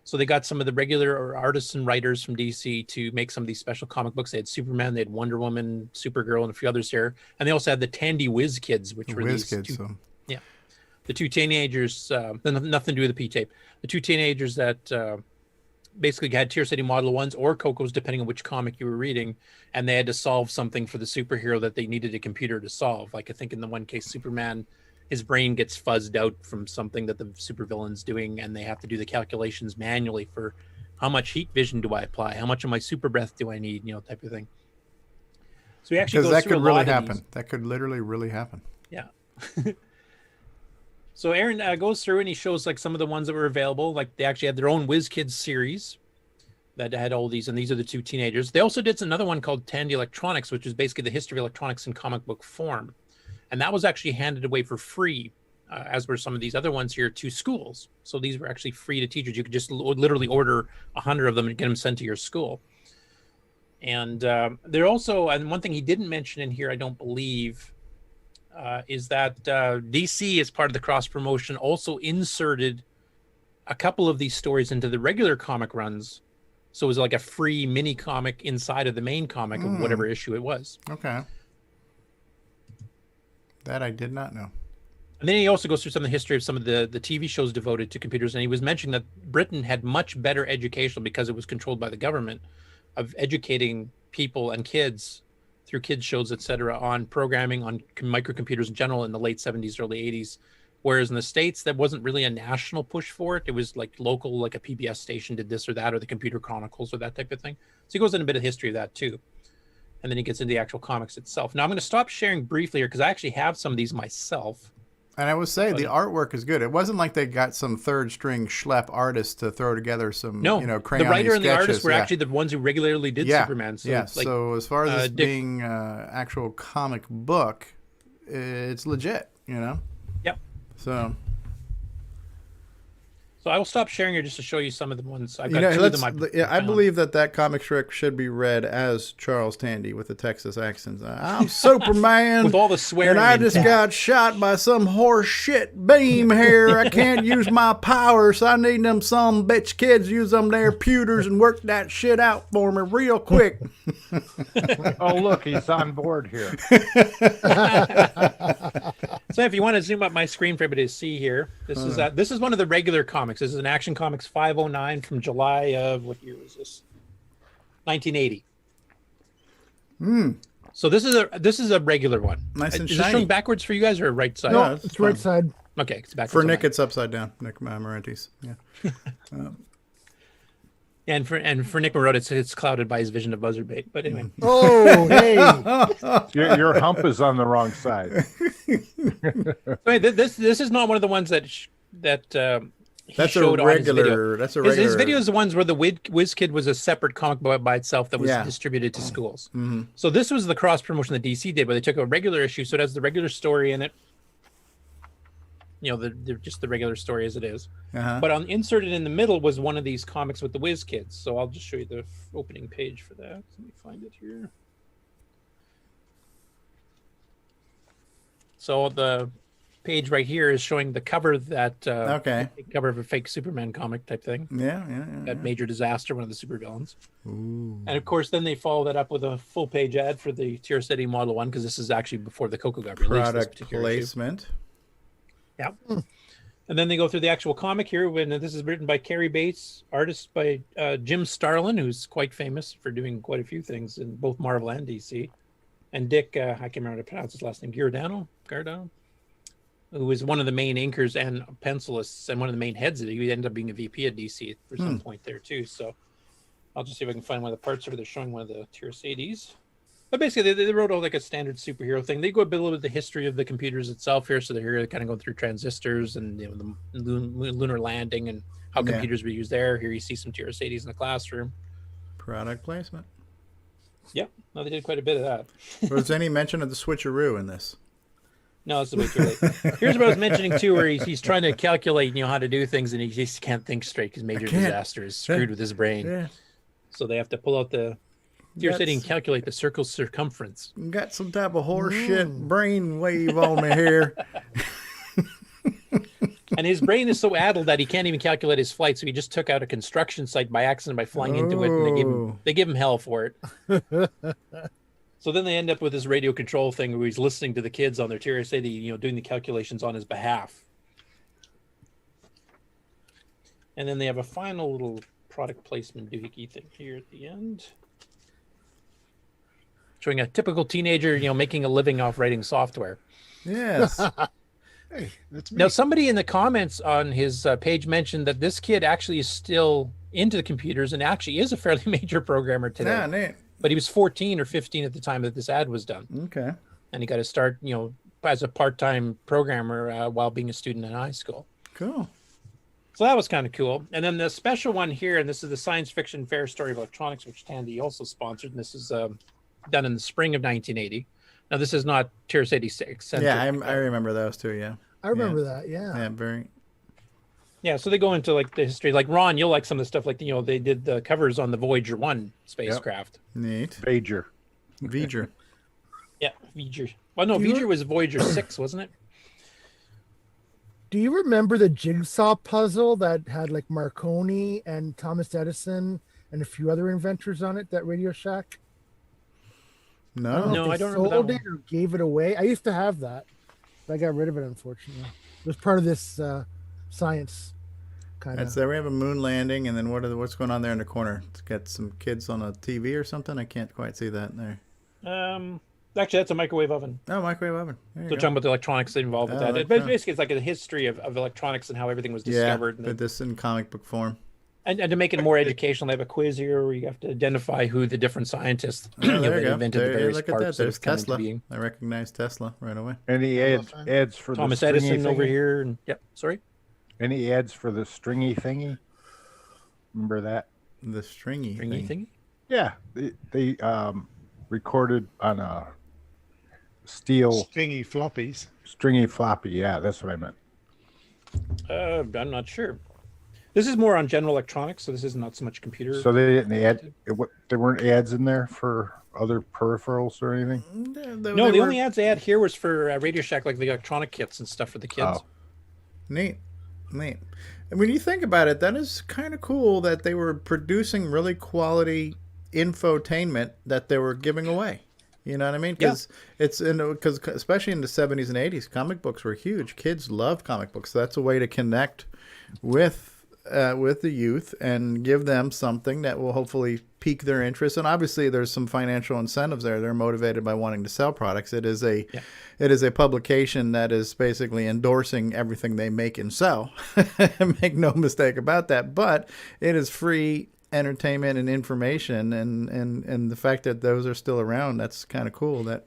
So they got some of the regular artists and writers from DC to make some of these special comic books. They had Superman, they had Wonder Woman, Supergirl, and a few others here. And they also had the Tandy Whiz Kids, which were these Kids, the two teenagers, nothing to do with the P-tape. The two teenagers that basically had tier city Model 1s or CoCos, depending on which comic you were reading. And they had to solve something for the superhero that they needed a computer to solve. Like I think in the one case, Superman, his brain gets fuzzed out from something that the supervillain's doing, and they have to do the calculations manually for how much heat vision do I apply, how much of my super breath do I need, type of thing. So he actually goes through a lot of these. That could literally really happen. Yeah. So Aaron goes through and he shows like some of the ones that were available. Like they actually had their own Whiz Kids series that had all these, and these are the two teenagers. They also did another one called Tandy Electronics, which is basically the history of electronics in comic book form. And that was actually handed away for free, as were some of these other ones here, to schools. So these were actually free to teachers. You could just literally order 100 of them and get them sent to your school. And they're also, and one thing he didn't mention in here, I don't believe, is that DC, as part of the cross promotion, also inserted a couple of these stories into the regular comic runs. So it was like a free mini comic inside of the main comic of whatever issue it was. Okay. That I did not know. And then he also goes through some of the history of some of the TV shows devoted to computers. And he was mentioning that Britain had much better education because it was controlled by the government of educating people and kids through kids shows, etc., on programming, on microcomputers in general in the late 70s, early 80s. Whereas in the States, there wasn't really a national push for it. It was like local, like a PBS station did this or that, or the Computer Chronicles or that type of thing. So he goes into a bit of history of that too. And then he gets into the actual comics itself. Now I'm going to stop sharing briefly here because I actually have some of these myself. And I would say the artwork is good. It wasn't like they got some third string schlep artist to throw together some, crayon the writer and sketches. the artist were actually the ones who regularly did Superman. So, so as far as this being actual comic book, it's legit, Yep. So. So I will stop sharing here just to show you some of the ones I've You got. know, Two of them I believe that comic strip should be read as Charles Tandy with the Texas accent. I'm Superman. With all the swearing. And I in just text. got shot by some horse shit beam here. I can't use my power, so I need them some bitch kids use them their pewters and work that shit out for me real quick. Oh, look, he's on board here. So if you want to zoom up my screen for everybody to see here, this is one of the regular comics. This is an Action Comics 509 from July of, what year was this? 1980. So this is a regular one. Nice and Is this shiny. showing backwards for you guys or right side? No, it's right side. Okay, it's backwards. For on Nick, mine. it's upside down. Nick Marentes. Yeah. And for Nick Marot, it's clouded by his vision of buzzard-bait. But anyway. Oh, hey. Your hump is on the wrong side. Wait, this is not one of the ones that he That's a showed on his video. regular. That's a His regular. video is the ones where the Whiz Kid was a separate comic book by itself that was Yeah. distributed to schools. Mhm. So this was the cross promotion that DC did, where they took a regular issue, so it has the regular story in it. You know, just the regular story as it is. Uh-huh. But inserted in the middle was one of these comics with the Whiz Kids. So I'll just show you the opening page for that. Let me find it here. So the page right here is showing the cover that Okay. cover of a fake Superman comic type thing. Yeah. That Major Disaster, one of the supervillains. Ooh. And of course, then they follow that up with a full page ad for the Tier City Model 1, because this is actually before the CoCo got released. this Product particular issue. placement. Yeah. And then they go through the actual comic here. When this is written by Carrie Bates, artist by Jim Starlin, who's quite famous for doing quite a few things in both Marvel and DC. And Dick, I can't remember how to pronounce his last name, Giordano, who was one of the main inkers and pencilists and one of the main heads of it. He ended up being a VP at DC for some point there too. So I'll just see if I can find one of the parts where they're showing one of the Tier Cities. But basically, they wrote out like a standard superhero thing. They go a bit with the history of the computers itself here. So they're here kind of going through transistors and the lunar landing and how Yeah. computers were used there. Here you see some Tier Cities in the classroom. Product placement. Yep. No, they did quite a bit of that. Was any mention of the switcheroo in this? No, it's way too late. Here's what I was mentioning too, where he's trying to calculate, how to do things, and he just can't think straight because Major can't. Disaster is screwed with his brain. Yeah. So they have to pull out the Tier City and That's- calculate the circle's circumference. Got some type of horse shit brain wave on me here. And his brain is so addled that he can't even calculate his flight. So he just took out a construction site by accident by flying into it, and they give him hell for it. So then they end up with this radio control thing where he's listening to the kids on their Tier City, doing the calculations on his behalf. And then they have a final little product placement doohickey thing here at the end, showing a typical teenager, making a living off writing software. Yes. Hey, that's me. Now, somebody in the comments on his page mentioned that this kid actually is still into the computers and actually is a fairly major programmer today. Yeah, neat. But he was 14 or 15 at the time that this ad was done. Okay. And he got to start, as a part-time programmer while being a student in high school. Cool. So that was kind of cool. And then the special one here, and this is the Science Fiction Fair Story of Electronics, which Tandy also sponsored. And this is done in the spring of 1980. Now, this is not Tier 86. Yeah, I remember those too, yeah. I remember that, yeah. Yeah, very. Yeah, so they go into like the history. Like Ron, you'll like some of the stuff. Like they did the covers on the Voyager 1 spacecraft. Neat. Vager. Yeah, Voyager. Well, no, Voyager was Voyager 6, wasn't it? Do you remember the jigsaw puzzle that had like Marconi and Thomas Edison and a few other inventors on it, that Radio Shack? No. I don't know if I they don't remember sold that it or gave it away. I used to have that, but I got rid of it, unfortunately. It was part of this science kind That's of. there. We have a moon landing, and then what's going on there in the corner? It's got some kids on a TV or something. I can't quite see that in there. Actually, that's a microwave oven. Oh, microwave oven. There So you go. talking about the electronics involved with Oh, that. But basically, it's like a history of electronics and how everything was discovered. Yeah, but this in comic book form. And to make it more educational, they have a quiz here where you have to identify who the different scientists Oh, there you that go. invented the There, various look at parts that. There's have come into Tesla. being. I recognize Tesla right away. Any ads for Thomas the stringy Edison over thingy? here. And, yep, sorry. Any ads for the stringy thingy? Remember that? The stringy thingy? Yeah, they recorded on a steel Stringy floppies. stringy floppy. Yeah, that's what I meant. I'm not sure. This is more on general electronics, so this is not so much computer. So they didn't add. There weren't ads in there for other peripherals or anything. No, the only ads they had here was for Radio Shack, like the electronic kits and stuff for the kids. Oh. Neat. And when you think about it, that is kind of cool that they were producing really quality infotainment that they were giving away. You know what I mean? Because because especially in the 70s and 80s, comic books were huge. Kids loved comic books. So that's a way to connect with the youth and give them something that will hopefully pique their interest. And obviously, there's some financial incentives there. They're motivated by wanting to sell products. It is a publication that is basically endorsing everything they make and sell. Make no mistake about that. But it is free entertainment and information, and the fact that those are still around, that's kind of cool that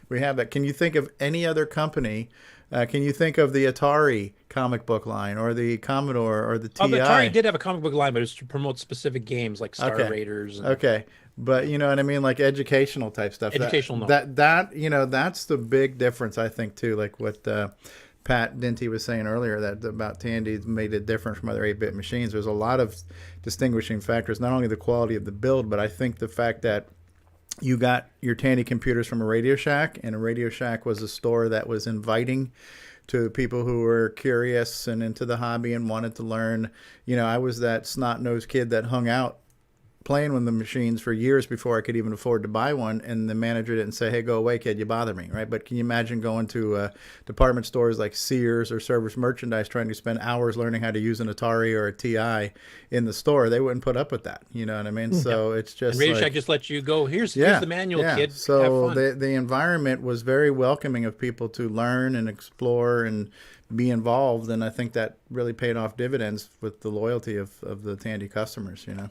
we have that. Can you think of any other company? Can you think of the Atari comic book line or the Commodore or the TI? The Atari did have a comic book line, but it was to promote specific games like Star Raiders. Okay. But you know what I mean? Like educational type stuff. Educational. That you know, that's the big difference, I think, too. Like what Pat Dinty was saying earlier, that about Tandy made it different from other 8-bit machines. There's a lot of distinguishing factors, not only the quality of the build, but I think the fact that you got your Tandy computers from a Radio Shack, and a Radio Shack was a store that was inviting to people who were curious and into the hobby and wanted to learn. You know, I was that snot-nosed kid that hung out playing with the machines for years before I could even afford to buy one, and the manager didn't say, "Hey, go away, kid, you bother me," right? But can you imagine going to department stores like Sears or Service Merchandise trying to spend hours learning how to use an Atari or a TI in the store? They wouldn't put up with that, you know what I mean? So it's just and Radio Shack just let you go, here's the manual, kid. So the environment was very welcoming of people to learn and explore and be involved, and I think that really paid off dividends with the loyalty of the Tandy customers, you know.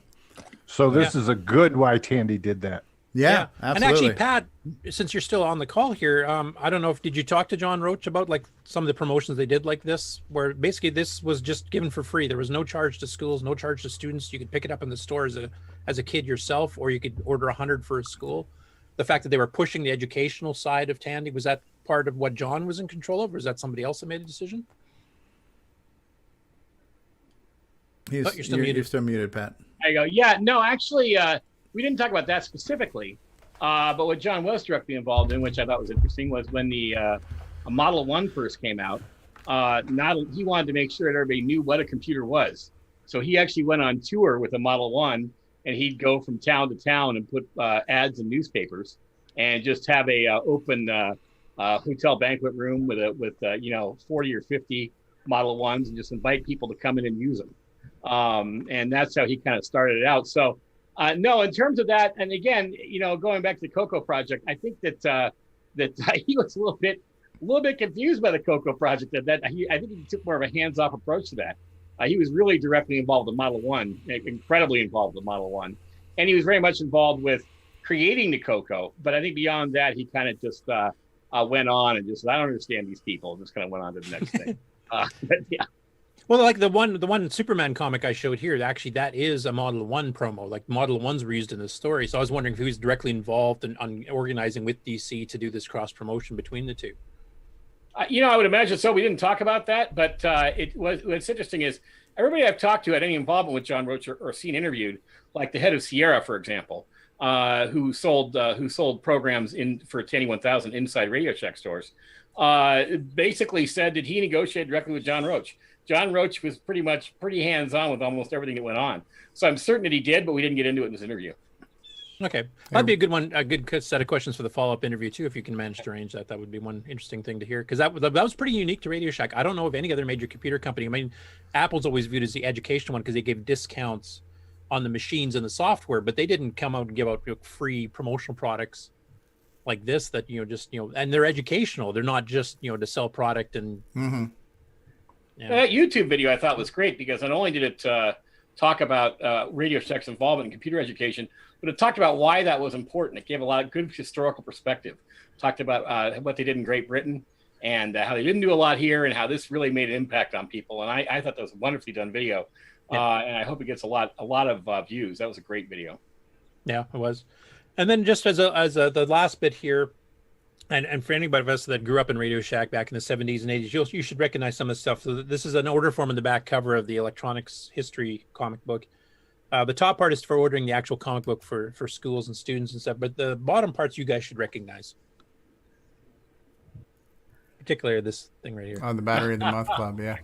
So this is a good why Tandy did that. Yeah, absolutely. And actually, Pat, since you're still on the call here, I don't know did you talk to John Roach about like some of the promotions they did like this, where basically this was just given for free. There was no charge to schools, no charge to students. You could pick it up in the store as a kid yourself, or you could order 100 for a school. The fact that they were pushing the educational side of Tandy, was that part of what John was in control of, or is that somebody else that made a decision? You're still muted. You're still muted, Pat. There you go. Yeah, no, actually, we didn't talk about that specifically. But what John was directly involved in, which I thought was interesting, was when the Model 1 first came out, he wanted to make sure that everybody knew what a computer was. So he actually went on tour with a Model 1, and he'd go from town to town and put ads in newspapers and just have a open hotel banquet room with 40 or 50 Model 1s and just invite people to come in and use them. And that's how he kind of started it out. So, no, in terms of that, and again, going back to the CoCo project, I think that he was a little bit confused by the CoCo project. I think he took more of a hands-off approach to that. He was really directly involved with Model 1, incredibly involved with Model 1, and he was very much involved with creating the CoCo. But I think beyond that, he kind of just went on and just said, "I don't understand these people," and just kind of went on to the next thing. But yeah. Well, like the one Superman comic I showed here, actually that is a Model 1 promo. Like Model 1s were used in this story. So I was wondering if he was directly involved on organizing with DC to do this cross promotion between the two. I would imagine so. We didn't talk about that, but what's interesting is everybody I've talked to had any involvement with John Roach or seen interviewed, like the head of Sierra, for example, who sold programs for Tandy 1000 inside Radio Shack stores, basically said that he negotiated directly with John Roach. John Roach was pretty hands-on with almost everything that went on. So I'm certain that he did, but we didn't get into it in this interview. Okay. That'd be a good one, a good set of questions for the follow-up interview, too, if you can manage to arrange that. That would be one interesting thing to hear, because that was pretty unique to Radio Shack. I don't know of any other major computer company. I mean, Apple's always viewed as the educational one because they gave discounts on the machines and the software, but they didn't come out and give out free promotional products like this that, and they're educational. They're not just, to sell product and... Mm-hmm. Yeah. That YouTube video I thought was great because not only did it talk about Radio Shack's involvement in computer education, but it talked about why that was important. It gave a lot of good historical perspective. Talked about what they did in Great Britain and how they didn't do a lot here and how this really made an impact on people. And I thought that was a wonderfully done video. Yeah. And I hope it gets a lot of views. That was a great video. Yeah, it was. And then just as the last bit here, And for anybody of us that grew up in Radio Shack back in the 70s and 80s, you should recognize some of the stuff. So this is an order form in the back cover of the Electronics History comic book. The top part is for ordering the actual comic book for schools and students and stuff, but the bottom parts you guys should recognize. Particularly this thing right here. Oh, the Battery of the Month Club, yeah.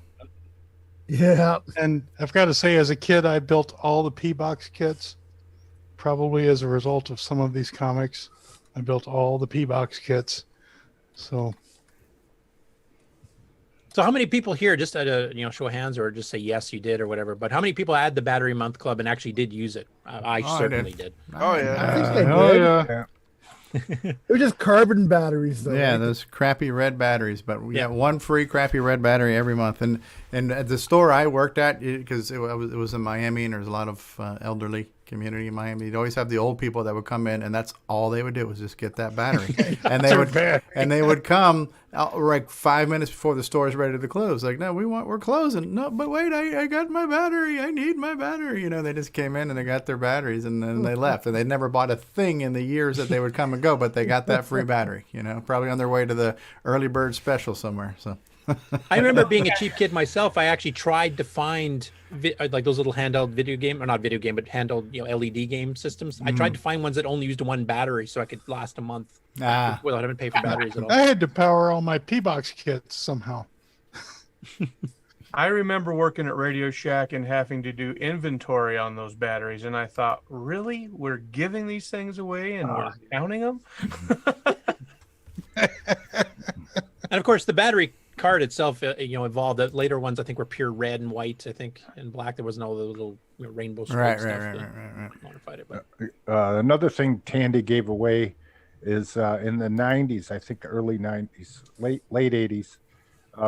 Yeah. And I've got to say, as a kid, I built all the P-Box kits, probably as a result of some of these comics. I built all the P-Box kits. So how many people here, just at a show of hands, or just say yes you did or whatever, but how many people had the Battery Month Club and actually did use it? I certainly did. Oh yeah, I think I did. Oh, yeah. It was just carbon batteries, though. Yeah, right? those crappy red batteries. But we got one free crappy red battery every month. And at the store I worked at, because it was in Miami, and there's a lot of elderly community in Miami, you'd always have the old people that would come in, and that's all they would do was just get that battery. and they would come like 5 minutes before the store is ready to close. Like, no, we're closing. No, but wait, I got my battery. I need my battery. They just came in and they got their batteries, and then they left. And they never bought a thing in the years that they would come and go, but they got that free battery. Probably on their way to the early bird special somewhere. So. I remember being a cheap kid myself. I actually tried to find like those little handheld video game, or not video game, but handheld LED game systems. I tried to find ones that only used one battery so I could last a month without having to pay for batteries at all. I had to power all my P-Box kits somehow. I remember working at Radio Shack and having to do inventory on those batteries, and I thought, really? We're giving these things away and we're counting them? And of course, the battery card itself, evolved. The later ones, I think, were pure red and white. I think, and black. There wasn't all the little rainbow stripes right. Modified it, but. Another thing Tandy gave away is in the 90s, I think early 90s, late 80s,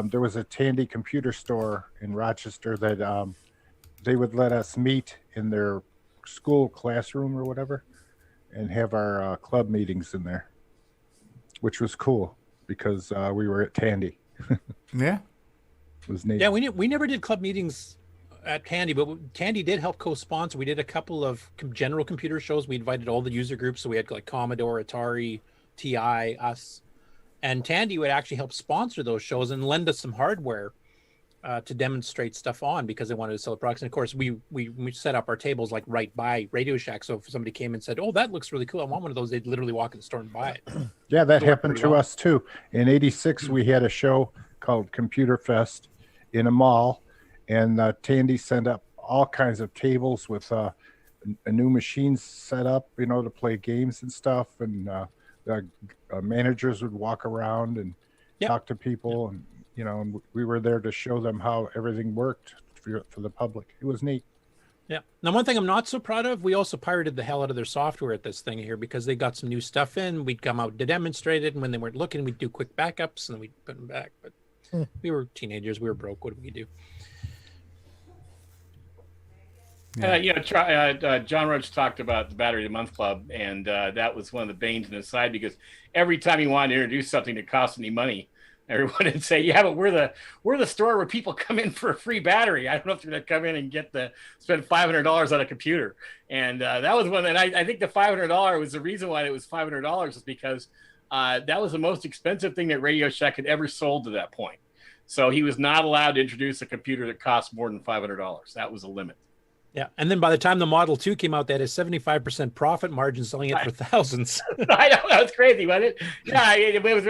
there was a Tandy computer store in Rochester that they would let us meet in their school classroom or whatever and have our club meetings in there, which was cool because we were at Tandy. Yeah. It was neat. Yeah, we never did club meetings at Tandy, but Tandy did help co-sponsor. We did a couple of general computer shows. We invited all the user groups, so we had like Commodore, Atari, TI, us, and Tandy would actually help sponsor those shows and lend us some hardware to demonstrate stuff on, because they wanted to sell the products. And of course, we set up our tables like right by Radio Shack, so if somebody came and said, "Oh, that looks really cool, I want one of those," they'd literally walk in the store and buy it. Yeah, that happened to us too. In '86, we had a show called Computer Fest in a mall, and Tandy sent up all kinds of tables with a new machines set up, to play games and stuff. And the managers would walk around and talk to people, and and we were there to show them how everything worked for the public. It was neat. Yeah. Now, one thing I'm not so proud of, we also pirated the hell out of their software at this thing here, because they got some new stuff in. We'd come out to demonstrate it, and when they weren't looking, we'd do quick backups, and then we'd put them back. But we were teenagers. We were broke. What did we do? John Roach talked about the Battery of the Month Club, and that was one of the banes in his side, because every time he wanted to introduce something that cost any money, everyone would say, "Yeah, but we're the store where people come in for a free battery. I don't know if they're going to come in and spend $500 on a computer." And that was one. And I think the $500 was the reason why it was $500 was because that was the most expensive thing that Radio Shack had ever sold to that point. So he was not allowed to introduce a computer that cost more than $500. That was a limit. Yeah, and then by the time the Model 2 came out, they had a 75% profit margin, selling it for thousands. I know, that was crazy, wasn't it? Yeah, it was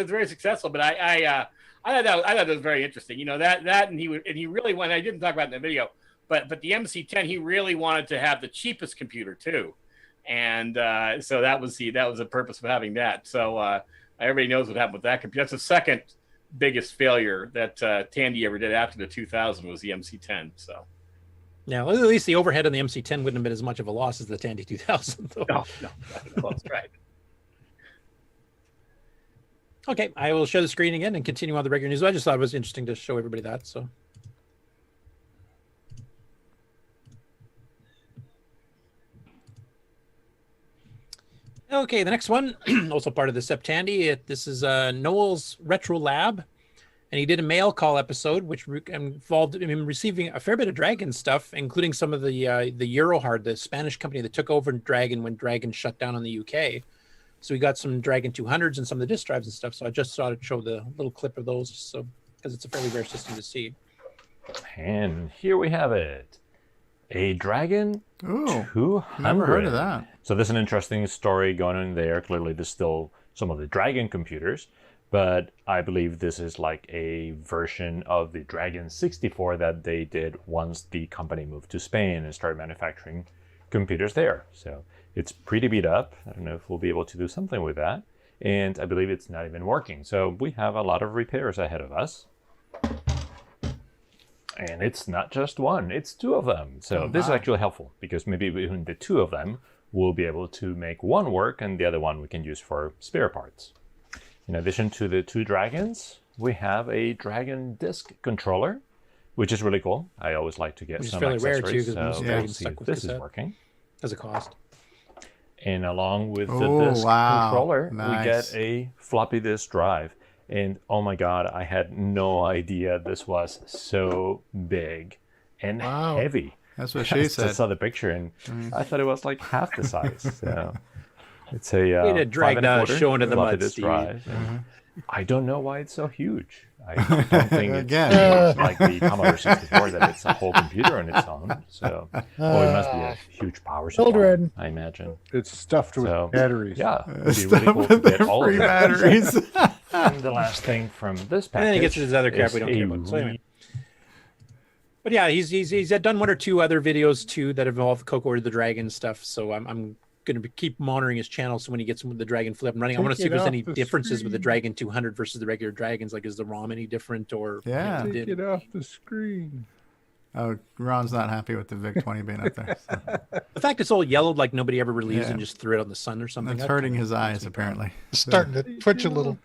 very successful. But I thought that was very interesting. That and he really wanted. I didn't talk about it in the video, but the MC10, he really wanted to have the cheapest computer too, and so that was the purpose of having that. So everybody knows what happened with that computer. That's the second biggest failure that Tandy ever did after the 2000 was the MC10. So. Yeah, well, at least the overhead on the MC10 wouldn't have been as much of a loss as the Tandy 2000. Though. No, that's right. Okay, I will share the screen again and continue on the regular news. I just thought it was interesting to show everybody that. So. Okay, the next one, also part of the Sep Tandy. This is Noel's Retro Lab. And he did a mail call episode, which involved him receiving a fair bit of Dragon stuff, including some of the Eurohard, the Spanish company that took over Dragon when Dragon shut down in the UK. So we got some Dragon 200s and some of the disk drives and stuff. So I just thought I'd show the little clip of those, so because it's a fairly rare system to see. And here we have it. A Dragon 200. Never heard of that. So there's an interesting story going on there. Clearly, there's still some of the Dragon computers, but I believe this is like a version of the Dragon 64 that they did once the company moved to Spain and started manufacturing computers there. So it's pretty beat up. I don't know if we'll be able to do something with that. And I believe it's not even working. So we have a lot of repairs ahead of us. And it's not just one, it's two of them. So this is actually helpful because maybe between the two of them, we'll be able to make one work and the other one we can use for spare parts. In addition to the two Dragons, we have a Dragon disc controller, which is really cool. I always like to get Which is some fairly accessories. rare too, because so Dragons let's see stuck if with this is cassette. working. As a cost. And along with the disc controller, we get a floppy disk drive. And oh my God, I had no idea this was so big and heavy. That's what she said. I saw the picture and I thought it was like half the size. So it's a Way to drag 5 1/4 show into the floppy mud, disk Steve. drive. And I don't know why it's so huge. I don't think Again. it's like the Commodore 64 that it's a whole computer on its own. So it must be a huge power supply, Children. I imagine. It's stuffed with batteries. Yeah, it'd be really cool to get all of free them. batteries. And the last thing from this package. And then he gets his other crap is we don't a care about. So anyway. But yeah, he's done one or two other videos too that involve CoCo or the Dragon stuff. So I'm going to keep monitoring his channel. So when he gets the Dragon flip running, I want to see if there's any differences with the Dragon 200 versus the regular Dragons. Like, is the ROM any different or? Yeah. Take it off the screen. Oh, Ron's not happy with the VIC-20 being up there. So. The fact it's all yellowed like nobody ever relieves Yeah. and just threw it on the sun or something. That's that hurting kind his eyes, apparently. It's starting to twitch a little.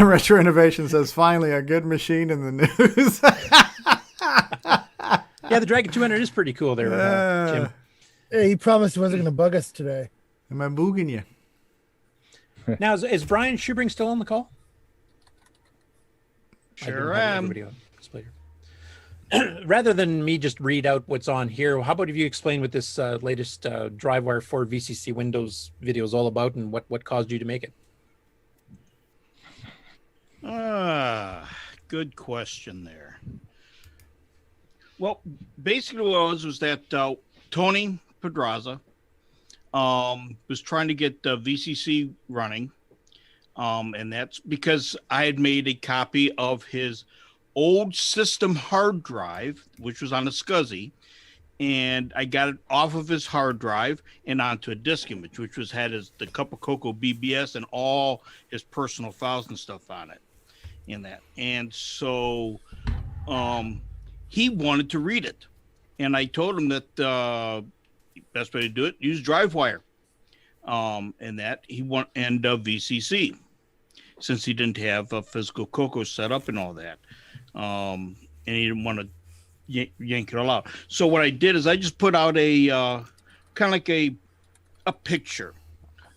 Retro Innovation says, finally, a good machine in the news. Yeah, the Dragon 200 is pretty cool there, Jim. Hey, he promised he wasn't going to bug us today. Am I booging you? Now, is Brian Schubring still on the call? Sure am. Rather than me just read out what's on here, how about if you explain what this latest DriveWire 4 VCC Windows video is all about and what caused you to make it? Good question there. Well, basically what it was that Tony Pedraza was trying to get VCC running. And that's because I had made a copy of his old system hard drive, which was on a SCSI, and I got it off of his hard drive and onto a disk image, which had the cup of CoCo BBS and all his personal files and stuff on it in that. And so he wanted to read it. And I told him that best way to do it, use DriveWire. And that he and VCC, since he didn't have a physical CoCo set up and all that. And he didn't want to yank it all out. So what I did is I just put out a kind of like a picture,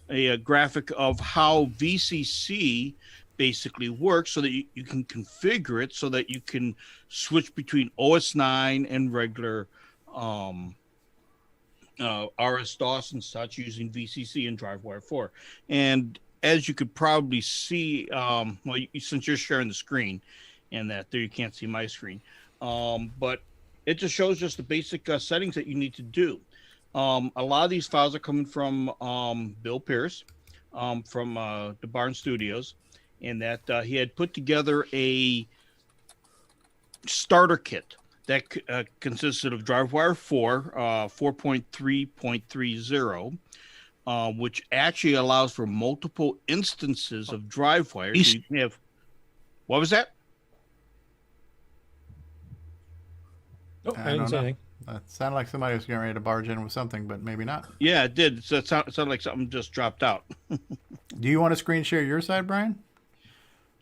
a graphic of how VCC basically works so that you can configure it so that you can switch between OS 9 and regular RS-DOS and such using VCC and DriveWire 4. And as you could probably see, since you're sharing the screen and that there you can't see my screen, but it just shows just the basic settings that you need to do. A lot of these files are coming from Bill Pierce from the Barn Studios, and that he had put together a starter kit that consisted of DriveWire 4, 4.3.30, which actually allows for multiple instances of DriveWire. So you can have, what was that? Oh, I didn't say anything. That sounded like somebody was getting ready to barge in with something, but maybe not. Yeah, it did. So it sounded like something just dropped out. Do you want to screen share your side, Brian?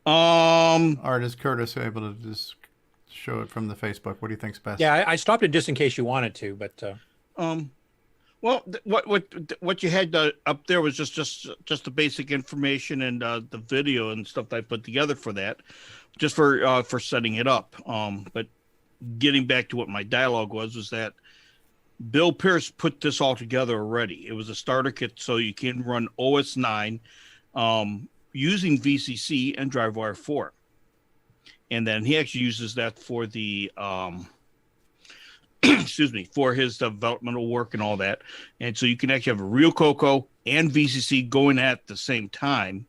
Or is Curtis able to just show it from the Facebook? What do you think's best? Yeah, I stopped it just in case you wanted to, but well, what you had up there was just the basic information and the video and stuff that I put together for that, just for setting it up. But getting back to what my dialogue was that Bill Pierce put this all together already. It was a starter kit, so you can run OS 9 using VCC and DriveWire 4. And then he actually uses that for the excuse me, for his developmental work and all that. And so you can actually have a real CoCo and VCC going at the same time,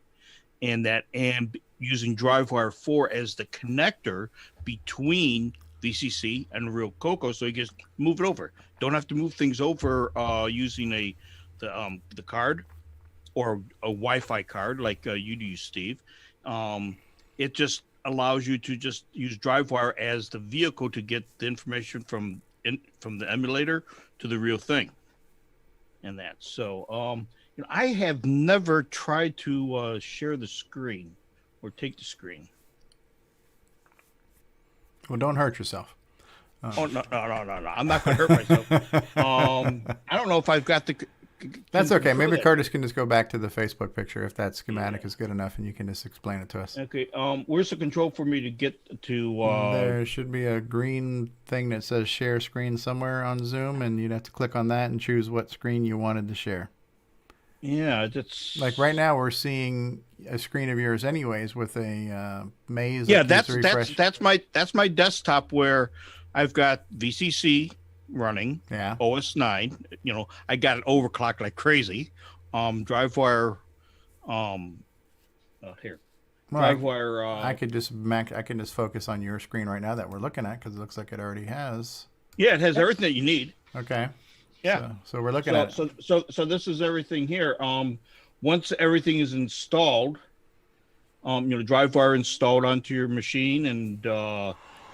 and using DriveWire 4 as the connector between VCC and real CoCo, so you just move it over. Don't have to move things over using the card or a Wi-Fi card like you do, Steve. It just allows you to just use DriveWire as the vehicle to get the information from the emulator to the real thing, and that. So I have never tried to share the screen or take the screen. Well, don't hurt yourself. Oh, no. I'm not going to hurt myself. I don't know if I've got the... That's okay. Maybe Curtis can just go back to the Facebook picture if that schematic is good enough, and you can just explain it to us. Okay. Where's the control for me to get to... There should be a green thing that says share screen somewhere on Zoom, and you'd have to click on that and choose what screen you wanted to share. Yeah, that's... Like right now, we're seeing a screen of yours anyways with a maze. Yeah, that's my desktop where I've got VCC running, OS 9. I got it overclocked like crazy. DriveWire, here. DriveWire. I can just focus on your screen right now that we're looking at because it looks like it already has. Yeah, it has everything that you need. Okay. Yeah. So we're looking at it. So this is everything here. Once everything is installed, DriveWire installed onto your machine, and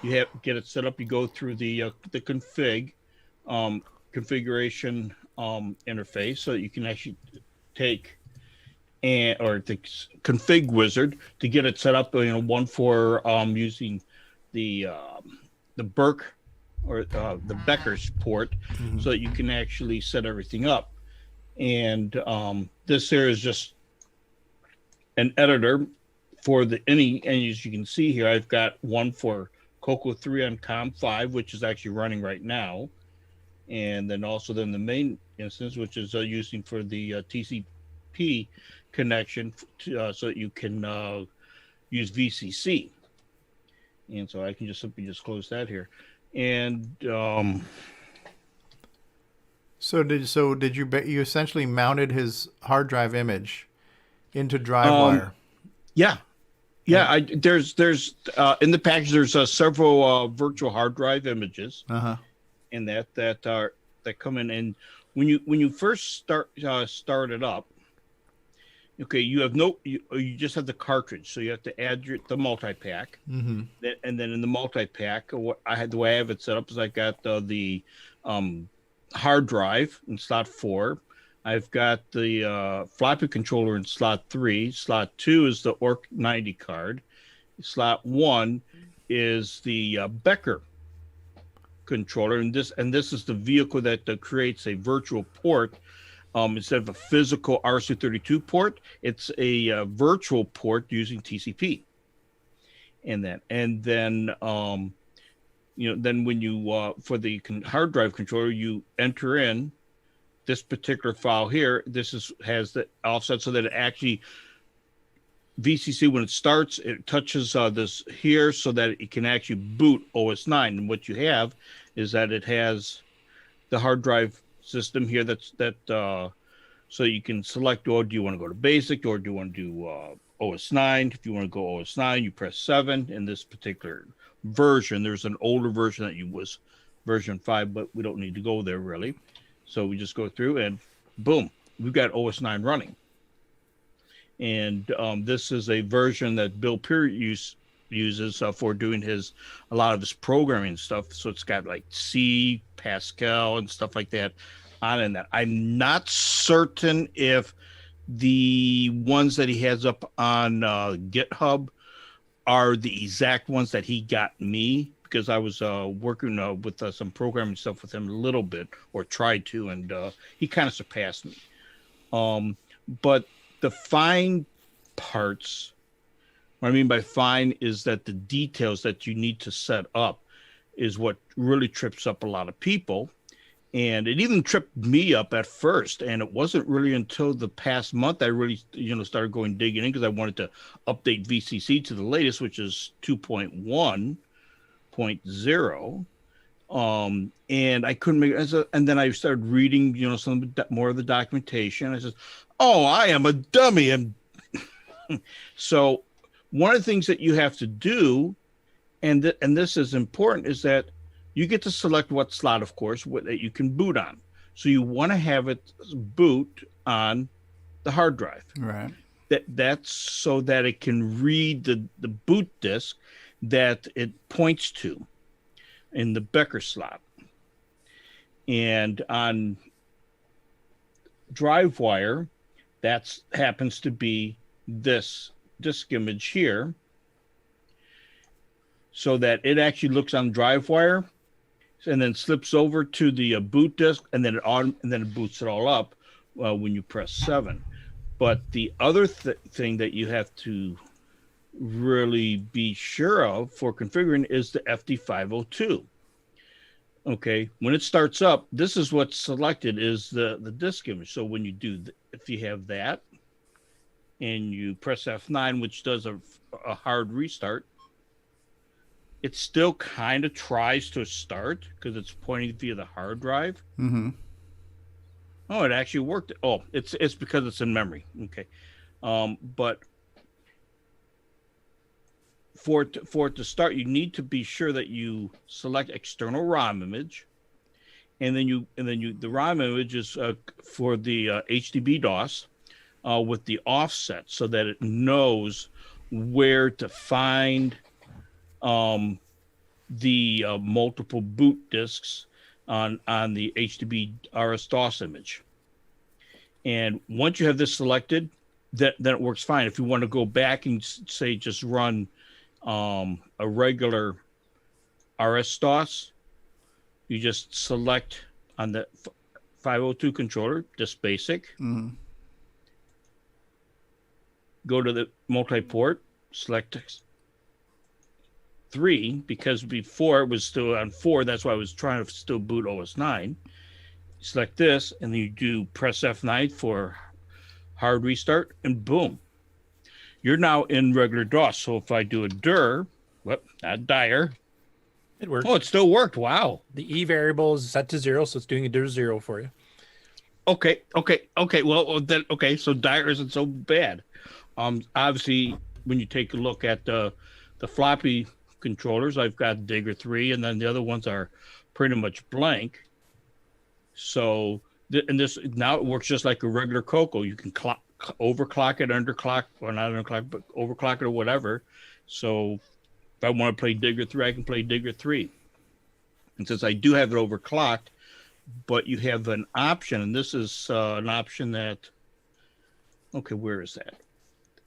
you get it set up. You go through the configuration interface, so you can actually take or the config wizard to get it set up. One for using the Burke or the Becker's port, so that you can actually set everything up. And this here is just an editor for and as you can see here, I've got one for CoCo 3 on COM5, which is actually running right now, and then also the main instance, which is using for the TCP connection, so that you can use VCC. And so I can just simply close that here. And so did you essentially mounted his hard drive image into DriveWire? Yeah. There's in the package there's several virtual hard drive images, and that come in. And when you first start it up, okay, you just have the cartridge, so you have to add the multi-pack, and then in the multi-pack, the way I have it set up is I got the hard drive in slot 4. I've got the floppy controller in slot 3. Slot 2 is the ORC 90 card. Slot 1 is the Becker controller, and this is the vehicle that creates a virtual port. Instead of a physical RC32 port, it's a virtual port using TCP. And then then when you for the hard drive controller, you enter in this particular file here. This has the offset so that it actually VCC, when it starts, it touches this here so that it can actually boot OS 9. And what you have is that it has the hard drive system here so you can select, do you want to go to basic, or do you want to do OS 9? If you want to go OS 9, you press 7. In this particular version, there's an older version that was version 5, but we don't need to go there really. So we just go through and boom, we've got OS 9 running. And this is a version that Bill Pierce uses for doing a lot of his programming stuff. So it's got like C, Pascal, and stuff like that on in that. I'm not certain if the ones that he has up on GitHub are the exact ones that he got me, because I was working with some programming stuff with him a little bit, or tried to, and he kind of surpassed me. But the fine parts, what I mean by fine is that the details that you need to set up is what really trips up a lot of people. And it even tripped me up at first. And it wasn't really until the past month I really, started going digging in because I wanted to update VCC to the latest, which is 2.1.0. And I couldn't make it. And then I started reading, some more of the documentation. I said, oh, I am a dummy. And so one of the things that you have to do, and this is important, is that you get to select what slot, of course, that you can boot on. So you want to have it boot on the hard drive. Right. That's so that it can read the boot disk that it points to in the Becker slot. And on DriveWire, that happens to be this disk image here, so that it actually looks on DriveWire and then slips over to the boot disk, and then it boots it all up when you press 7. But the other thing that you have to really be sure of for configuring is the FD502. Okay, when it starts up, this is what's selected is the disk image. So when you do, if you have that, and you press F9, which does a hard restart, it still kind of tries to start because it's pointing via the hard drive. Mm-hmm. Oh, it actually worked. Oh, it's because it's in memory. Okay, but for it to start, you need to be sure that you select external ROM image, and then the ROM image is for the HDB DOS with the offset, so that it knows where to find the multiple boot disks on the HDB RS-DOS image. And once you have this selected, then it works fine. If you want to go back and say just run a regular RS-DOS, you just select on the 502 controller, just basic. Mm-hmm. Go to the multi-port, select 3, because before it was still on 4. That's why I was trying to still boot OS 9. Select this, and then you do press F9 for hard restart, and boom. You're now in regular DOS. So if I do a dir, not dir. It worked. Oh, it still worked. Wow. The E variable is set to 0, so it's doing a dir 0 for you. Okay. Well, then, so dir isn't so bad. Obviously, when you take a look at the floppy controllers, I've got Digger 3, and then the other ones are pretty much blank. So, this now it works just like a regular CoCo. You can overclock it, underclock, or not underclock, but overclock it or whatever. So, if I want to play Digger 3, I can play Digger 3. And since I do have it overclocked, but you have an option, and this is an option that, where is that?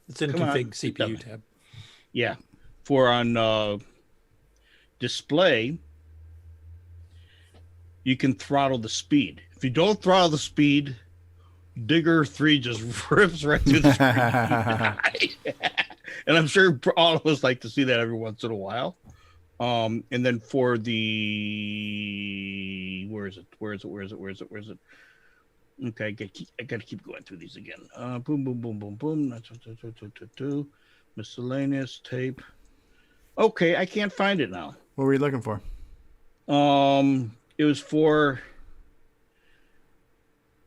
It's in config CPU tab. Yeah. For on display, you can throttle the speed. If you don't throttle the speed, Digger 3 just rips right through the screen. And I'm sure all of us like to see that every once in a while. And then for the where is it? Okay, I gotta keep going through these again. Boom, boom, boom, boom, boom. Miscellaneous tape. Okay, I can't find it now. What were you looking for? It was for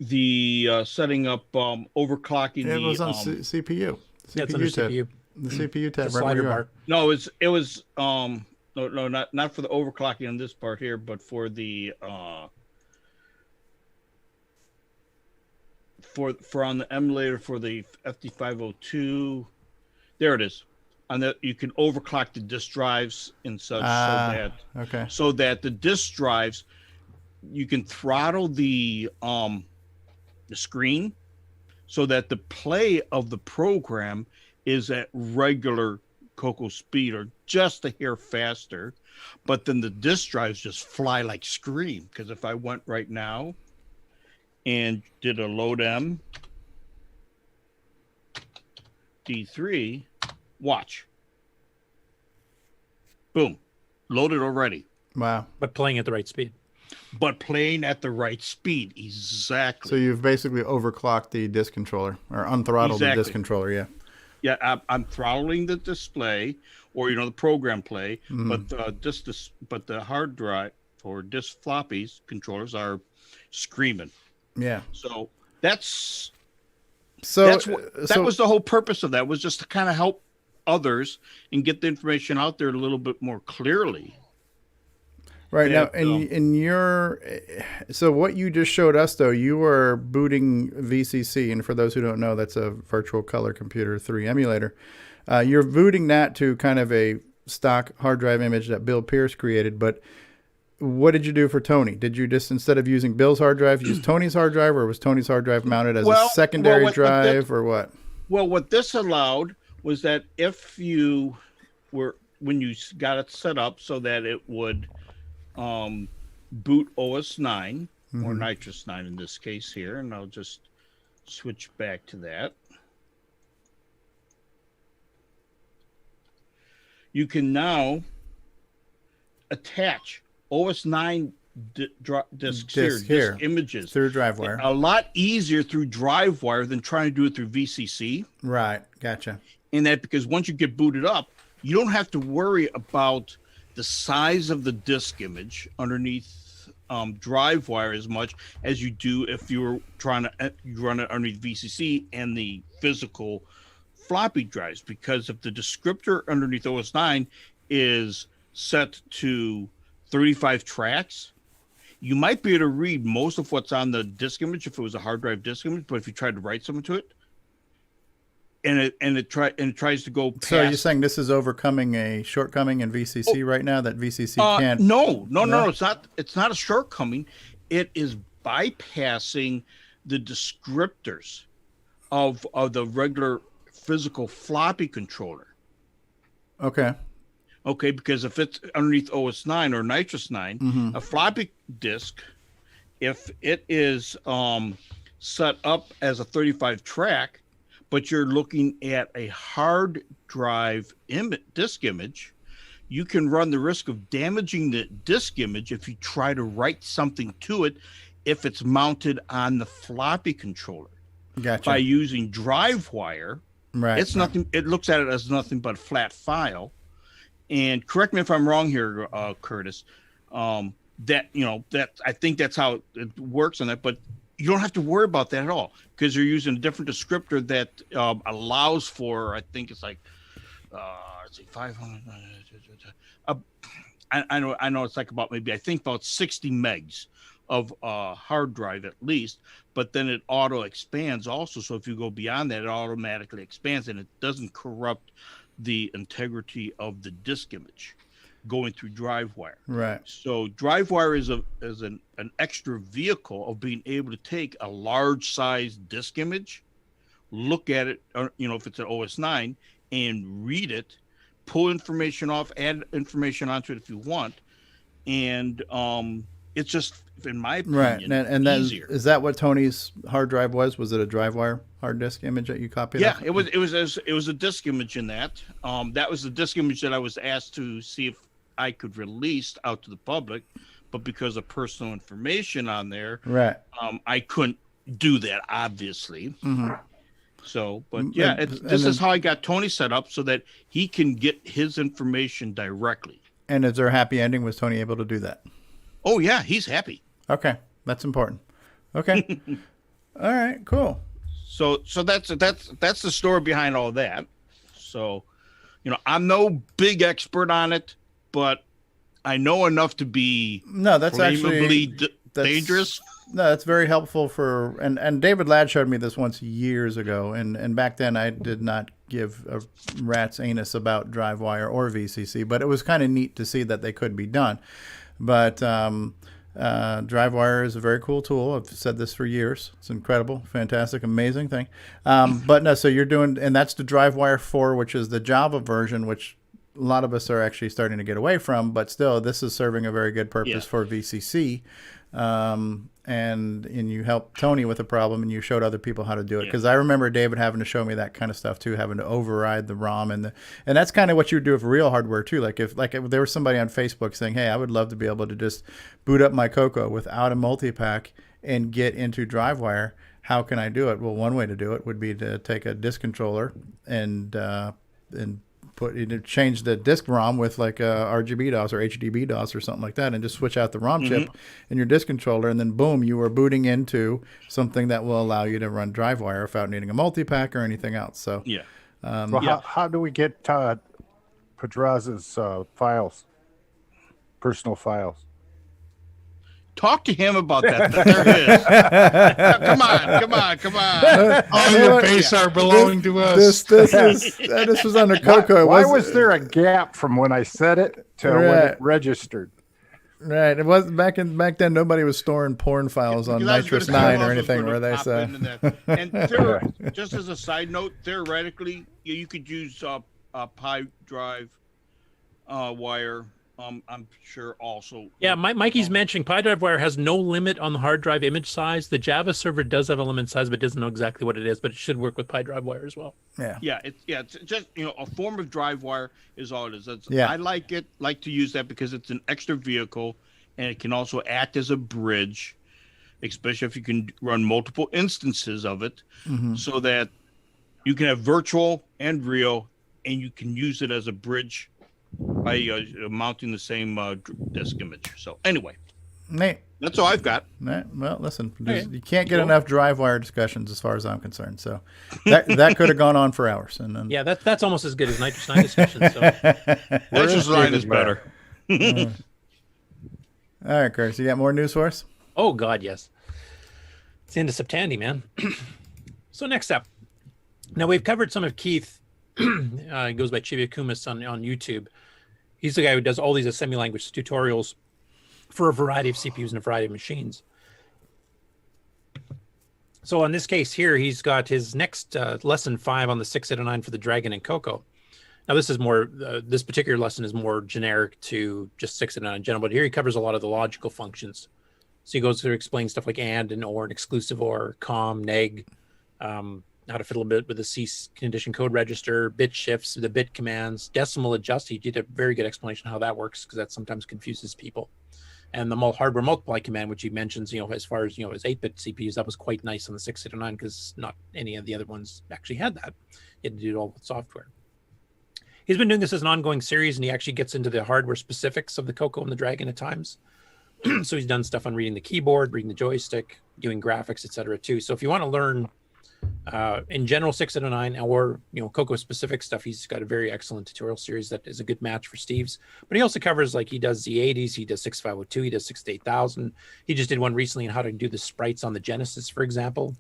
the setting up overclocking. It was on CPU. Yeah, it's under CPU. The CPU tab. The slider bar. No, it was no, not for the overclocking on this part here, but for the for on the emulator for the FD502. There it is. On that, you can overclock the disk drives and such, so that the disk drives, you can throttle the screen so that the play of the program is at regular CoCo speed or just a hair faster, but then the disk drives just fly like scream. Because if I went right now and did a load M D3, watch. Boom. Loaded already. Wow. But playing at the right speed. but playing at the right speed. Exactly. So you've basically overclocked the disc controller or unthrottled the disc controller. Yeah. Yeah, I'm throttling the display or the program play, Mhm. but the hard drive or disk floppies controllers are screaming. Yeah. So that So was the whole purpose of that, was just to kind of help others and get the information out there a little bit more clearly. Right now, that, in your, so what you just showed us though, you were booting VCC, and for those who don't know, that's a Virtual Color Computer 3 emulator. You're booting that to kind of a stock hard drive image that Bill Pierce created. But what did you do for Tony? Did you just, instead of using Bill's hard drive, use Tony's hard drive, or was Tony's hard drive mounted as a secondary drive, or what? Well, what this allowed was that if you when you got it set up so that it would boot OS 9 or Nitrous 9 in this case here, and I'll just switch back to that. You can now attach OS 9 discs here, images through DriveWire. A lot easier through DriveWire than trying to do it through VCC. Right, gotcha. In that, because once you get booted up, you don't have to worry about the size of the disk image underneath DriveWire as much as you do if you were trying to run it underneath VCC and the physical floppy drives. Because if the descriptor underneath OS 9 is set to 35 tracks, you might be able to read most of what's on the disk image if it was a hard drive disk image. But if you tried to write something to it, and it tries to go past. So you're saying this is overcoming a shortcoming in VCC right now, that VCC can't? No, it's not. It's not a shortcoming. It is bypassing the descriptors of the regular physical floppy controller. Okay. Okay, because if it's underneath OS 9 or Nitrous 9, a floppy disk, if it is set up as a 35 track, but you're looking at a hard drive disk image, you can run the risk of damaging the disk image if you try to write something to it if it's mounted on the floppy controller. Gotcha. By using DriveWire, right? It's nothing. It looks at it as nothing but a flat file. And correct me if I'm wrong here, Curtis. That I think that's how it works on that, but you don't have to worry about that at all because you're using a different descriptor that allows for, I think it's like, let's see, 500. I know it's like about maybe, I think about 60 megs of hard drive at least, but then it auto expands also. So if you go beyond that, it automatically expands and it doesn't corrupt the integrity of the disk image going through DriveWire. Right. So DriveWire is an extra vehicle of being able to take a large size disk image, look at it, if it's an OS 9, and read it, pull information off, add information onto it if you want, and it's just, in my opinion, right. And then, easier. Is that what Tony's hard drive was? Was it a DriveWire hard disk image that you copied? Yeah, off? it was a disk image in that. That was the disk image that I was asked to see if I could release out to the public, but because of personal information on there, right, I couldn't do that, obviously. Mm-hmm. So, but yeah, this is how I got Tony set up so that he can get his information directly. And is there a happy ending? Was Tony able to do that? Oh yeah, he's happy. Okay, that's important. Okay, all right, cool. So that's the story behind all that. So, I'm no big expert on it, but I know enough to be that's actually dangerous. No, that's very helpful for, and David Ladd showed me this once years ago, and back then I did not give a rat's anus about DriveWire or VCC, but it was kind of neat to see that they could be done. But DriveWire is a very cool tool. I've said this for years. It's incredible, fantastic, amazing thing. But no, so you're doing, and that's the DriveWire 4, which is the Java version, which lot of us are actually starting to get away from, but still, this is serving a very good purpose for VCC. And you helped Tony with a problem, and you showed other people how to do it. Because I remember David having to show me that kind of stuff too, having to override the ROM, and that's kind of what you would do with real hardware too. Like if there was somebody on Facebook saying, "Hey, I would love to be able to just boot up my CoCo without a multi-pack and get into DriveWire. How can I do it?" Well, one way to do it would be to take a disk controller and change the disk ROM with like a RGB DOS or HDB DOS or something like that, and just switch out the ROM chip in your disk controller, and then boom, you are booting into something that will allow you to run DriveWire without needing a multi-pack or anything else. So how do we get Pedraza's files, personal files? Talk to him about that. There it is. Come on. All your base are belonging to us. This was under CoCo. Why was there a gap from when I said it to when it registered? Right. It was back then. Nobody was storing porn files on Nitrous 9 or anything, were they? So. And just as a side note, theoretically, you could use Pi Drive wire. I'm sure also. Yeah, Mikey's mentioning PyDriveWire has no limit on the hard drive image size. The Java server does have a limit size, but doesn't know exactly what it is. But it should work with PyDriveWire as well. It's just a form of DriveWire is all it is. I like to use that because it's an extra vehicle, and it can also act as a bridge, especially if you can run multiple instances of it, so that you can have virtual and real, and you can use it as a bridge by mounting the same disk image. So anyway, Nate, that's all I've got. Well, listen, you can't get enough DriveWire discussions as far as I'm concerned. So that could have gone on for hours. And then... Yeah, that's almost as good as Nitrous 9 discussion. So. Nitrous 9 is better. All right, Curtis, you got more news for us? Oh, God, yes. It's the end of Septandy, man. So next up, now we've covered some of Keith. He goes by Chivia Kumis on YouTube. He's the guy who does all these assembly language tutorials for a variety of CPUs and a variety of machines. So in this case here, he's got his next lesson 5 on the 609 for the Dragon and CoCo. Now this is more, this particular lesson is more generic to just 609 in general, but here he covers a lot of the logical functions. So he goes through explaining stuff like and or, and exclusive or, com, neg, how to fiddle a bit with the C condition code register, bit shifts, the bit commands, decimal adjust. He did a very good explanation of how that works because that sometimes confuses people. And the hardware multiply command, which he mentions, as far as, his 8-bit CPUs, that was quite nice on the 609 because not any of the other ones actually had that. You had to do it all with software. He's been doing this as an ongoing series, and he actually gets into the hardware specifics of the CoCo and the Dragon at times. So he's done stuff on reading the keyboard, reading the joystick, doing graphics, etc. too. So if you want to learn in general 609 or CoCo specific stuff, he's got a very excellent tutorial series that is a good match for Steve's. But he also covers, like, he does Z80s, he does 6502, he does 68000. He just did one recently on how to do the sprites on the Genesis, for example,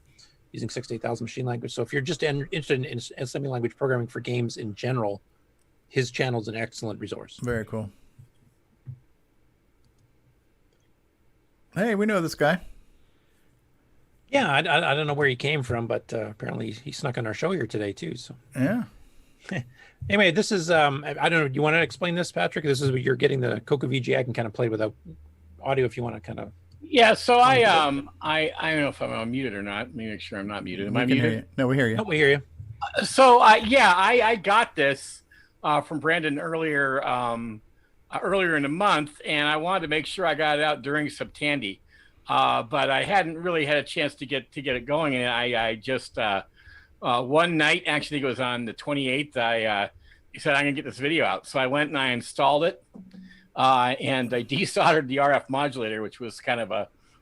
using 68000 machine language. So if you're just interested in assembly language programming for games in general, his channel is an excellent resource. Very cool. Hey, we know this guy. Yeah, I don't know where he came from, but apparently he snuck on our show here today too. So yeah. Anyway, this is I don't know. Do you want to explain this, Patrick? This is what you're getting the CoCo VGA. I can kind of play without audio if you want to kind of. Yeah. So I don't know if I'm unmuted or not. Let me make sure I'm not muted. Am I muted? No, we hear you. No, we hear you. So I got this from Brandon earlier in the month, and I wanted to make sure I got it out during Septandy. But I hadn't really had a chance to get it going, and I just one night, actually it was on the 28th, I said I'm gonna get this video out. So I went and I installed it, and I desoldered the RF modulator, which was kind of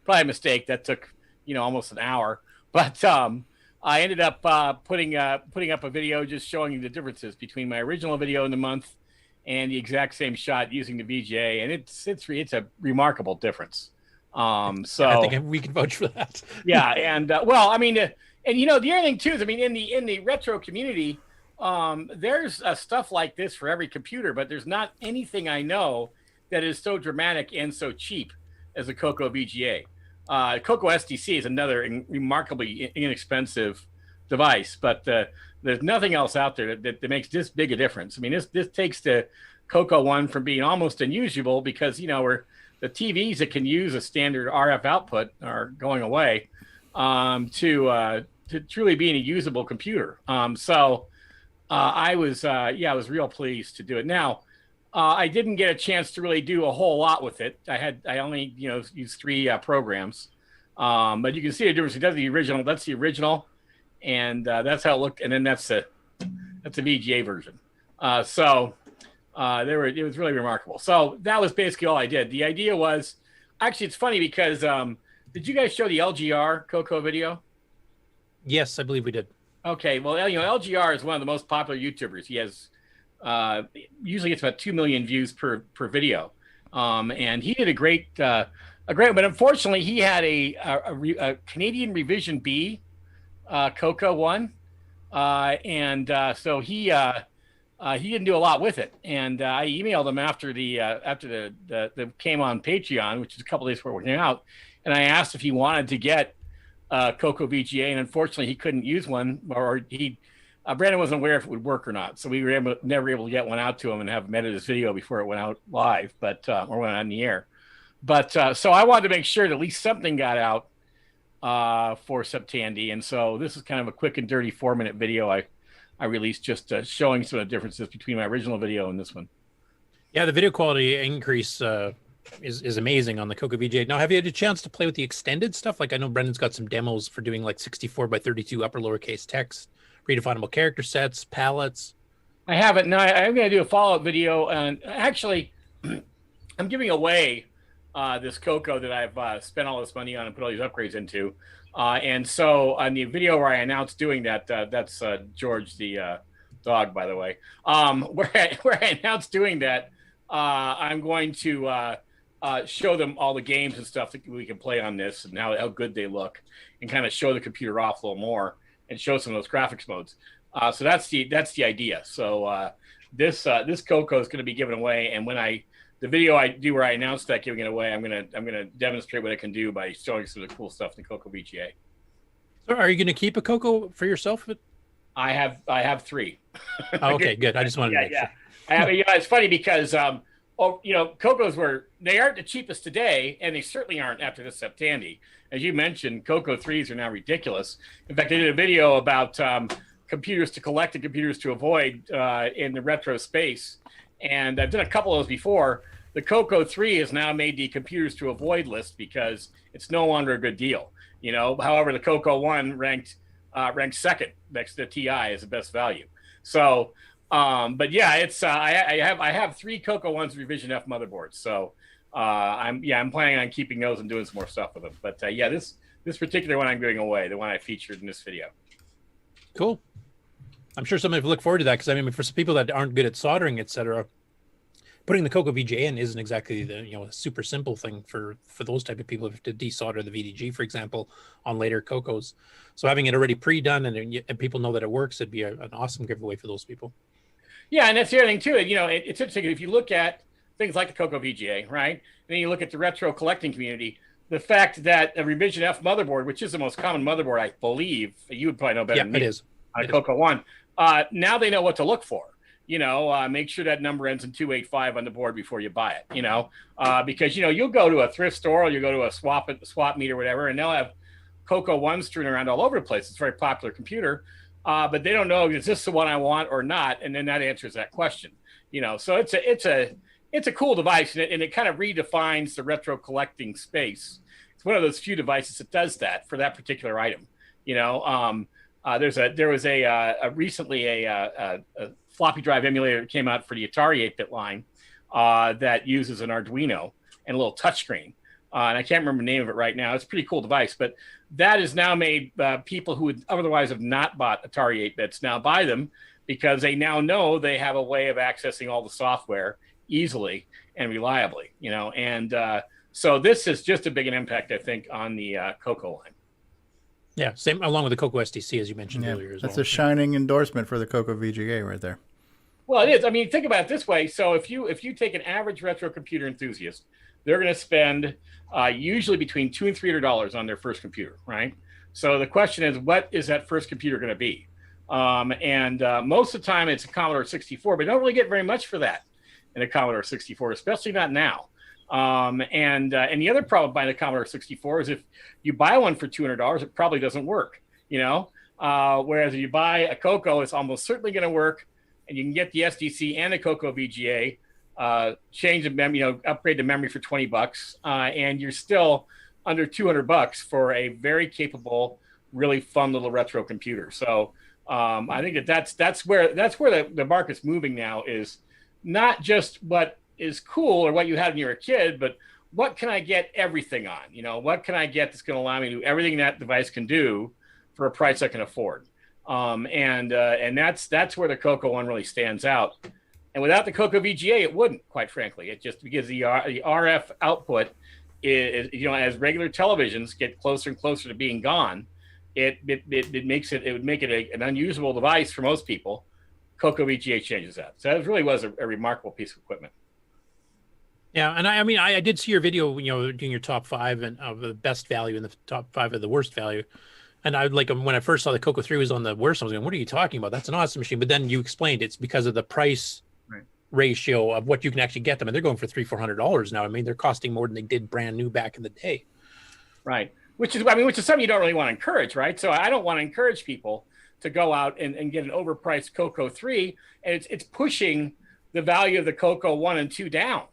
probably a mistake. That took almost an hour, but I ended up putting up a video just showing you the differences between my original video in the month and the exact same shot using the VGA, and it's a remarkable difference. So I think we can vouch for that. Yeah, and well, I mean, and the other thing too is, I mean, in the retro community, there's stuff like this for every computer, but there's not anything I know that is so dramatic and so cheap as a CoCo VGA. CoCo SDC is another remarkably inexpensive device, but there's nothing else out there that makes this big a difference. I mean, this takes the CoCo One from being almost unusable because the TVs that can use a standard RF output are going away to truly being a usable computer. I was real pleased to do it. Now, I didn't get a chance to really do a whole lot with it. I only used 3 programs, but you can see the difference. It does the original. That's the original, and that's how it looked. And then that's a VGA version. It was really remarkable. So that was basically all I did. The idea was, actually, it's funny because did you guys show the LGR CoCo video? Yes, I believe we did. Okay, well, LGR is one of the most popular YouTubers. He has usually gets about 2 million views per video, and he did a great. But unfortunately, he had a Canadian Revision B CoCo One, and so he didn't do a lot with it. And I emailed him after the came on Patreon, which is a couple days before working out, and I asked if he wanted to get CoCo VGA, and unfortunately he couldn't use one, or Brandon wasn't aware if it would work or not, so we were never able to get one out to him and have him edit his video before it went out live, or went on the air. But so I wanted to make sure that at least something got out for Tandy, and so this is kind of a quick and dirty 4-minute video I released, just showing some of the differences between my original video and this one. Yeah, the video quality increase is amazing on the CoCo VGA. Now, have you had a chance to play with the extended stuff? Like, I know Brendan's got some demos for doing like 64 by 32 upper lowercase text, predefinable character sets, palettes. I haven't. No, I'm going to do a follow-up video. And actually, I'm giving away this CoCo that I've spent all this money on and put all these upgrades into. And so on the video where I announced doing that, that's George the dog, by the way, where I announced doing that, I'm going to show them all the games and stuff that we can play on this and how good they look, and kind of show the computer off a little more and show some of those graphics modes. So that's the idea. So this CoCo is going to be given away, and when the video I do where I announce that giving it away, I'm gonna demonstrate what I can do by showing some of the cool stuff in the CoCo VGA. So are you going to keep a CoCo for yourself? I have 3. Oh, okay, good. I just wanted to make sure. I have, it's funny because CoCos they aren't the cheapest today, and they certainly aren't after this Tandy. As you mentioned, CoCo 3s are now ridiculous. In fact, I did a video about computers to collect and computers to avoid in the retro space, and I've done a couple of those before. The CoCo 3 has now made the computers to avoid list because it's no longer a good deal. However, the CoCo 1 ranked second next to the TI as the best value. So, but yeah, it's I have 3 CoCo 1s Revision F motherboards. So I'm planning on keeping those and doing some more stuff with them. But this particular one I'm giving away, the one I featured in this video. Cool. I'm sure somebody will look forward to that, because I mean, for some people that aren't good at soldering, etc., putting the CoCo VGA in isn't exactly the a super simple thing for those type of people to desolder the VDG, for example, on later CoCos. So having it already pre-done and people know that it works, it'd be an awesome giveaway for those people. Yeah, and that's the other thing too. It's interesting if you look at things like the CoCo VGA, right? And then you look at the retro collecting community. The fact that a Revision F motherboard, which is the most common motherboard, I believe, you would probably know better than me. It is. On a CoCo 1. Now they know what to look for. Make sure that number ends in 285 on the board before you buy it. Because you'll go to a thrift store or you go to a swap meet or whatever, and they'll have CoCo 1s strewn around all over the place. It's a very popular computer, but they don't know, is this the one I want or not? And then that answers that question. So it's a cool device, and it kind of redefines the retro collecting space. It's one of those few devices that does that for that particular item. There was recently a floppy drive emulator that came out for the Atari 8-bit line that uses an Arduino and a little touchscreen. And I can't remember the name of it right now. It's a pretty cool device, but that has now made people who would otherwise have not bought Atari 8-bits now buy them, because they now know they have a way of accessing all the software easily and reliably. So this is just a big an impact, I think, on the CoCo line. Yeah, same along with the CoCo STC, as you mentioned earlier as well. That's a shining endorsement for the CoCo VGA right there. Well, it is. I mean, think about it this way. So if you take an average retro computer enthusiast, they're going to spend usually between $200 and $300 on their first computer, right? So the question is, what is that first computer going to be? Most of the time it's a Commodore 64, but you don't really get very much for that in a Commodore 64, especially not now. And the other problem buying a Commodore 64 is if you buy one for $200, it probably doesn't work, whereas if you buy a CoCo, it's almost certainly going to work, and you can get the SDC and the CoCo VGA, change the memory, upgrade the memory for $20, and you're still under $200 for a very capable, really fun little retro computer. So I think that's where the market's moving now, is not just what is cool or what you had when you were a kid, but what can I get everything on? What can I get that's going to allow me to do everything that device can do for a price I can afford? And that's where the CoCo one really stands out. And without the CoCo VGA, it wouldn't, quite frankly. It just, because the RF output is, as regular televisions get closer and closer to being gone, it would make it an unusable device for most people. CoCo VGA changes that. So it really was a remarkable piece of equipment. Yeah, and I did see your video, doing your top 5 and of the best value and the top 5 of the worst value. And I when I first saw the CoCo 3 was on the worst, I was going, what are you talking about? That's an awesome machine. But then you explained it's because of the price ratio of what you can actually get them. And they're going for $300-400 now. I mean, they're costing more than they did brand new back in the day. Right. Which is something you don't really want to encourage, right? So I don't want to encourage people to go out and get an overpriced CoCo 3. And it's pushing the value of the CoCo 1 and 2 down.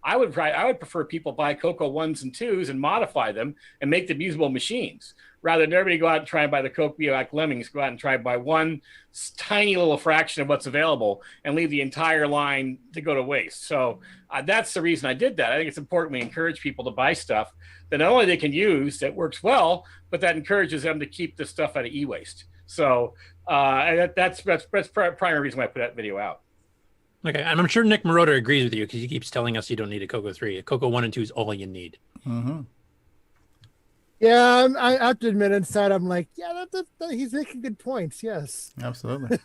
I would prefer people buy CoCo 1s and 2s and modify them and make them usable machines, rather than everybody go out and try and buy the CoCo, like lemmings, go out and try and buy one tiny little fraction of what's available and leave the entire line to go to waste. So that's the reason I did that. I think it's important we encourage people to buy stuff that not only they can use, that works well, but that encourages them to keep the stuff out of e-waste. So that's the primary reason why I put that video out. Okay, and I'm sure Nick Moroder agrees with you, because he keeps telling us you don't need a CoCo 3. A CoCo 1 and 2 is all you need. Mm-hmm. Yeah, I have to admit, inside I'm like, yeah, he's making good points. Yes, absolutely.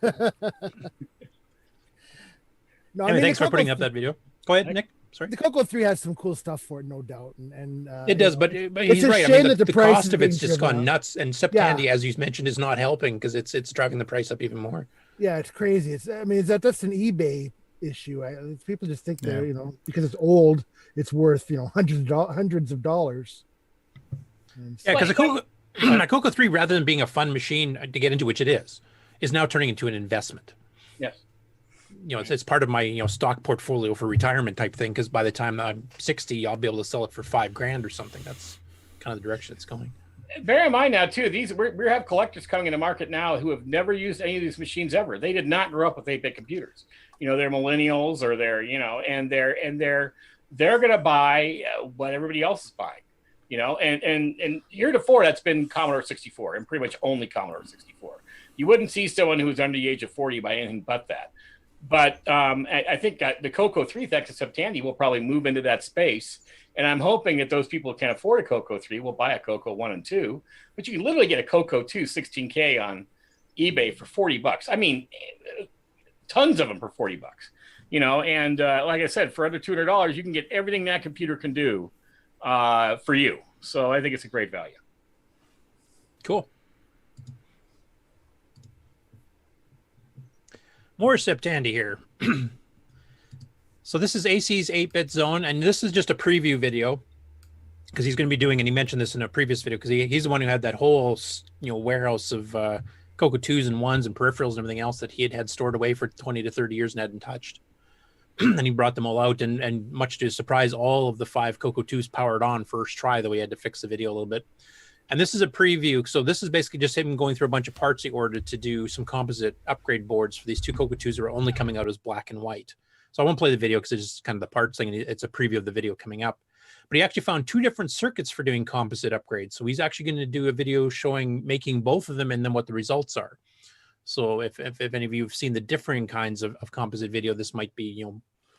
No, thanks for putting up that video. Go ahead, Nick. Sorry. The CoCo 3 has some cool stuff for it, no doubt, and it does. But he's right. I mean, the cost of it's just gone nuts, and Tandy, as you mentioned, is not helping, because it's driving the price up even more. Yeah, it's crazy. That's an eBay issue. People just think that because it's old, it's worth hundreds of dollars. Yeah, because a CoCo 3, rather than being a fun machine to get into, which it is now turning into an investment. Yes. It's part of my stock portfolio for retirement type thing, because by the time I'm 60, I'll be able to sell it for $5,000 or something. That's kind of the direction it's going. Bear in mind now too, we have collectors coming into market now who have never used any of these machines ever. They did not grow up with 8-bit computers. They're millennials, or and they're going to buy what everybody else is buying. And heretofore that's been Commodore 64, and pretty much only Commodore 64. You wouldn't see someone who's under the age of 40 buy anything but that. But I think the CoCo 3, thanks to Tandy, will probably move into that space. And I'm hoping that those people who can afford a CoCo 3 will buy a CoCo 1 and 2. But you can literally get a CoCo 2 16K on eBay for $40. I mean, tons of them for $40. And like I said, for under $200, you can get everything that computer can do for you. So I think it's a great value. Cool. More Tandy here. So this is AC's 8-bit zone, and this is just a preview video, because he's going to be doing, and he mentioned this in a previous video, because he's the one who had that whole warehouse of CoCo 2s and 1s and peripherals and everything else that he had stored away for 20 to 30 years and hadn't touched. And he brought them all out, and much to his surprise, all of the 5 CoCo 2s powered on first try, though he had to fix the video a little bit. And this is a preview. So this is basically just him going through a bunch of parts he ordered to do some composite upgrade boards for these 2 CoCo 2s that are only coming out as black and white. So I won't play the video because it's just kind of the parts thing, and it's a preview of the video coming up. But he actually found 2 different circuits for doing composite upgrades. So he's actually going to do a video showing making both of them and then what the results are. So if any of you have seen the differing kinds of composite video, this might be,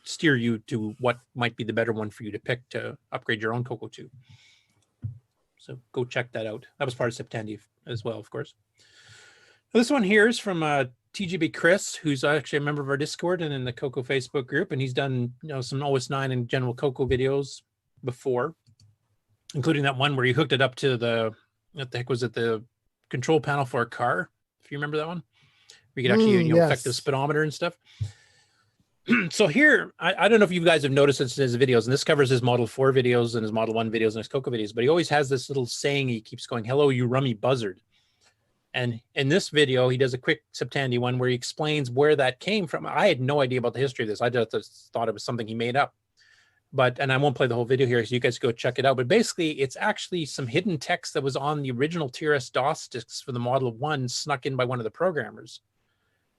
steer you to what might be the better one for you to pick to upgrade your own CoCo 2. So go check that out. That was part of Tandy as well, of course. This one here is from TGB Chris, who's actually a member of our Discord and in the CoCo Facebook group, and he's done some OS9 and general CoCo videos before, including that one where he hooked it up to the what the heck was it? The control panel for a car, if you remember that one. We could actually affect the speedometer and stuff. So here, I don't know if you guys have noticed this in his videos, and this covers his Model 4 videos and his Model 1 videos and his CoCo videos, but he always has this little saying he keeps going, "Hello, you rummy buzzard." And in this video, he does a quick Tandy one where he explains where that came from. I had no idea about the history of this. I just thought it was something he made up. And I won't play the whole video here, so you guys go check it out. But basically, it's actually some hidden text that was on the original TRS-DOS discs for the Model 1 snuck in by one of the programmers,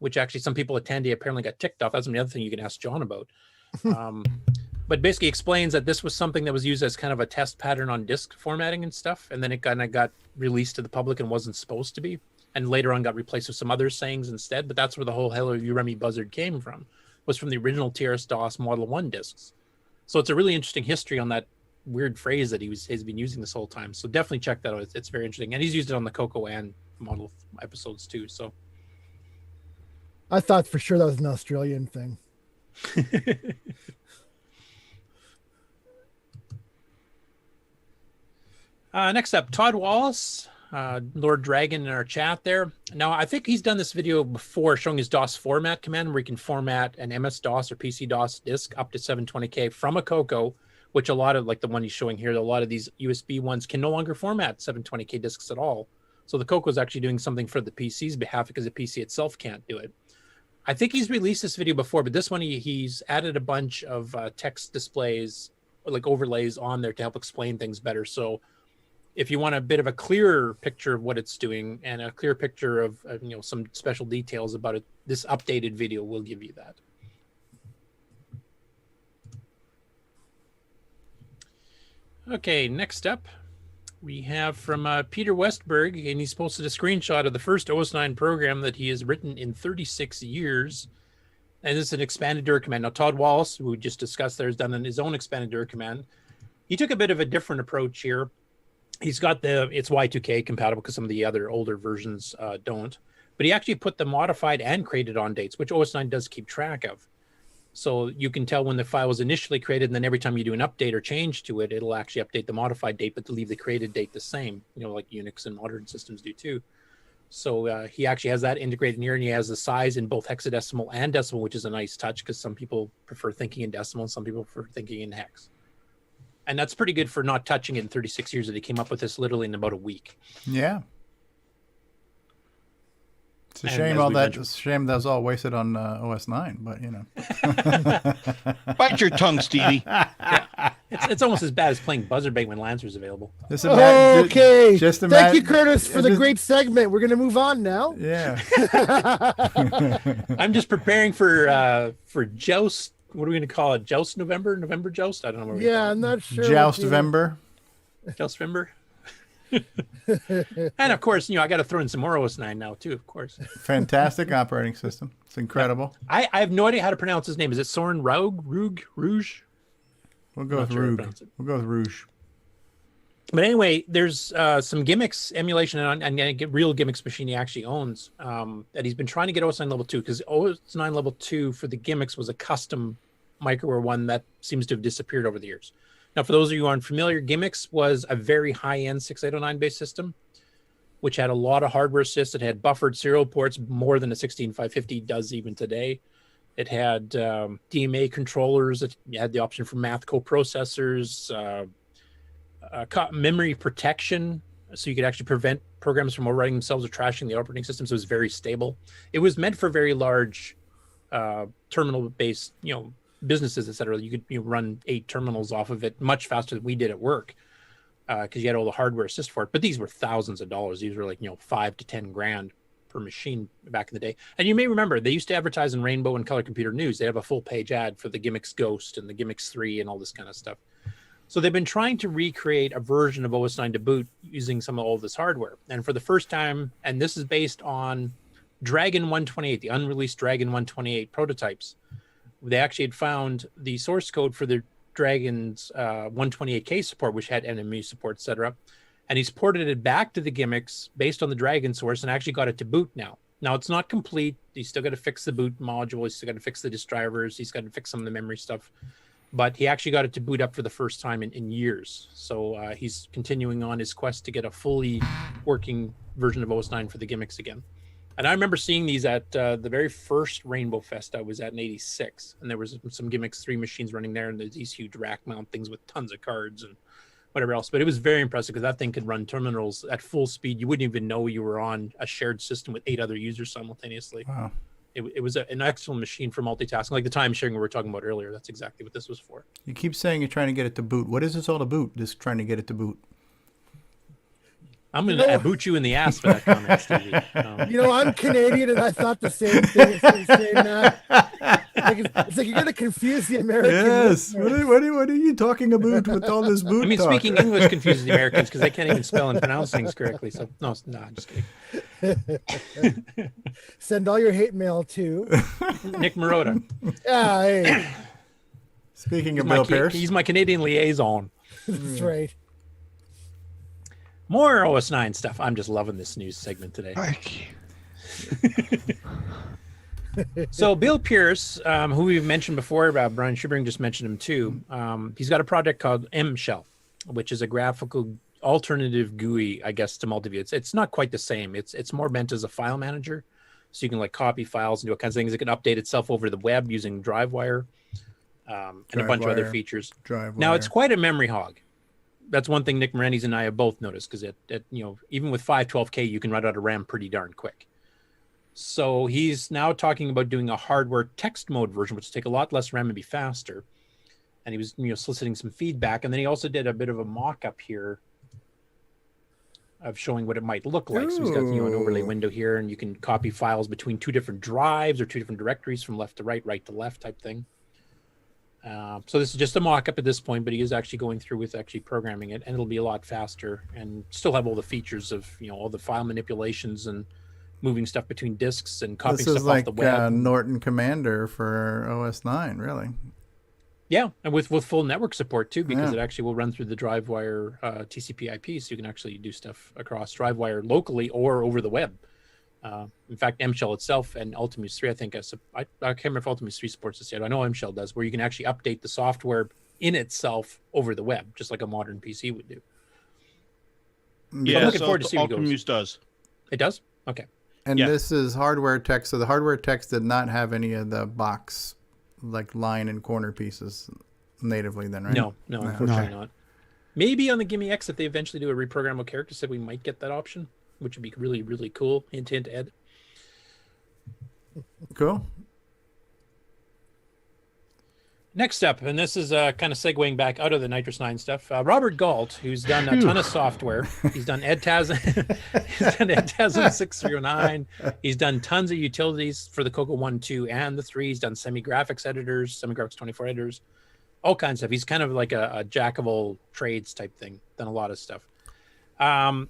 which actually some people at Tandy apparently got ticked off. That's another thing you can ask John about. But basically explains that this was something that was used as kind of a test pattern on disk formatting and stuff. And then it kind of got released to the public and wasn't supposed to be. And later on got replaced with some other sayings instead. But that's where the whole "Hello, you rummy buzzard" came from, was from the original TRS-DOS Model 1 discs. So it's a really interesting history on that weird phrase that he's been using this whole time. So definitely check that out. It's very interesting. And he's used it on the CoCo and Model episodes too. So I thought for sure that was an Australian thing. Next up, Todd Wallace, Lord Dragon in our chat there. Now, I think he's done this video before showing his DOS format command where he can format an MS-DOS or PC-DOS disk up to 720K from a CoCo, which a lot of, like the one he's showing here, a lot of these USB ones can no longer format 720K disks at all. So the CoCo is actually doing something for the PC's behalf because the PC itself can't do it. I think he's released this video before, but this one he's added a bunch of text displays, or like overlays on there to help explain things better. So if you want a bit of a clearer picture of what it's doing and a clear picture of some special details about it, this updated video will give you that. Okay, next up we have from Peter Westberg, and he's posted a screenshot of the first OS9 program that he has written in 36 years. And this is an expanded dir command. Now, Todd Wallace, who we just discussed there, has done his own expanded dir command. He took a bit of a different approach here. He's got it's Y2K compatible because some of the other older versions don't. But he actually put the modified and created on dates, which OS9 does keep track of. So you can tell when the file was initially created, and then every time you do an update or change to it, it'll actually update the modified date, but to leave the created date the same, like Unix and modern systems do too. So he actually has that integrated in here, and he has the size in both hexadecimal and decimal, which is a nice touch because some people prefer thinking in decimal and some people prefer thinking in hex. And that's pretty good for not touching it in 36 years that he came up with this literally in about a week. Yeah. It's a shame that was all wasted on OS9, but Bite your tongue, Stevie. Yeah. It's almost as bad as playing Buzzard Bait when Lancer's available. Okay. Thank you, Curtis, for the great segment. We're going to move on now. Yeah. I'm just preparing for Joust. What are we going to call it? Joust November? November Joust? I don't know what we're I'm not sure. Joust-vember. Joust-vember. And of course, I got to throw in some more OS9 now too, of course. Fantastic operating system. It's incredible. I have no idea how to pronounce his name. Is it Soren Rouge? We'll go with Rouge. We'll go with Rouge. But anyway, there's some gimmicks emulation and real gimmicks machine he actually owns that he's been trying to get OS9 level 2, because OS9 level 2 for the gimmicks was a custom microware one that seems to have disappeared over the years. Now, for those of you who aren't familiar, gimmicks was a very high-end 6809 based system, which had a lot of hardware assists. It had buffered serial ports, more than a 16550 does even today. It had DMA controllers. It had the option for math coprocessors, memory protection, so you could actually prevent programs from overwriting themselves or trashing the operating system. So it was very stable. It was meant for very large terminal-based, businesses, etc. You could run 8 terminals off of it much faster than we did at work because you had all the hardware assist for it. But these were thousands of dollars. These were like $5 to $10 grand per machine back in the day. And you may remember they used to advertise in Rainbow and Color Computer News. They have a full page ad for the Gimmicks Ghost and the Gimmicks 3 and all this kind of stuff. So they've been trying to recreate a version of OS9 to boot using some of all this hardware. And for the first time, and this is based on Dragon 128, the unreleased Dragon 128 prototypes. They actually had found the source code for the Dragon's 128K support, which had NME support, etc. And he's ported it back to the gimmicks based on the Dragon source and actually got it to boot now. Now, it's not complete. He's still got to fix the boot module. He's still got to fix the disk drivers. He's got to fix some of the memory stuff. but he actually got it to boot up for the first time in years. So he's continuing on his quest to get a fully working version of OS 9 for the gimmicks again. And I remember seeing these at the very first Rainbow Fest I was at in '86, and there was some gimmicks, 3 machines running there, and there's these huge rack mount things with tons of cards and whatever else. But it was very impressive because that thing could run terminals at full speed. You wouldn't even know you were on a shared system with 8 other users simultaneously. Wow. It was an excellent machine for multitasking, like the time sharing we were talking about earlier. That's exactly what this was for. You keep saying you're trying to get it to boot. What is this all to boot? Just trying to get it to boot. I'm going to boot you in the ass for that comment, Stevie. I'm Canadian, and I thought the same thing. It's like you're going to confuse the Americans. Yes. What are you talking about with all this boot I mean, talk? speaking English confuses the Americans because they can't even spell and pronounce things correctly. So, no, I'm just kidding. Send all your hate mail to Nick Marotta. Yeah, hey. Speaking of Bill Pierce. He's my Canadian liaison. That's right. More OS 9 stuff. I'm just loving this news segment today. So Bill Pierce, who we've mentioned before, Brian Schubring just mentioned him too. He's got a project called MShell, which is a graphical alternative GUI, I guess, to Multiview. It's not quite the same. It's more meant as a file manager, so you can like copy files and do all kinds of things. It can update itself over the web using DriveWire and a bunch of other features. Now it's quite a memory hog. That's one thing Nick Morendes and I have both noticed, because even with 512K, you can run out of RAM pretty darn quick. So he's now talking about doing a hardware text mode version, which will take a lot less RAM and be faster. And he was soliciting some feedback. And then he also did a bit of a mock-up here of showing what it might look like. So he's got an overlay window here, and you can copy files between 2 different drives or 2 different directories from left to right, right to left type thing. So this is just a mock-up at this point, but he is actually going through with actually programming it, and it'll be a lot faster and still have all the features of all the file manipulations and moving stuff between disks and copying stuff off the web. This is like Norton Commander for OS 9, really. Yeah, and with full network support too, because it actually will run through the DriveWire TCP/IP, so you can actually do stuff across DriveWire locally or over the web. In fact, MShell itself and Ultimuse 3, I think, I can't remember if Ultimuse 3 supports this yet. I know MShell does, where you can actually update the software in itself over the web, just like a modern PC would do. Yeah, I'm looking forward to see what Ultimuse does. It does? Okay. And this is hardware text, so the hardware text did not have any of the box, like line and corner pieces natively then, right? No, unfortunately not. Maybe on the Gimme X, if they eventually do a reprogrammable character set, we might get that option, which would be really, really cool. Hint, hint, Ed. Cool. Next up, and this is kind of segueing back out of the Nitrous 9 stuff, Robert Galt, who's done a ton of software. He's done EdTasm, EdTasm 6309. He's done tons of utilities for the CoCo 1, 2, and the 3. He's done semi-graphics editors, semi-graphics 24 editors, all kinds of stuff. He's kind of like a jack of all trades type thing, done a lot of stuff.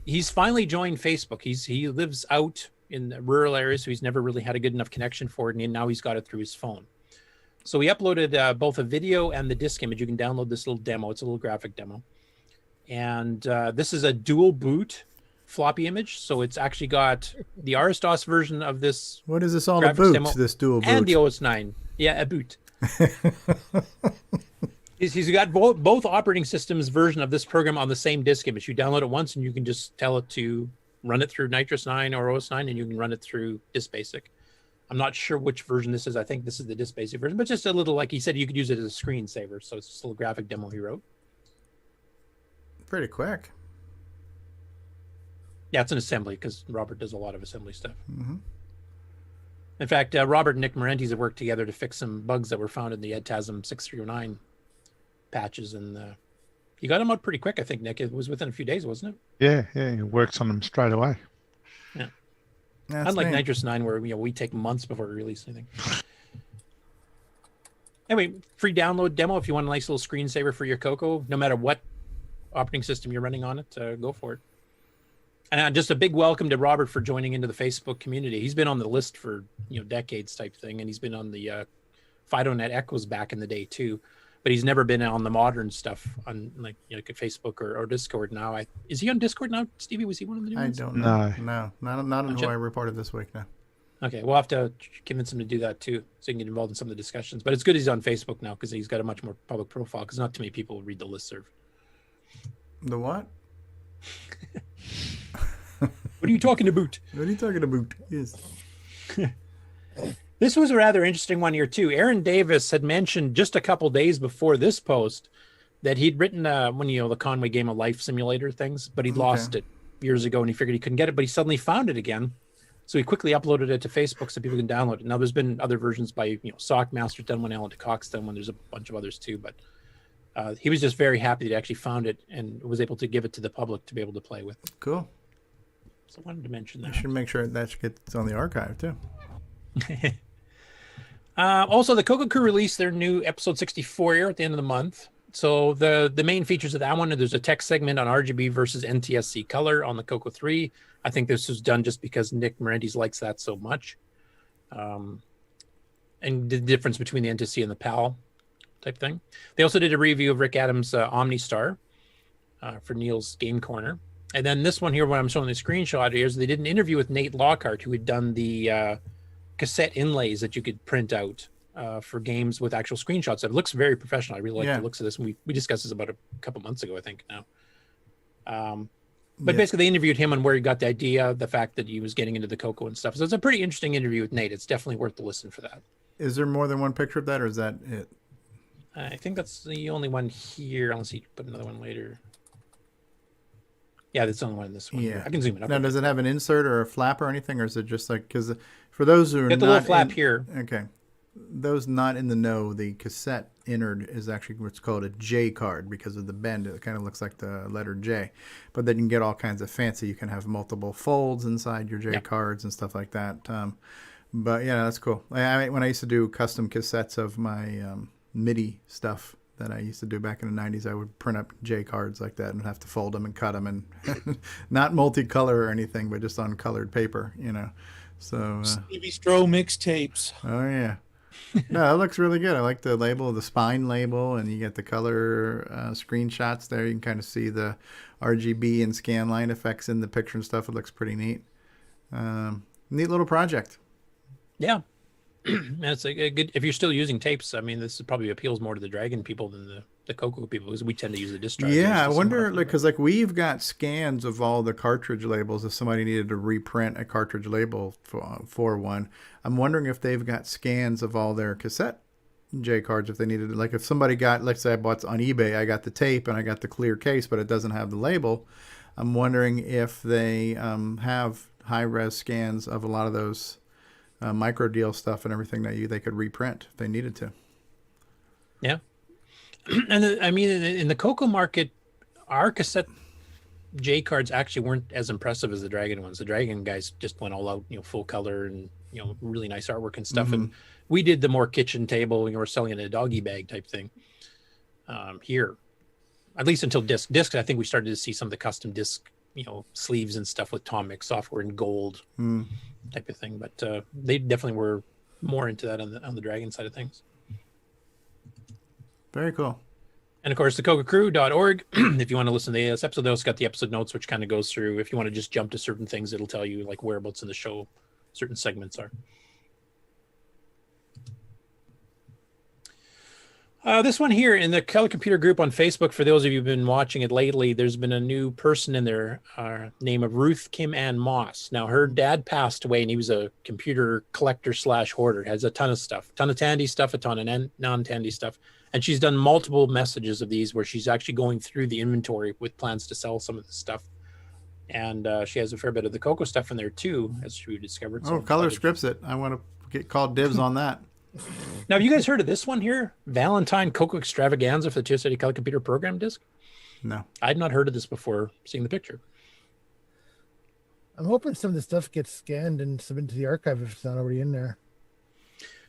He's finally joined Facebook. He lives out in the rural areas, so he's never really had a good enough connection for it, and now he's got it through his phone. So we uploaded both a video and the disk image. You can download this little demo. It's a little graphic demo. And this is a dual boot floppy image. So it's actually got the RS-DOS version of this. What is this all about, this dual boot? And the OS 9. Yeah, a boot. He's got both operating systems version of this program on the same disk image. You download it once and you can just tell it to run it through Nitrous 9 or OS 9, and you can run it through Disk Basic. I'm not sure which version this is. I think this is the Disk Basic version, but just a little, like he said, you could use it as a screensaver. So it's just a little graphic demo he wrote. Pretty quick. Yeah, it's an assembly because Robert does a lot of assembly stuff. Mm-hmm. In fact, Robert and Nick Morendes have worked together to fix some bugs that were found in the EdTasm 6309 patches, and you got them out pretty quick, I think, Nick. It was within a few days, wasn't it? Yeah, he works on them straight away. Yeah. That's Unlike neat. Nitrous 9, where we take months before we release anything. Anyway, free download demo if you want a nice little screensaver for your CoCo, no matter what operating system you're running on it, go for it. And just a big welcome to Robert for joining into the Facebook community. He's been on the list for decades type thing, and he's been on the FidoNet Echoes back in the day too. But he's never been on the modern stuff on like Facebook or Discord now. Is he on Discord now, Stevie? Was he one of the new ones? I don't know. No. No, not on who I reported this week. No. Okay, we'll have to convince him to do that too, so he can get involved in some of the discussions. But it's good he's on Facebook now because he's got a much more public profile. Because not too many people read the listserv. The what? What are you talking about? What are you talking about? Yes. This was a rather interesting one here too. Aaron Davis had mentioned just a couple days before this post that he'd written the Conway Game of Life simulator things, but he'd lost it years ago and he figured he couldn't get it, but he suddenly found it again. So he quickly uploaded it to Facebook so people can download it. Now there's been other versions by Sockmaster's done one, Alan DeCock's done one. There's a bunch of others too, but he was just very happy that he actually found it and was able to give it to the public to be able to play with. Cool. So I wanted to mention that. You should make sure that gets on the archive too. Also, the CoCo Crew released their new episode 64 here at the end of the month. So the main features of that one, there's a text segment on RGB versus NTSC color on the CoCo 3. I think this was done just because Nick Marentes likes that so much. And the difference between the NTSC and the PAL type thing. They also did a review of Rick Adams' OmniStar for Neil's Game Corner. And then this one here, what I'm showing the screenshot here, is they did an interview with Nate Lockhart, who had done the cassette inlays that you could print out for games with actual screenshots. It looks very professional. I really like the looks of this. And we discussed this about a couple months ago, I think now. But basically they interviewed him on where he got the idea, the fact that he was getting into the CoCo and stuff. So it's a pretty interesting interview with Nate. It's definitely worth the listen for that. Is there more than one picture of that, or is that it? I think that's the only one here. Unless he put another one later. Yeah, that's the only one in this one. Yeah. I can zoom it up. Now, does it have an insert or a flap or anything, or is it just like, because for those who are Get the not little flap here. Okay. Those not in the know, the cassette innard is actually what's called a J card because of the bend. It kind of looks like the letter J. But then you can get all kinds of fancy. You can have multiple folds inside your J cards and stuff like that. But yeah, that's cool. When I used to do custom cassettes of my MIDI stuff that I used to do back in the 90s, I would print up J cards like that and have to fold them and cut them, and not multicolor or anything, but just on colored paper, So CoCoTALK mixtapes. Oh yeah. No, it looks really good. I like the label, the spine label, and you get the color screenshots there. You can kind of see the RGB and scan line effects in the picture and stuff. It looks pretty neat. Neat little project. Yeah. It's a good, if you're still using tapes, I mean, this probably appeals more to the Dragon people than the CoCo people, because we tend to use the disc drive. Yeah, I wonder, because we've got scans of all the cartridge labels. If somebody needed to reprint a cartridge label for one, I'm wondering if they've got scans of all their cassette J cards. If they needed, like if somebody got, let's say I bought on eBay, I got the tape and I got the clear case, but it doesn't have the label. I'm wondering if they have high res scans of a lot of those micro deal stuff and everything that they could reprint if they needed to. Yeah. And I mean, in the CoCo market, our cassette J cards actually weren't as impressive as the Dragon ones. The Dragon guys just went all out, full color and, really nice artwork and stuff. Mm-hmm. And we did the more kitchen table, we're selling in a doggy bag type thing here, at least until disc. Discs, I think we started to see some of the custom disc, sleeves and stuff with Tom Mix software in gold type of thing. But they definitely were more into that on the Dragon side of things. Very cool. And of course, the CoCoCrew.org. If you want to listen to this episode, they also got the episode notes, which kind of goes through. If you want to just jump to certain things, it'll tell you like whereabouts in the show certain segments are. This one here in the Color Computer group on Facebook, for those of you who've been watching it lately, there's been a new person in there, name of Ruth Kim Ann Moss. Now, her dad passed away, and he was a computer collector / hoarder. Has a ton of stuff, ton of Tandy stuff, a ton of non-Tandy stuff. And she's done multiple messages of these where she's actually going through the inventory with plans to sell some of the stuff. And she has a fair bit of the CoCo stuff in there too, as we discovered. Oh, Color scripts it. I want to get called dibs on that. Now, have you guys heard of this one here? Valentine CoCo Extravaganza for the Two City Color Computer Program disc? No. I'd not heard of this before seeing the picture. I'm hoping some of the stuff gets scanned and submitted to the archive if it's not already in there.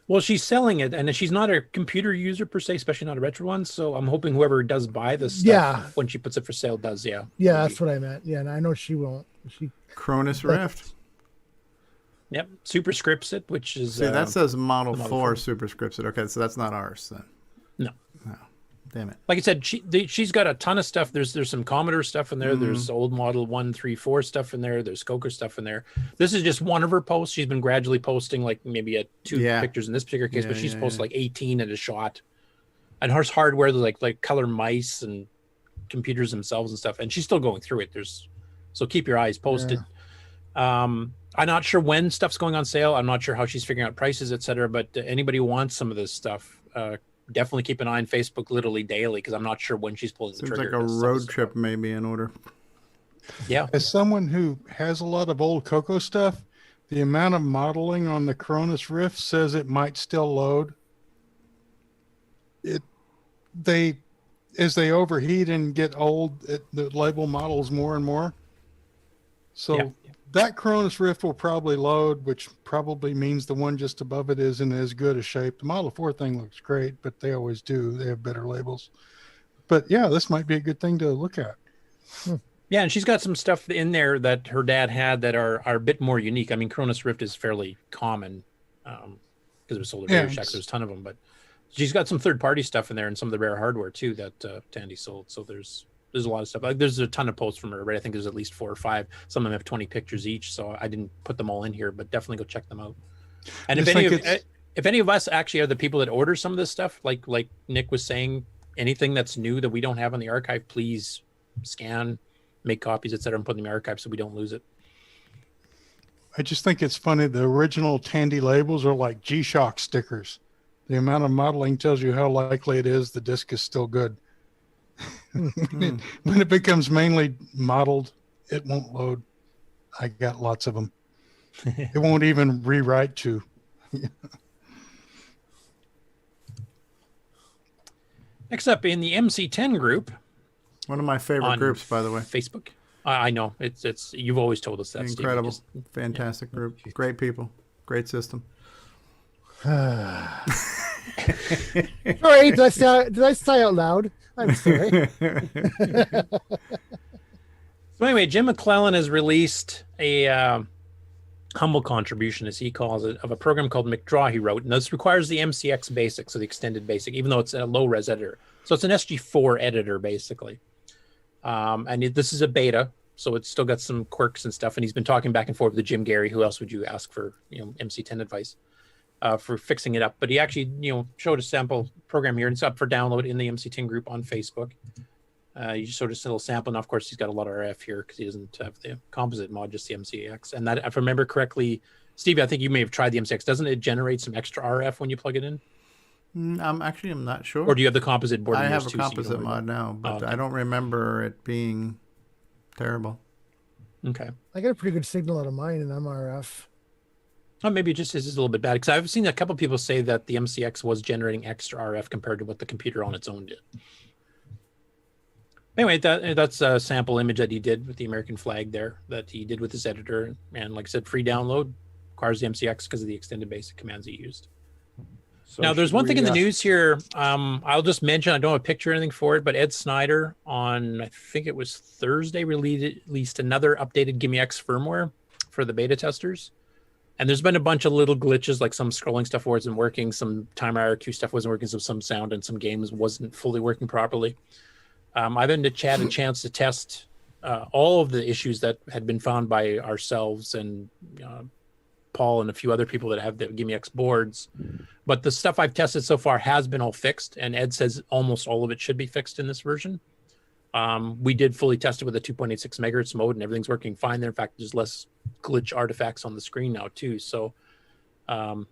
Well, she's selling it, and she's not a computer user per se, especially not a retro one. So I'm hoping whoever does buy this stuff when she puts it for sale does, Yeah, that's what I meant. Yeah, and I know she won't. Cronus Rift. Yep, superscripts it, which is... See, that says Model 4 superscripts it. Okay, so that's not ours then. No. Damn it. Like I said, she's got a ton of stuff. There's some Commodore stuff in there. There's old model 134 stuff in there. There's CoCo stuff in there. This is just one of her posts. She's been gradually posting like maybe two pictures in this particular case, but she's posted like 18 at a shot. And her hardware, like color mice and computers themselves and stuff. And she's still going through it. So keep your eyes posted. I'm not sure when stuff's going on sale. I'm not sure how she's figuring out prices, etc. But anybody who wants some of this stuff, definitely keep an eye on Facebook literally daily, because I'm not sure when she's pulling the Seems trigger. like a road trip may be in order. Yeah. As someone who has a lot of old CoCo stuff, the amount of modeling on the Cronus Rift says it might still load. As they overheat and get old, the label models more and more. So that Cronus Rift will probably load, which probably means the one just above it isn't as good a shape. The Model 4 thing looks great, but they always do. They have better labels. But yeah, this might be a good thing to look at. Yeah, and she's got some stuff in there that her dad had that are a bit more unique. I mean, Cronus Rift is fairly common because it was sold at Radio Shack. There's a ton of them, but she's got some third-party stuff in there and some of the rare hardware too that Tandy sold. So there's a lot of stuff. Like there's a ton of posts from her, right? I think there's at least 4 or 5. Some of them have 20 pictures each, so I didn't put them all in here, but definitely go check them out. And if any of us actually are the people that order some of this stuff, like Nick was saying, anything that's new that we don't have on the archive, please scan, make copies, etc., and put them in the archive so we don't lose it. I just think it's funny. The original Tandy labels are like G-Shock stickers. The amount of modeling tells you how likely it is the disc is still good. When it becomes mainly modeled, it won't load. I got lots of them. It won't even rewrite to. Next up in the MC10 group. One of my favorite groups, by the way. Facebook. I know. It's you've always told us that. Incredible. Fantastic group. Great people. Great system. Sorry, did I say out loud? I'm sorry. So anyway, Jim McClellan has released a humble contribution, as he calls it, of a program called McDraw he wrote. And this requires the MCX Basic, so the extended basic, even though it's a low-res editor. So it's an SG4 editor, basically. And this is a beta, so it's still got some quirks and stuff. And he's been talking back and forth with Jim Gary. Who else would you ask for, MC10 advice? For fixing it up, but he actually, showed a sample program here, and it's up for download in the MC10 group on Facebook. You just showed us a little sample, and of course he's got a lot of RF here because he doesn't have the composite mod, just the MCX. And that, if I remember correctly, Stevie, I think you may have tried the MCX. Doesn't it generate some extra RF when you plug it in? I'm not sure. Or do you have the composite board? I have a composite mod now, but I don't remember it being terrible. Okay. I got a pretty good signal out of mine in MRF. Oh, maybe it just is a little bit bad, because I've seen a couple of people say that the MCX was generating extra RF compared to what the computer on its own did. Anyway, that's a sample image that he did with the American flag there, that he did with his editor. And like I said, free download, requires the MCX because of the extended basic commands he used. So now, there's one thing in the news here. I'll just mention, I don't have a picture or anything for it, but Ed Snyder on, I think it was Thursday, released another updated GimmeX firmware for the beta testers. And there's been a bunch of little glitches, like some scrolling stuff wasn't working, some timer IRQ stuff wasn't working, so some sound and some games wasn't fully working properly. I've had a chance to test all of the issues that had been found by ourselves and Paul and a few other people that have the GimmeX boards. But the stuff I've tested so far has been all fixed, and Ed says almost all of it should be fixed in this version. We did fully test it with a 2.86 megahertz mode, and everything's working fine there. In fact, there's less glitch artifacts on the screen now too. So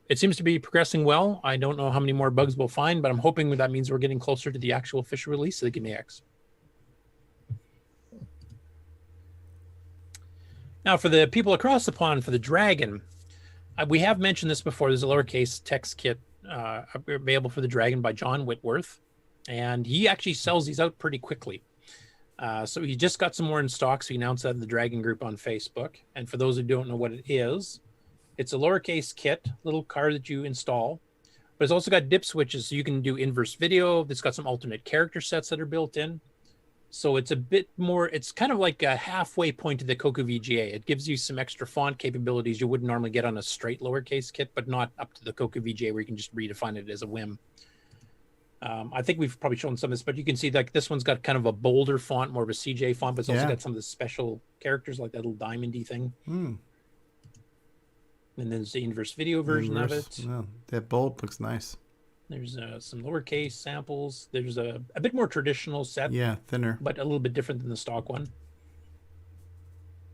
it seems to be progressing well. I don't know how many more bugs we'll find, but I'm hoping that means we're getting closer to the actual official release of the GimmeX. Now, for the people across the pond, for the Dragon, we have mentioned this before. There's a lowercase text kit available for the Dragon by John Whitworth, and he actually sells these out pretty quickly. So he just got some more in stock, so he announced that in the Dragon group on Facebook. And for those who don't know what it is, it's a lowercase kit, little card that you install, but it's also got dip switches, so you can do inverse video. It's got some alternate character sets that are built in. So it's a bit more, it's kind of like a halfway point to the CoCo VGA. It gives you some extra font capabilities you wouldn't normally get on a straight lowercase kit, but not up to the CoCo VGA where you can just redefine it as a whim. I think we've probably shown some of this, but you can see like this one's got kind of a bolder font, more of a CJ font, but it's also Yeah. got some of the special characters like that little diamondy thing. Hmm. And then there's the inverse video version of Inverse. it. Well, that bold looks nice. There's some lowercase samples. There's a bit more traditional set. Yeah, thinner. But a little bit different than the stock one.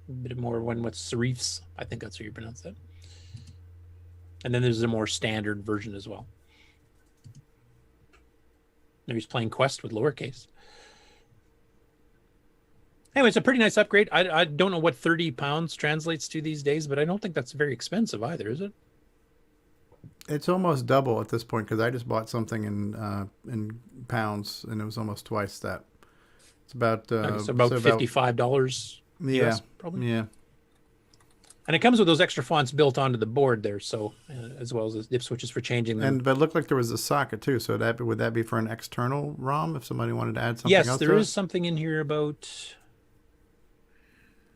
A bit more one with serifs. I think that's how you pronounce that. And then there's a more standard version as well. There he's playing Quest with lowercase. Anyway, it's a pretty nice upgrade. I don't know what 30 pounds translates to these days, but I don't think that's very expensive either, is it? It's almost double at this point because I just bought something in pounds and it was almost twice that. It's about Okay, so about $55 yeah, US, probably. Yeah. And it comes with those extra fonts built onto the board there, so as well as the dip switches for changing them. But it looked like there was a socket too. So would that be for an external ROM if somebody wanted to add something yes, else there to is it? something in here about.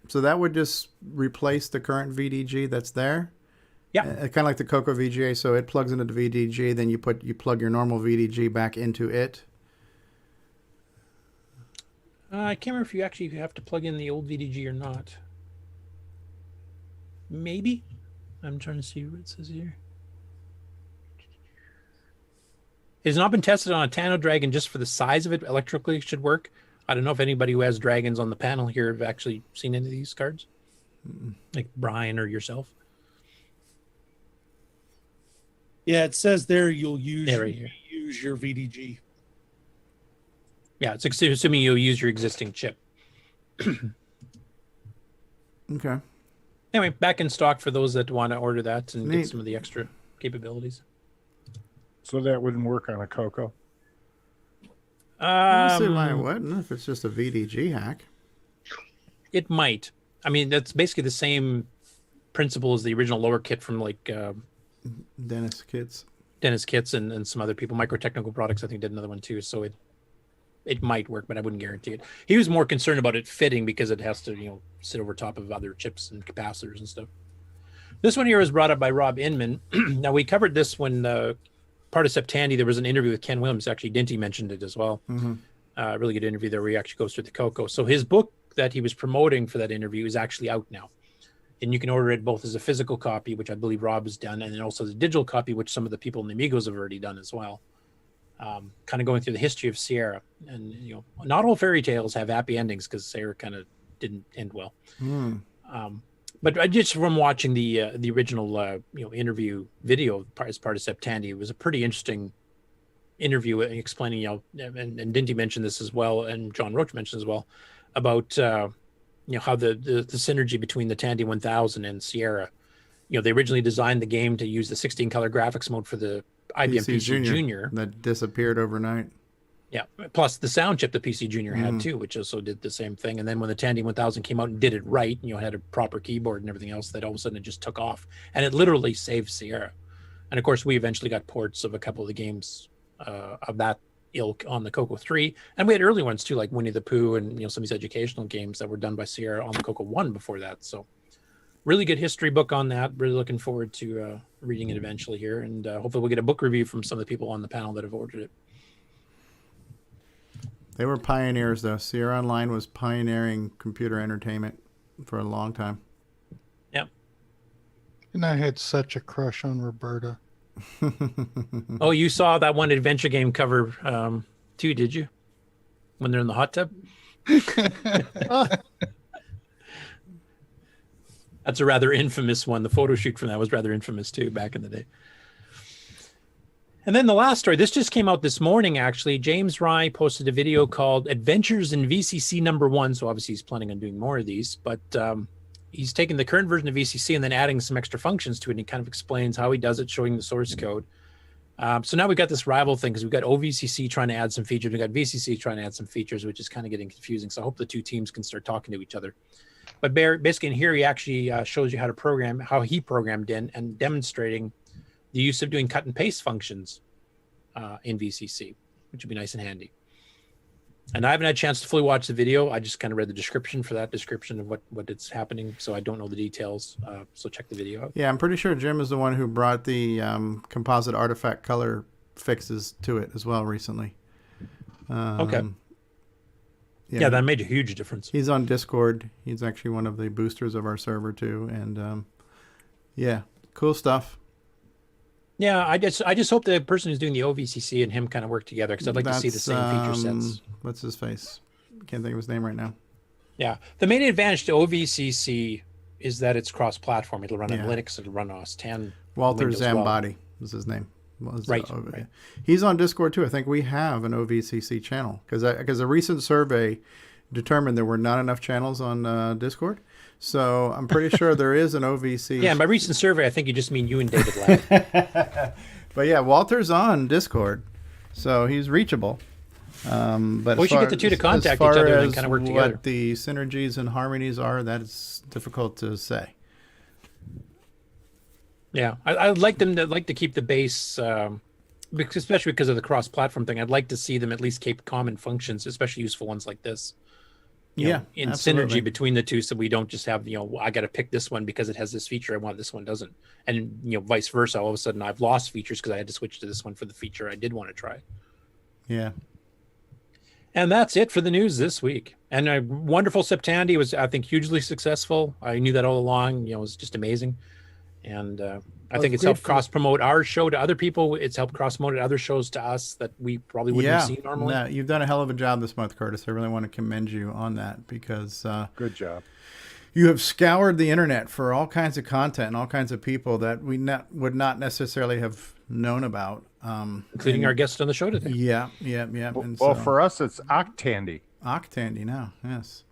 So that would just replace the current VDG that's there. Yeah. Kind of like the CoCo VGA. So it plugs into the VDG, then you plug your normal VDG back into it. I can't remember if you actually have to plug in the old VDG or not. Maybe. I'm trying to see what it says here. It has not been tested on a Tano Dragon just for the size of it. Electrically, it should work. I don't know if anybody who has Dragons on the panel here have actually seen any of these cards. Like Brian or yourself. Yeah, it says there you'll use Yeah, right here. use your VDG. Yeah, it's assuming you'll use your existing chip. Okay. Anyway, back in stock for those that want to order that and Neat. get some of the extra capabilities. So that wouldn't work on a CoCo. I don't see why it wouldn't if it's just a VDG hack. It might. I mean, that's basically the same principle as the original lower kit from like Dennis Kits. Dennis Kits and some other people. Microtechnical Products, I think, did another one too. So it might work, but I wouldn't guarantee it. He was more concerned about it fitting because it has to, sit over top of other chips and capacitors and stuff. This one here was brought up by Rob Inman. Now, we covered this when part of Tandy, there was an interview with Ken Williams. Actually, Dinty mentioned it as well. Mm-hmm. Really good interview there where he actually goes through the CoCo. So his book that he was promoting for that interview is actually out now. And you can order it both as a physical copy, which I believe Rob has done, and then also the digital copy, which some of the people in the Amigos have already done as well. Kind of going through the history of Sierra. And, not all fairy tales have happy endings because Sierra kind of didn't end well. But I just from watching the original interview video as part of Tandy, it was a pretty interesting interview explaining and Dinty mentioned this as well, and John Roach mentioned as well about how the synergy between the Tandy 1000 and Sierra. They originally designed the game to use the 16 color graphics mode for the IBM PC Junior that disappeared overnight. Yeah, plus the sound chip the PC Junior had too, which also did the same thing. And then when the Tandy 1000 came out and did it right, had a proper keyboard and everything else, that all of a sudden it just took off, and it literally saved Sierra. And of course, we eventually got ports of a couple of the games of that ilk on the CoCo 3, and we had early ones too, like Winnie the Pooh and some of these educational games that were done by Sierra on the CoCo 1 before that. So, really good history book on that. Really looking forward to reading it eventually here, and hopefully we'll get a book review from some of the people on the panel that have ordered it. They were pioneers, though. Sierra Online was pioneering computer entertainment for a long time. Yep. And I had such a crush on Roberta. Oh, you saw that one adventure game cover too, did you? When they're in the hot tub? That's a rather infamous one. The photo shoot from that was rather infamous too back in the day. And then the last story, this just came out this morning, actually. James Rye posted a video called Adventures in VCC #1. So obviously he's planning on doing more of these, but he's taking the current version of VCC and then adding some extra functions to it. And he kind of explains how he does it, showing the source code. So now we've got this rival thing because we've got OVCC trying to add some features. We've got VCC trying to add some features, which is kind of getting confusing. So I hope the two teams can start talking to each other. But basically in here, he actually shows you how to program, how he programmed in, and demonstrating the use of doing cut and paste functions in VCC, which would be nice and handy. And I haven't had a chance to fully watch the video. I just kind of read the description for that description of what it's happening. So I don't know the details. So check the video out. Yeah, I'm pretty sure Jim is the one who brought the composite artifact color fixes to it as well recently. Okay. Yeah, that made a huge difference. He's on Discord. He's actually one of the boosters of our server too, and yeah, cool stuff. Yeah, I just hope the person who's doing the OVCC and him kind of work together, because I'd like to see the same feature sets. What's his face? Can't think of his name right now. Yeah, the main advantage to OVCC is that it's cross-platform. It'll run on Linux. It'll run OS 10. Walter Windows Zambati was his name. Right. He's on Discord too. I think we have an OVCC channel because a recent survey determined there were not enough channels on Discord. So I'm pretty sure there is an OVC. Yeah, by recent survey, I think you just mean you and David Ladd. But yeah, Walter's on Discord, so he's reachable. But we should get the two to contact each other and kind of work together. What the synergies and harmonies are, that is difficult to say. Yeah, I'd like them to keep the base, especially because of the cross-platform thing. I'd like to see them at least keep common functions, especially useful ones like this. You know, in absolutely. synergy between the two, so we don't just have, I got to pick this one because it has this feature I want, this one doesn't, and vice versa. All of a sudden, I've lost features because I had to switch to this one for the feature I did want to try. Yeah. And that's it for the news this week. And a wonderful Septandy was, I think, hugely successful. I knew that all along. It was just amazing. And I think it's helped cross-promote our show to other people. It's helped cross-promote other shows to us that we probably wouldn't have seen normally. Yeah, you've done a hell of a job this month, Curtis. I really want to commend you on that because good job. You have scoured the internet for all kinds of content and all kinds of people that we would not necessarily have known about. Including our guest on the show today. Yeah. Well, for us, it's Tandy. Tandy now, yes.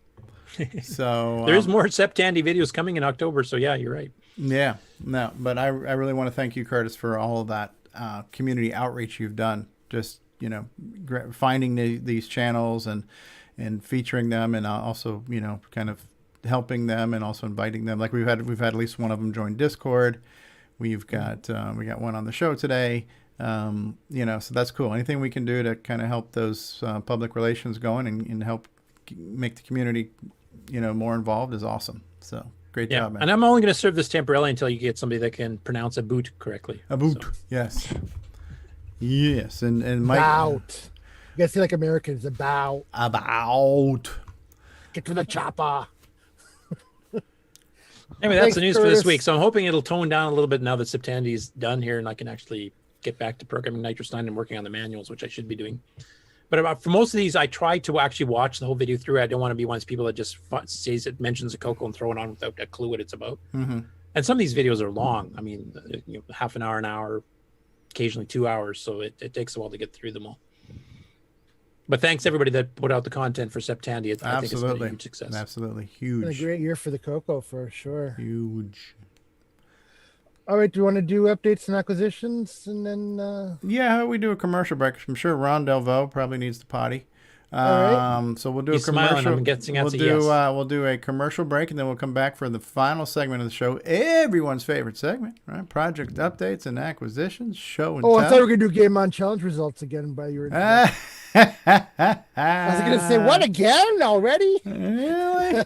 So there is more Septandy videos coming in October, so yeah, you're right. Yeah, no, but I really want to thank you, Curtis, for all of that community outreach you've done. Just finding these channels and featuring them, and also kind of helping them and also inviting them. Like we've had at least one of them join Discord. We've got we got one on the show today. So that's cool. Anything we can do to kind of help those public relations going and help make the community more involved is awesome. So. Great job, man. And I'm only going to serve this temporarily until you get somebody that can pronounce a boot correctly. A boot, yes. Yes, and Mike. About. You guys see like Americans, about. Get to the chopper. Anyway, that's the news for this week. So I'm hoping it'll tone down a little bit now that Septandy's done here and I can actually get back to programming Nitrous 9 and working on the manuals, which I should be doing. But for most of these, I try to actually watch the whole video through. I don't want to be one of those people that just says it, mentions a CoCo and throw it on without a clue what it's about. Mm-hmm. And some of these videos are long. I mean, half an hour, occasionally 2 hours. So it takes a while to get through them all. But thanks everybody that put out the content for Septandy. I think it's been a huge success. Absolutely huge. It's been a great year for the CoCo for sure. Huge. All right, do you want to do updates and acquisitions, and then? Yeah, we do a commercial break. I'm sure Ron Delvaux probably needs the potty. Right. So we'll do He's a commercial. Smiling. I'm guessing that's we'll do a commercial break, and then we'll come back for the final segment of the show. Everyone's favorite segment, right? Project updates and acquisitions, show and tell. I thought we were gonna do Game On Challenge results again by your. I was gonna say what again already? Really?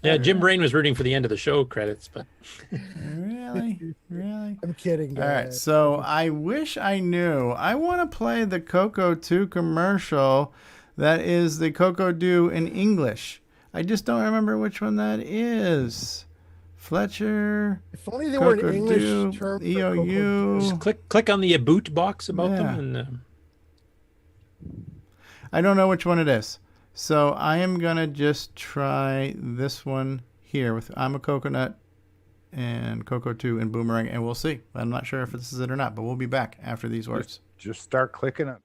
Yeah, Jim Brain was rooting for the end of the show credits, but really. I'm kidding. All right, so I wish I knew. I want to play the CoCo 2 commercial. That is the CoCo Do in English. I just don't remember which one that is. Fletcher. If only they were an English term. EOU. Just click on the boot box about them. And I don't know which one it is. So I am going to just try this one here with I'm a Coconut and CoCo 2 and Boomerang, and we'll see. I'm not sure if this is it or not, but we'll be back after these words. Just start clicking it.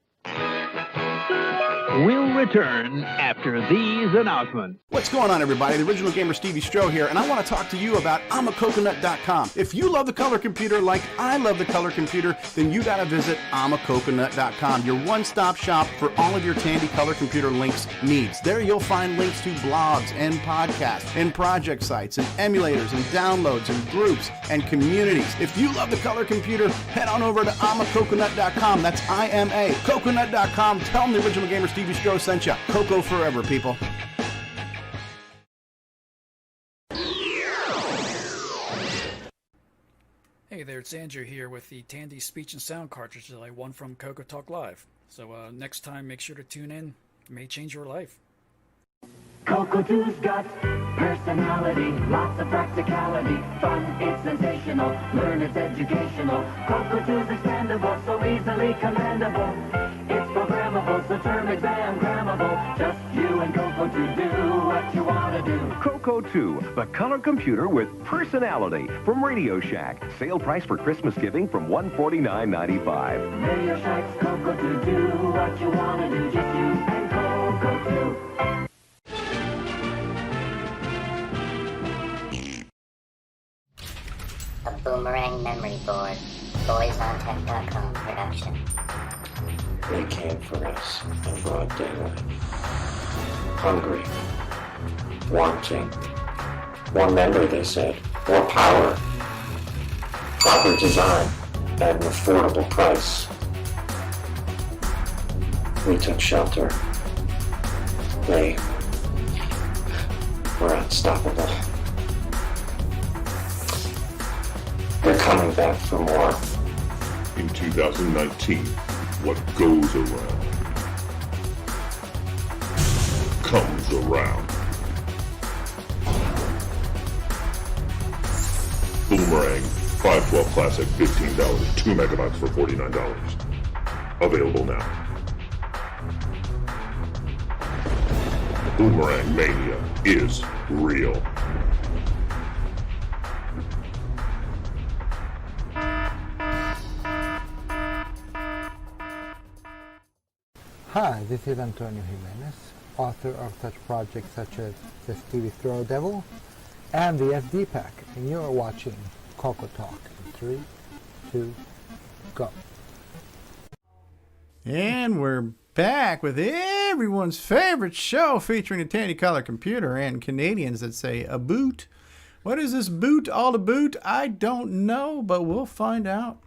We'll return after these announcements. What's going on, everybody? The original gamer CoCoTALK here, and I want to talk to you about I'mACoconut.com. If you love the color computer like I love the color computer, then you got to visit I'mACoconut.com, your one-stop shop for all of your Tandy color computer links needs. There you'll find links to blogs and podcasts and project sites and emulators and downloads and groups and communities. If you love the color computer, head on over to I'mACoconut.com. That's IMACoconut.com. Tell them the original gamer CoCoTALK sent you. CoCo forever, people. Hey, there, it's Andrew here with the Tandy speech and sound cartridge that I won from CoCoTALK Live. So next time, make sure to tune in. It may change your life. CoCo2's got personality, lots of practicality, fun, it's sensational, learn it's educational. CoCo2's expandable, so easily commandable. It's programmable, so term exam grammable. Just you and CoCo2 do what you want to do. CoCo2, the color computer with personality from Radio Shack. Sale price for Christmas giving from $149.95. Radio Shack's CoCo2, do what you want to do. Just you and CoCo2. A Boomerang memory board. BoysOnTech.com production. They came for us in broad daylight. Hungry. Wanting. More memory, they said. More power. Proper design. At an affordable price. We took shelter. They were unstoppable. They're coming back for more. In 2019, what goes around comes around. Boomerang 512 Classic, $15, 2 megabytes for $49. Available now. Boomerang Mania is real. Hi, this is Antonio Jimenez, author of such projects such as the CoCoTALK Devil and the SD Pack, and you are watching CoCoTALK. 3, 2, go. And we're back with everyone's favorite show featuring a Tandy color computer and Canadians that say a boot. What is this boot all about? I don't know, but we'll find out.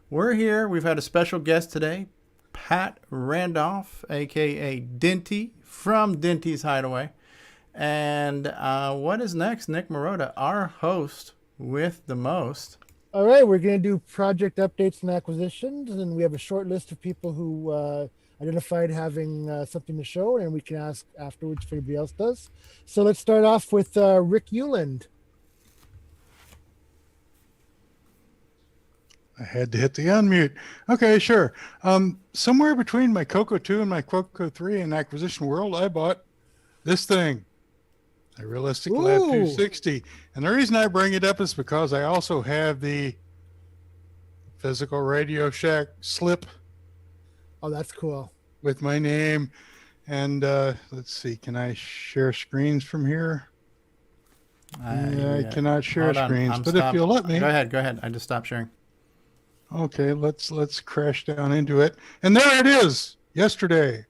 We're here. We've had a special guest today, Pat Randolph, a.k.a. Dinty, from Dinty's Hideaway. And what is next? Nick Marotta, our host with the most. All right, we're going to do project updates and acquisitions, and we have a short list of people who identified having something to show, and we can ask afterwards if anybody else does. So let's start off with Rick Euland. I had to hit the unmute. Okay, sure. Somewhere between my CoCo 2 and my CoCo 3 in acquisition world, I bought this thing, a Realistic Lab 260. And the reason I bring it up is because I also have the physical Radio Shack slip. Oh, that's cool. With my name. And let's see, can I share screens from here? I cannot share screens, but if you'll let me. Go ahead. I just stopped sharing. Okay, let's crash down into it. And there it is, yesterday.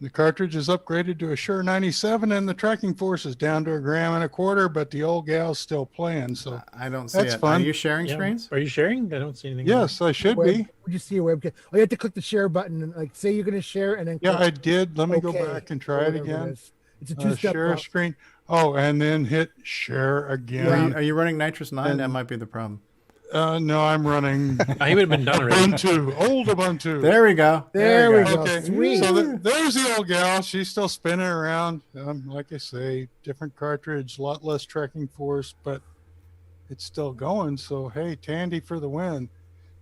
The cartridge is upgraded to a Shure 97, and the tracking force is down to 1.25 grams, but the old gal's still playing, so I don't see that's it. fun. Are you sharing screens? Are you sharing? I don't see anything. Yes, I should be. Would you see your webcam? Oh, you have to click the share button and say you're going to share, and then Yeah, click I did. Let me go OK, back and try it again. It's a two-step share process. screen. Oh, and then hit share again. Are you running Nitrous 9? That might be the problem. No, I'm running He would have been done already. Ubuntu, old Ubuntu. There we go. There we go. Okay, Sweet. so there's the old gal. She's still spinning around. Like I say, different cartridge, a lot less tracking force, but it's still going. So, hey, Tandy for the win.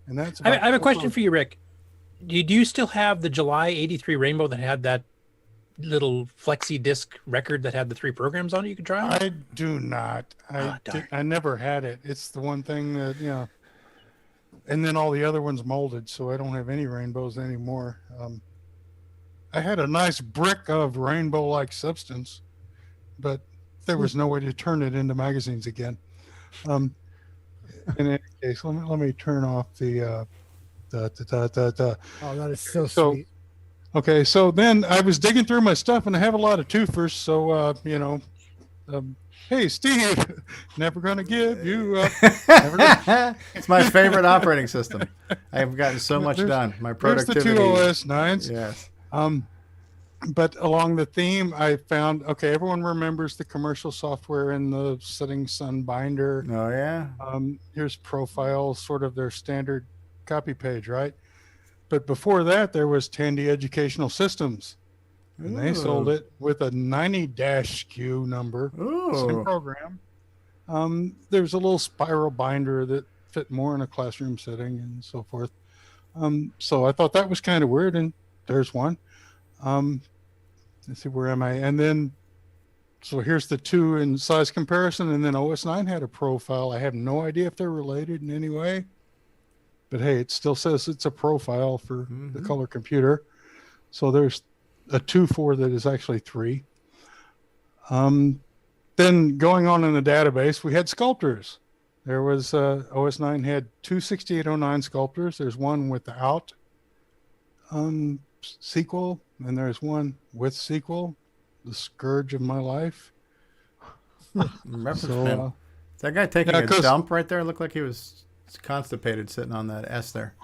And that's. I have a question for you, Rick. Do you still have the July '83 Rainbow that had that little flexi disc record that had the 3 programs on it you could try on? I do not. I never had it. It's the one thing that, and then all the other ones molded, so I don't have any rainbows anymore. I had a nice brick of rainbow-like substance, but there was no way to turn it into magazines again. In any case, let me turn off the Oh, that is so sweet. Okay, so then I was digging through my stuff, and I have a lot of twofers. So, hey, Steve, never gonna give you up. It's my favorite operating system. I've gotten so much done. My productivity. There's the 2 OS 9s. Yes. but along the theme, I found, okay, everyone remembers the commercial software in the Setting Sun binder. Oh, yeah. Here's Profile, sort of their standard copy page, right? But before that, there was Tandy Educational Systems. And they sold it with a 90-SKU number. Same program. There's a little spiral binder that fit more in a classroom setting and so forth. So I thought that was kind of weird, and there's one. Let's see, where am I? And then, so here's the two in size comparison, and then OS 9 had a profile. I have no idea if they're related in any way, but hey, it still says it's a profile for the color computer. So there's a 2.4 that is actually 3. Then going on in the database, we had sculptors. There was OS 9 had 2 6809 sculptors. There's one without sequel, and there's one with sequel, the scourge of my life. That guy taking a dump right there looked like he was constipated sitting on that S there.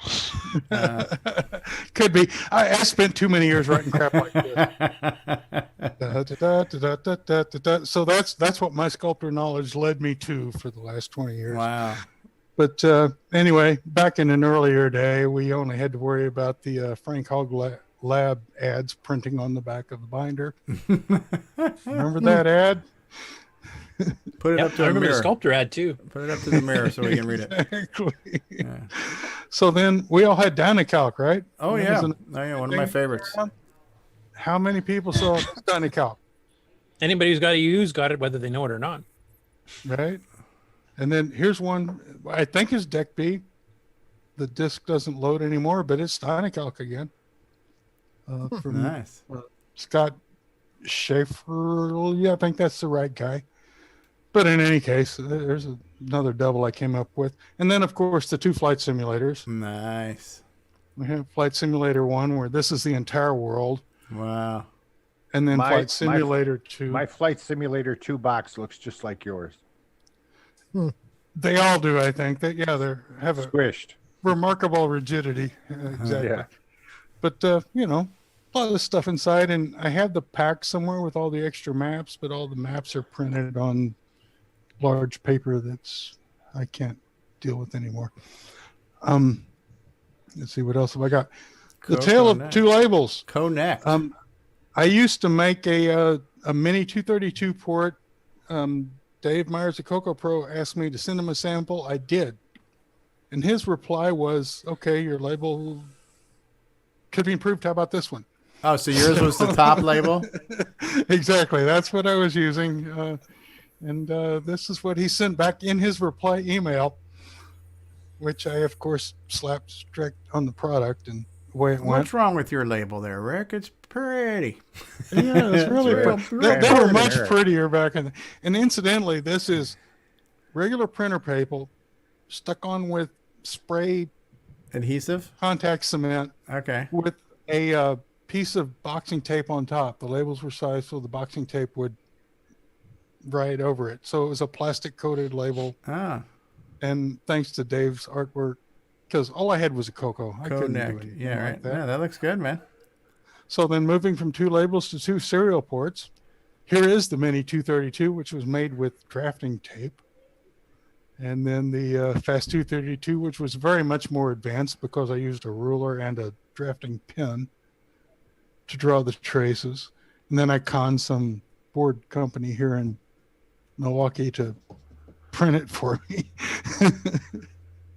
Could be. I spent too many years writing crap like this. So that's what my sculptor knowledge led me to for the last 20 years. Wow. But anyway, back in an earlier day, we only had to worry about the Frank Hogg Lab ads printing on the back of the binder. Remember that ad? Put it up to the mirror. I remember the sculptor ad too. Put it up to the mirror so we can read it. Exactly. Yeah. So then we all had DynaCalc, right? Oh, yeah. One of my favorites. How many people saw DynaCalc? Anybody who's got to use got it, whether they know it or not. Right. And then here's one I think is Deck B. The disk doesn't load anymore, but it's DynaCalc again. From nice. Scott Schaefer. Yeah, I think that's the right guy. But in any case, there's another double I came up with. And then, of course, the 2 flight simulators. Nice. We have Flight Simulator 1, where this is the entire world. Wow. And then Flight Simulator 2. My Flight Simulator 2 box looks just like yours. They all do, I think. They have a squished, remarkable rigidity. Exactly. Yeah. But, a lot of stuff inside. And I have the pack somewhere with all the extra maps, but all the maps are printed on large paper that's I can't deal with anymore. Let's see, what else have I got? The Tale of Two Labels. Connect. I used to make a mini 232 port. Dave Myers of CoCo Pro asked me to send him a sample. I did. And his reply was, okay, your label could be improved. How about this one? Oh, so yours was the top label? Exactly. That's what I was using. And this is what he sent back in his reply email, which I, of course, slapped straight on the product and away it went. What's wrong with your label there, Rick? It's pretty. Yeah, it's really pretty. They were much prettier back in. And incidentally, this is regular printer paper stuck on with spray adhesive contact cement. Okay. With a piece of boxing tape on top. The labels were sized so the boxing tape would right over it. So it was a plastic coated label. And thanks to Dave's artwork, because all I had was a CoCo. I couldn't do anything. Yeah, right. Like that. Yeah, that looks good, man. So then moving from 2 labels to 2 serial ports, here is the Mini 232, which was made with drafting tape. And then the Fast 232, which was very much more advanced because I used a ruler and a drafting pen to draw the traces. And then I conned some board company here in Milwaukee to print it for me.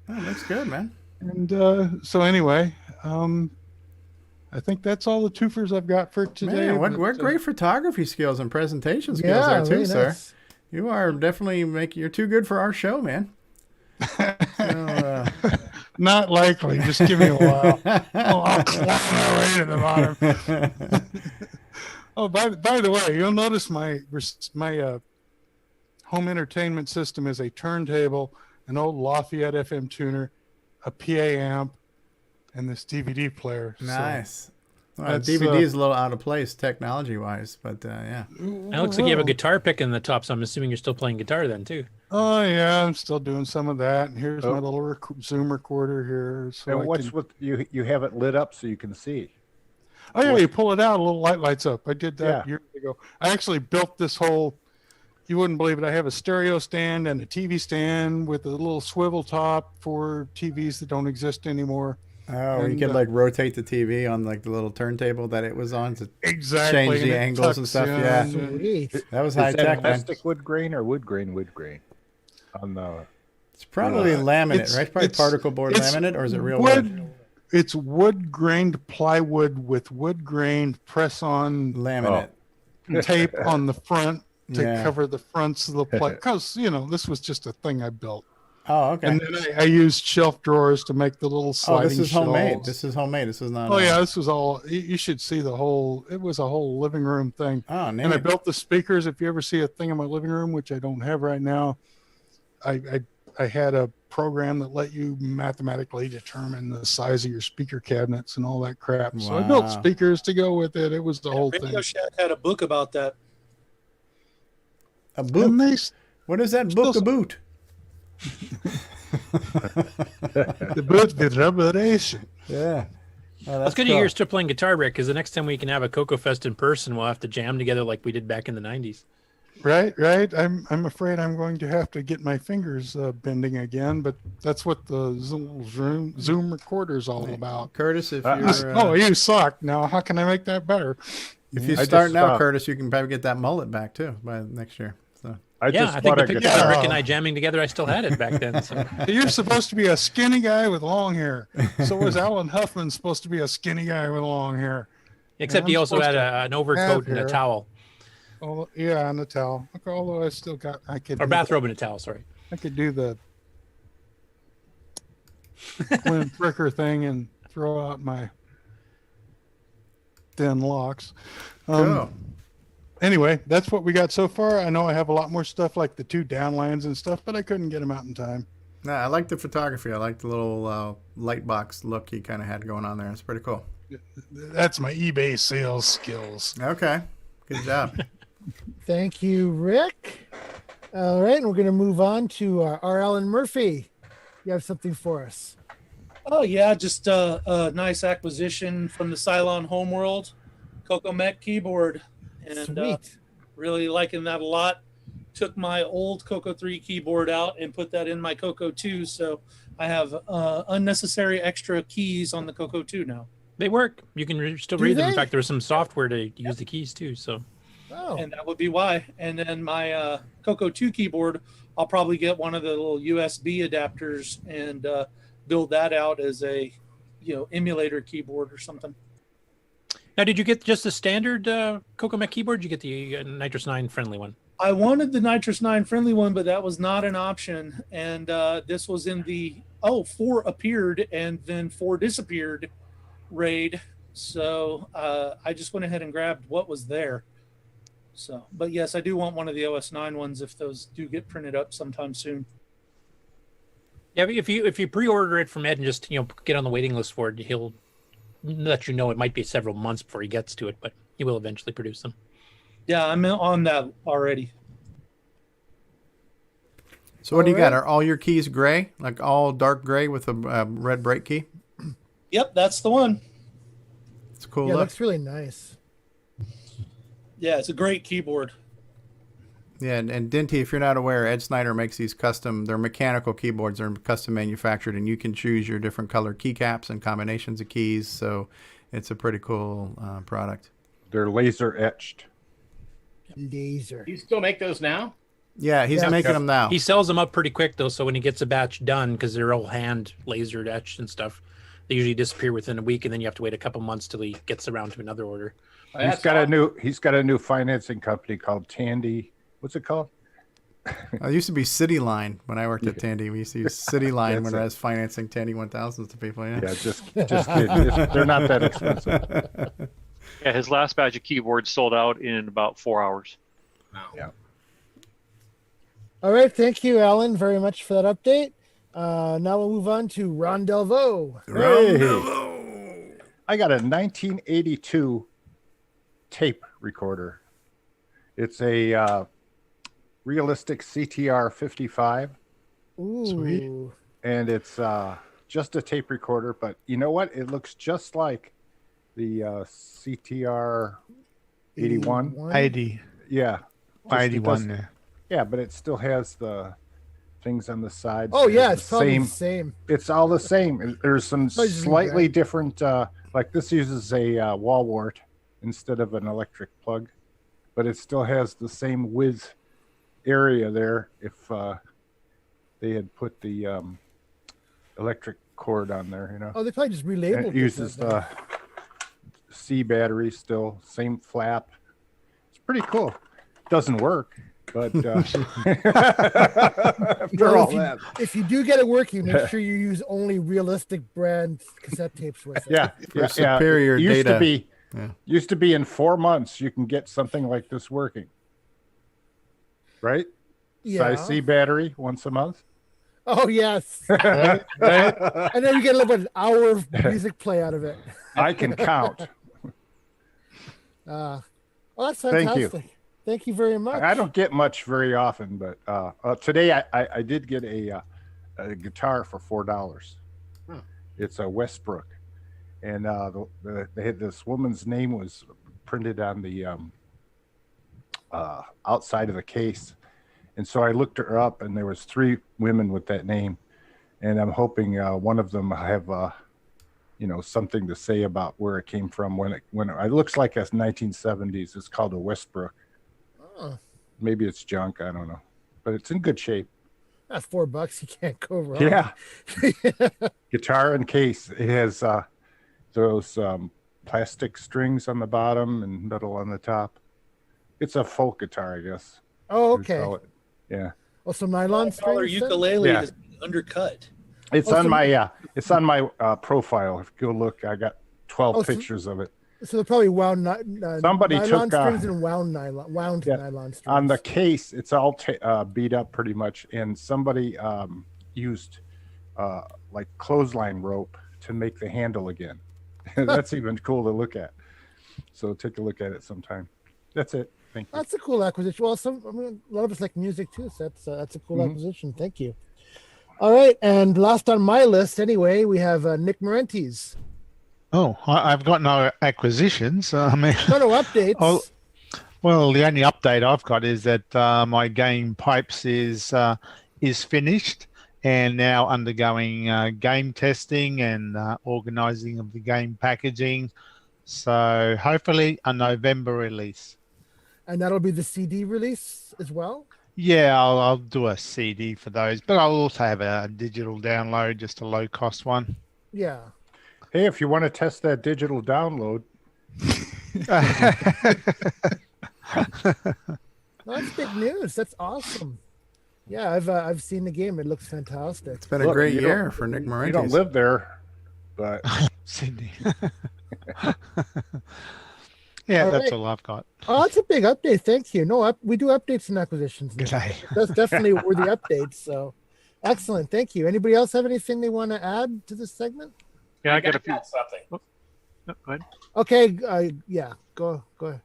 Oh, looks good, man. And so anyway, I think that's all the twofers I've got for today. Man, what great photography skills and presentation skills there too, really sir. Nice. You are definitely you're too good for our show, man. So, not likely. Just give me a while. I'll climb my way to the bottom. Oh, by the way, you'll notice my home entertainment system is a turntable, an old Lafayette FM tuner, a PA amp, and this DVD player. Nice. So well, DVD is a little out of place technology-wise, but yeah. It looks like you have a guitar pick in the top, so I'm assuming you're still playing guitar then, too. Oh, yeah, I'm still doing some of that. And here's my little Zoom recorder here. So and what's with you have it lit up so you can see? Oh yeah, you pull it out, a little light lights up. I did that years ago. I actually built this whole. You wouldn't believe it. I have a stereo stand and a TV stand with a little swivel top for TVs that don't exist anymore. Oh, and you could like rotate the TV on like the little turntable that it was on to exactly change the angles and stuff. Yeah, sweet. That was high tech. Plastic wood grain or wood grain? On the. It's probably laminate, right? Probably particle board laminate, or is it real wood? It's wood grained plywood with wood grained press on laminate tape on the front to cover the fronts of the plate. Because this was just a thing I built. Oh, okay. And then I used shelf drawers to make the little sliding this is shelves. homemade. This is homemade. This is not. Oh yeah, this was all. You should see the whole. It was a whole living room thing. Oh, neat. And I built the speakers. If you ever see a thing in my living room, which I don't have right now, I had a program that let you mathematically determine the size of your speaker cabinets and all that crap. So I built speakers to go with it. It was the whole thing. Radio Shack had a book about that. A book? What is that book about? The book with rubberation. Yeah. Oh, that's good to hear you're still playing guitar, Rick, because the next time we can have a CoCo Fest in person, we'll have to jam together like we did back in the 90s. Right. I'm afraid I'm going to have to get my fingers bending again, but that's what the Zoom recorder is all about. Curtis, if you're... you suck. Now, how can I make that better? If you start now, Curtis, you can probably get that mullet back, too, by next year. So. I think the picture of Rick and I jamming together, I still had it back then. So. You're supposed to be a skinny guy with long hair. So was Alan Huffman supposed to be a skinny guy with long hair. Except he also had an overcoat and a towel. Oh, yeah, and a towel. Although I still got, or bathrobe and a towel. Sorry, I could do the Glenn Fricker thing and throw out my thin locks. Anyway, that's what we got so far. I know I have a lot more stuff like the 2 downlines and stuff, but I couldn't get them out in time. No, I like the photography. I like the little light box look he kind of had going on there. It's pretty cool. That's my eBay sales skills. Okay, good job. Thank you, Rick. All right, and we're going to move on to R. Alan Murphy. You have something for us. Oh, yeah, just a nice acquisition from the Cylon homeworld, CoCo Mech keyboard. And really liking that a lot. Took my old CoCo 3 keyboard out and put that in my CoCo 2, so I have unnecessary extra keys on the CoCo 2 now. They work. You can still read them. In fact, there's some software to use the keys too. So, and that would be why. And then my CoCo 2 keyboard, I'll probably get one of the little USB adapters and build that out as a emulator keyboard or something. Now, did you get just the standard CoCo Mech keyboard? Did you get the Nitrous 9 friendly one? I wanted the Nitrous 9 friendly one, but that was not an option. And this was in the 4 appeared and then 4 disappeared raid. So I just went ahead and grabbed what was there. So, but yes, I do want one of the OS 9 ones if those do get printed up sometime soon. Yeah, if you pre-order it from Ed and just get on the waiting list for it, he'll let you know. It might be several months before he gets to it, but he will eventually produce them. Yeah, I'm on that already. So what do you got? Are all your keys gray, like all dark gray with a red break key? Yep, that's the one. It's cool. Yeah, it looks really nice. Yeah, it's a great keyboard. Yeah, and Dinty, if you're not aware, Ed Snyder makes these custom, they're mechanical keyboards, they're custom manufactured, and you can choose your different color keycaps and combinations of keys, so it's a pretty cool product. They're laser etched. Laser. Do you still make those now? Yeah, he's making them now. He sells them up pretty quick, though, so when he gets a batch done, because they're all hand lasered etched and stuff, they usually disappear within a week, and then you have to wait a couple months till he gets around to another order. He's got a new financing company called Tandy. What's it called? It used to be City Line when I worked at Tandy. We used to use City Line when I was financing Tandy 1000s to people. Yeah, just kidding. They're not that expensive. Yeah, his last batch of keyboards sold out in about 4 hours. Wow. Yeah. All right, thank you, Alan, very much for that update. Now we'll move on to Ron Delvaux. Hey. I got a 1982 tape recorder. It's a realistic CTR 55. Ooh. Sweet. And it's just a tape recorder, but you know what? It looks just like the CTR 81. 80. Yeah. Just it 81 does- there. Yeah, but it still has the things on the sides. Oh, It yeah, has it's probably the same. It's all the same. There's some Probably just slightly rebrand. different, like this uses a wall wart instead of an electric plug, but it still has the same width area there if they had put the electric cord on there, you know. Oh, they probably just And relabeled it uses the C battery still, same flap. It's pretty cool. Doesn't work, but after all that. If you do get it working, make sure you use only realistic brand cassette tapes with it. Yeah, yeah, superior It used data. to be Yeah. used to be in 4 months you can get something like this working. Right? Yeah. Size C battery once a month. Oh yes. Right. And then you get about an hour of music play out of it. I can count. Well, that's Thank fantastic. you. Thank you very much. I don't get much very often, but today I did get a guitar for $4. It's a Westbrook, and they had this woman's name was printed on the outside of the case, and so I looked her up, and there was 3 women with that name, and I'm hoping one of them have something to say about where it came from when it looks like it's 1970s. It's called a Westbrook. Oh, Maybe it's junk. I don't know, but it's in good shape. that's $4. You can't go wrong. Yeah. Guitar and case. It has those plastic strings on the bottom and metal on the top. It's a folk guitar, I guess. Oh, You'd call okay. it. Yeah. Also, nylon $5 strings. then? ukulele Yeah. is undercut. It's Oh, on so- my profile. If you go look, I got 12 Oh, so- pictures of it. So they're probably wound Somebody nylon took, strings and wound nylon strings. On the case, it's all beat up pretty much, and somebody used like clothesline rope to make the handle again. That's even cool to look at. So take a look at it sometime. That's it. Thank you. That's a cool acquisition. Well, a lot of us like music too, so that's a cool Mhm. acquisition. Thank you. All right, and last on my list, anyway, we have Nick Marentes. Oh, I've got no acquisitions. I mean, No updates. Well, the only update I've got is that my game Pipes is finished and now undergoing game testing and organizing of the game packaging. So hopefully a November release. And that'll be the CD release as well. Yeah, I'll do a CD for those, but I'll also have a digital download, just a low cost one. Yeah. Hey, if you want to test that digital download. That's big news. That's awesome. Yeah, I've seen the game. It looks fantastic. It's been a great year for Nick Marentes. You don't live there, but Sydney. Yeah, All that's right. all I've got. Oh, that's a big update. Thank you. No, we do updates and acquisitions. now. Okay. That's definitely worthy updates. So excellent. Thank you. Anybody else have anything they want to add to this segment? Yeah, I got a few. something. No, go ahead. Okay. Yeah. Go ahead.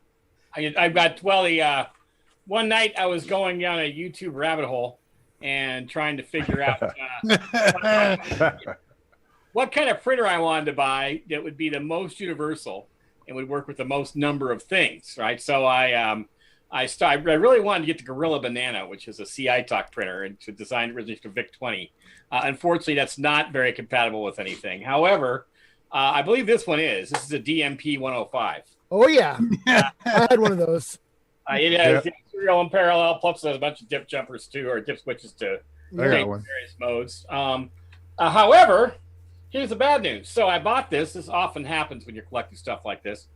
I've got one night I was going down a YouTube rabbit hole and trying to figure out what kind of printer I wanted to buy that would be the most universal and would work with the most number of things, right? So I really wanted to get the Gorilla Banana, which is a CI Talk printer, and to design originally for VIC-20. Unfortunately, that's not very compatible with anything. However, I believe this one is. This is a DMP 105. Oh yeah, I had one of those. It has serial and parallel, plus there's a bunch of dip jumpers too, or dip switches to got one. various modes. However, here's the bad news. So I bought this. This often happens when you're collecting stuff like this.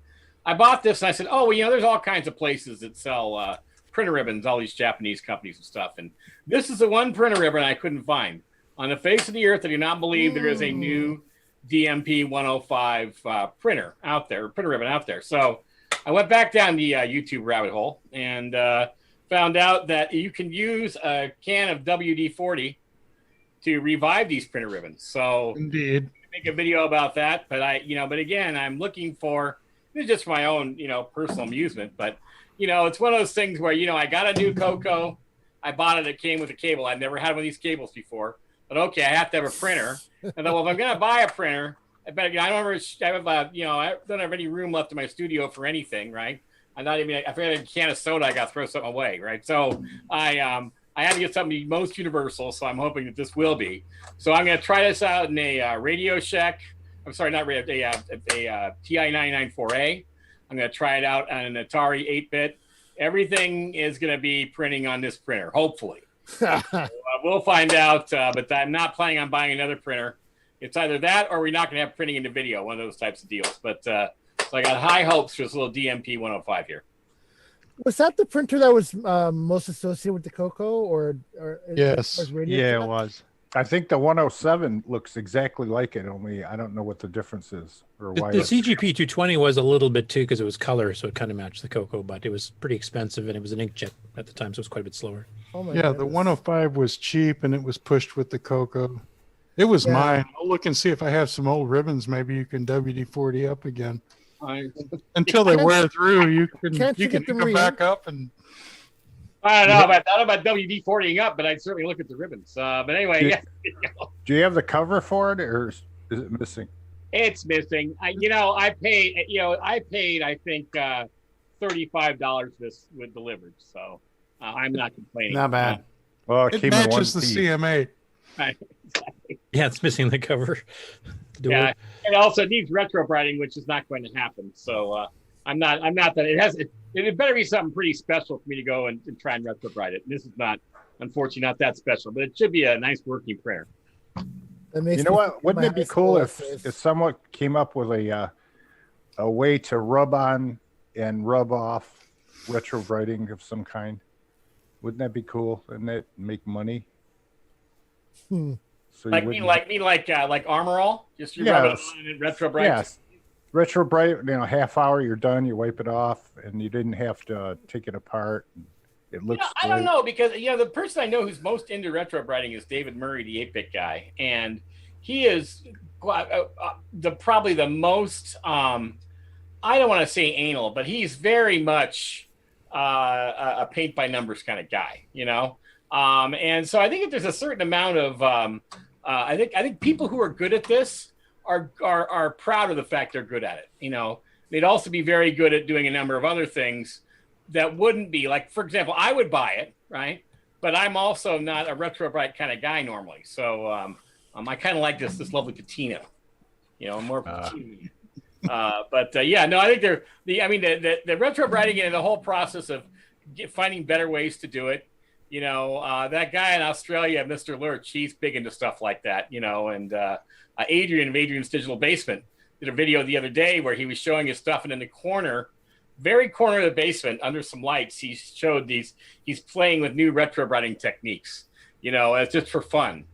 I bought this and I said, oh, well, there's all kinds of places that sell printer ribbons, all these Japanese companies and stuff. And this is the one printer ribbon I couldn't find. On the face of the earth, I do not believe there is a new DMP 105 printer ribbon out there. So I went back down the YouTube rabbit hole and found out that you can use a can of WD-40 to revive these printer ribbons. So Indeed. make a video about that. But but again, I'm looking for, this is just for my own, personal amusement. But, it's one of those things where, I got a new CoCo. I bought it. It came with a cable. I'd never had one of these cables before. But okay, I have to have a printer. And then, well, if I'm going to buy a printer, but I don't have any room left in my studio for anything, right? I'm not even. If I had a can of soda, I got to throw something away, right? So I had to get something most universal. So I'm hoping that this will be. So I'm going to try this out in a Radio Shack. I'm sorry, not Radio. A TI-994A. I'm going to try it out on an Atari 8-bit. Everything is going to be printing on this printer, hopefully. So, we'll find out, but I'm not planning on buying another printer. It's either that or we're not going to have printing into video, one of those types of deals. But so I got high hopes for this little DMP 105 here. Was that the printer that was most associated with the CoCo, or yes, yeah, it was. I think the 107 looks exactly like it, only I don't know what the difference is or why. The CGP 220 was a little bit too because it was color, so it kind of matched the CoCo, but it was pretty expensive and it was an inkjet at the time, so it was quite a bit slower. Oh my goodness. The 105 was cheap and it was pushed with the CoCo. It was mine. I'll look and see if I have some old ribbons. Maybe you can WD-40 up again. Until they wear through, you can come back up and. I don't know about WD-40ing up, but I'd certainly look at the ribbons. But anyway, Do you have the cover for it, or is it missing? It's missing. I paid. I think $35 this with delivered. So I'm not complaining. Not bad. Well, it matches the CMA. Right, exactly. Yeah, it's missing the cover. Yeah, and also it needs retro brighting, which is not going to happen. So I'm not that it has. It better be something pretty special for me to go and try and retro bright it. And this is not, unfortunately, not that special, but it should be a nice working printer. You know what? Wouldn't it be cool if someone came up with a way to rub on and rub off retro brighting of some kind? Wouldn't that be cool? Wouldn't it make money? Hmm. So like Armor All? Just you rub it on and retro bright. Yes. Retro bright, half hour, you're done, you wipe it off, and you didn't have to take it apart. It looks I don't know, because the person I know who's most into retro brighting is David Murray, the 8-bit guy, and he is probably the most I don't want to say anal, but he's very much a paint by numbers kind of guy, and so I think if there's a certain amount of I think people who are good at this are proud of the fact they're good at it. They'd also be very good at doing a number of other things that wouldn't be like, for example, I would buy it, right? But I'm also not a retro bright kind of guy normally. So I kind of like this lovely patina, more patina. I think the retro brighting and the whole process of finding better ways to do it. That guy in Australia, Mr. Lurch, he's big into stuff like that, and Adrian of Adrian's Digital Basement did a video the other day where he was showing his stuff, and in the very corner of the basement, under some lights, he showed he's playing with new retro brighting techniques, it's just for fun,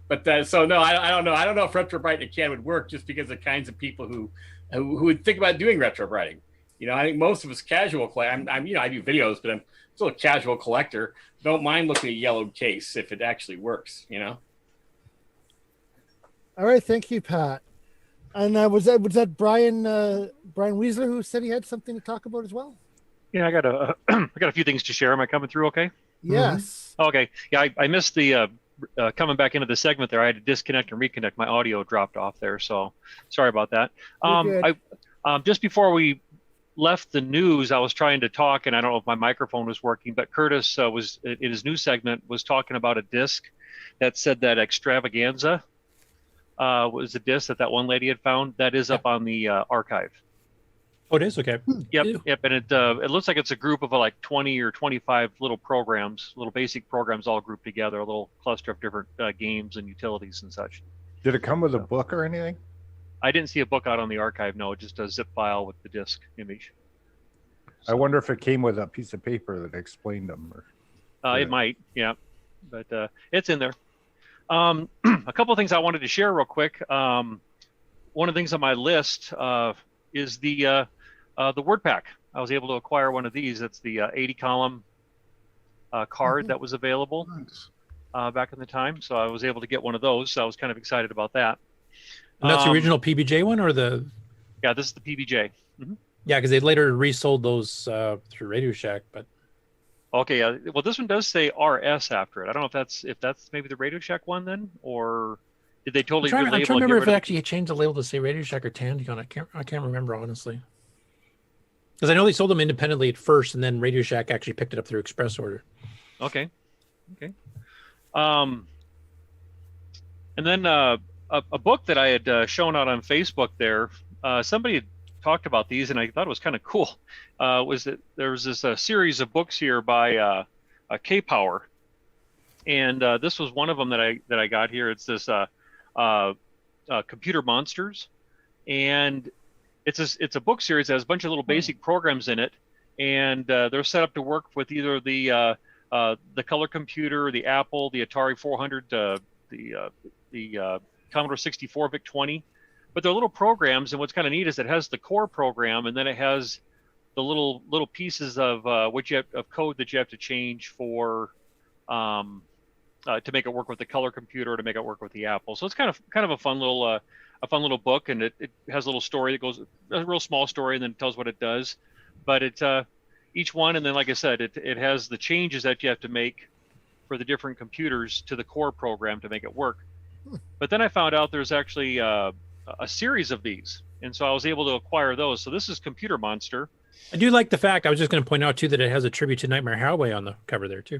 but so no, I don't know. I don't know if retro brighting can would work just because of the kinds of people who would think about doing retro brighting. I think most of us casual I do videos, but I'm still a casual collector. Don't mind looking at a yellowed case if it actually works, All right, thank you, Pat. And was that Brian Weasler who said he had something to talk about as well? Yeah, I got a few things to share. Am I coming through okay? Yes. Mm-hmm. Okay. Yeah, I missed the coming back into the segment there. I had to disconnect and reconnect. My audio dropped off there, so sorry about that. Just before we left the news, I was trying to talk, and I don't know if my microphone was working, but Curtis was in his news segment was talking about a disc that said that Extravaganza was a disc that one lady had found. That is up on the archive. Oh, it is? Okay. Yep. And it looks like it's a group of like 20 or 25 little programs, little basic programs all grouped together, a little cluster of different games and utilities and such. Did it come with a book or anything? I didn't see a book out on the archive. No, just a zip file with the disc image. I wonder if it came with a piece of paper that explained them. It might, yeah. But it's in there. A couple of things I wanted to share real quick. One of the things on my list is the word pack. I was able to acquire one of these. That's the 80-column card that was available back in the time. So I was able to get one of those. So I was kind of excited about that. And that's the original PBJ one, or the? Yeah, this is the PBJ. Mm-hmm. Yeah, because they later resold those through Radio Shack, but. Okay, well, this one does say RS after it. I don't know if that's maybe the Radio Shack one then, or Did they totally I'm relabel? trying to remember if it actually changed the label to say Radio Shack or Tandy on it. I can't remember, honestly. Because I know they sold them independently at first, and then Radio Shack actually picked it up through express order. Okay. And then a book that I had shown out on Facebook there, somebody had talked about these, and I thought it was kind of cool. Was that there was this series of books here by K-Power, and this was one of them that I got here. It's this Computer Monsters, and it's a book series that has a bunch of little basic programs in it, and they're set up to work with either the color computer, the Apple, the Atari 400, the Commodore 64 VIC-20, but they're little programs. And what's kind of neat is it has the core program, and then it has the little pieces of of code that you have to change for to make it work with the color computer, to make it work with the Apple. So it's kind of a fun little book, and it has a little story that goes, a real small story, and then it tells what it does. But it's each one, and then like I said, it has the changes that you have to make for the different computers to the core program to make it work. But then I found out there's actually a series of these, and so I was able to acquire those. So this is Computer Monster. I do like the fact, I was just going to point out too, that it has a tribute to Nightmare Hideaway on the cover there too.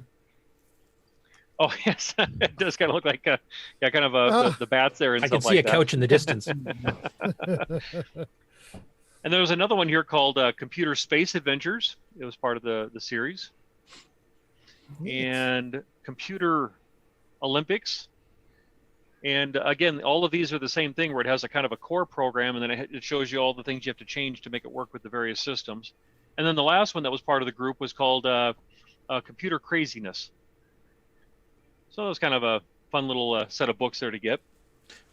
Oh yes, it does kind of look like the bats there and I stuff can see like a that. couch in the distance. And there was another one here called Computer Space Adventures. It was part of the series. And Computer Olympics. And again, all of these are the same thing, where it has a kind of a core program, and then it shows you all the things you have to change to make it work with the various systems. And then the last one that was part of the group was called Computer Craziness. So it was kind of a fun little set of books there to get.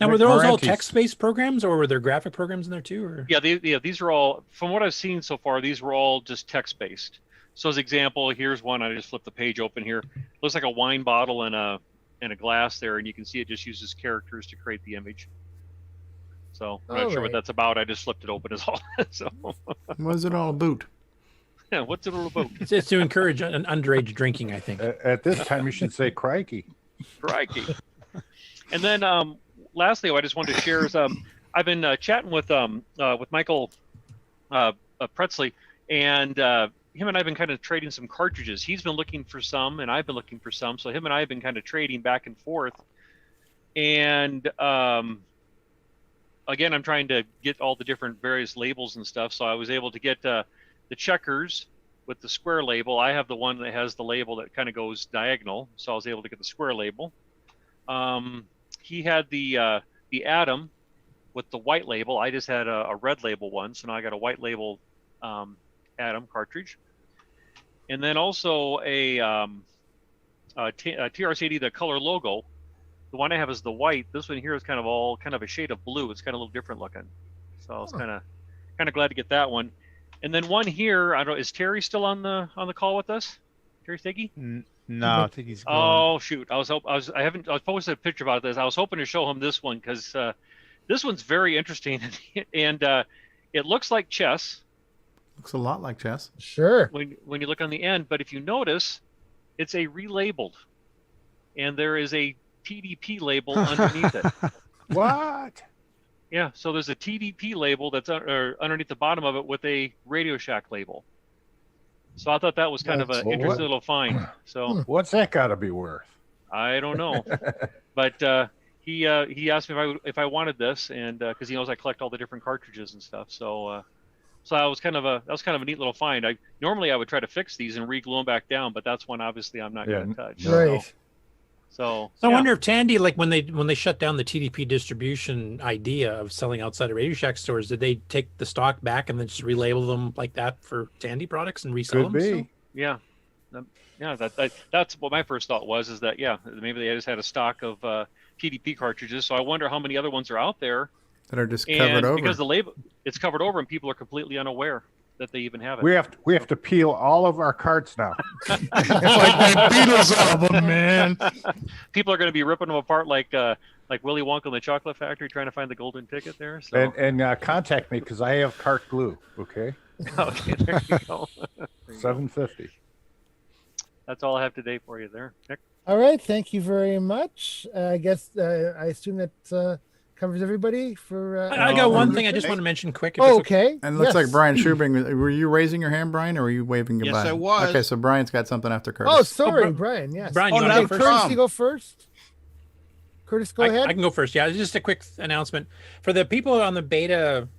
Now, were those all text-based programs, or were there graphic programs in there too? Or? Yeah, these are all, from what I've seen so far, these were all just text-based. So as example, here's one. I just flipped the page open here. Looks like a wine bottle and a glass there, and you can see it just uses characters to create the image. So I'm not sure what that's about. I just flipped it open as all. So what's it all about? Yeah, what's it all about? It's to encourage an underage drinking, I think. At this time, you should say crikey. Crikey. And then lastly, what I just wanted to share is I've been chatting with Michael Pretzley, and him and I have been kind of trading some cartridges. He's been looking for some, and I've been looking for some. So him and I have been kind of trading back and forth. And again, I'm trying to get all the different various labels and stuff. So I was able to get the checkers with the square label. I have the one that has the label that kind of goes diagonal. So I was able to get the square label. He had the Atom with the white label. I just had a red label one. So now I got a white label Atom cartridge. And then also a TRS-80, the color logo. The one I have is the white. This one here is kind of a shade of blue. It's kind of a little different looking. So I was kind of glad to get that one. And then one here, I don't know, is Terry still on the call with us? Terry Stiggy? No, I think he's gone. Oh shoot! I posted a picture about this. I was hoping to show him this one because this one's very interesting, and it looks like chess. Looks a lot like chess. Sure. When you look on the end, but if you notice, it's a relabeled, and there is a TDP label underneath it. What? Yeah, so there's a TDP label that's underneath the bottom of it with a Radio Shack label. So I thought that was kind of an interesting little find. So what's that got to be worth? I don't know, but he asked me if I wanted this, and because he knows I collect all the different cartridges and stuff. So that was kind of a neat little find. Normally I would try to fix these and re-glue them back down, but that's one obviously I'm not going to touch. Right. So I wonder if Tandy, like when they shut down the TDP distribution idea of selling outside of Radio Shack stores, did they take the stock back and then just relabel them like that for Tandy products and resell them? Could be. So? Yeah. That's what my first thought was, is that maybe they just had a stock of TDP cartridges. So I wonder how many other ones are out there that are just covered over, because the label, it's covered over and people are completely unaware that they even have it. We have to peel all of our carts now. It's like that Beatles album, man. People are going to be ripping them apart like Willy Wonka and the Chocolate Factory, trying to find the golden ticket there. So. And contact me because I have cart glue. Okay. Okay, there you go. $7.50. That's all I have today for you there, Nick. All right, thank you very much. I guess I assume that covers everybody for. I got one thing I just want to mention quick. Oh, okay. And it looks like Brian Schubing. Were you raising your hand, Brian, or were you waving goodbye? Yes, I was. Okay, so Brian's got something after Curtis. Oh, sorry, Brian. Yes. Brian, you want to go first? Curtis, you go first. Curtis, go ahead. I can go first. Yeah, just a quick announcement for the people on the beta,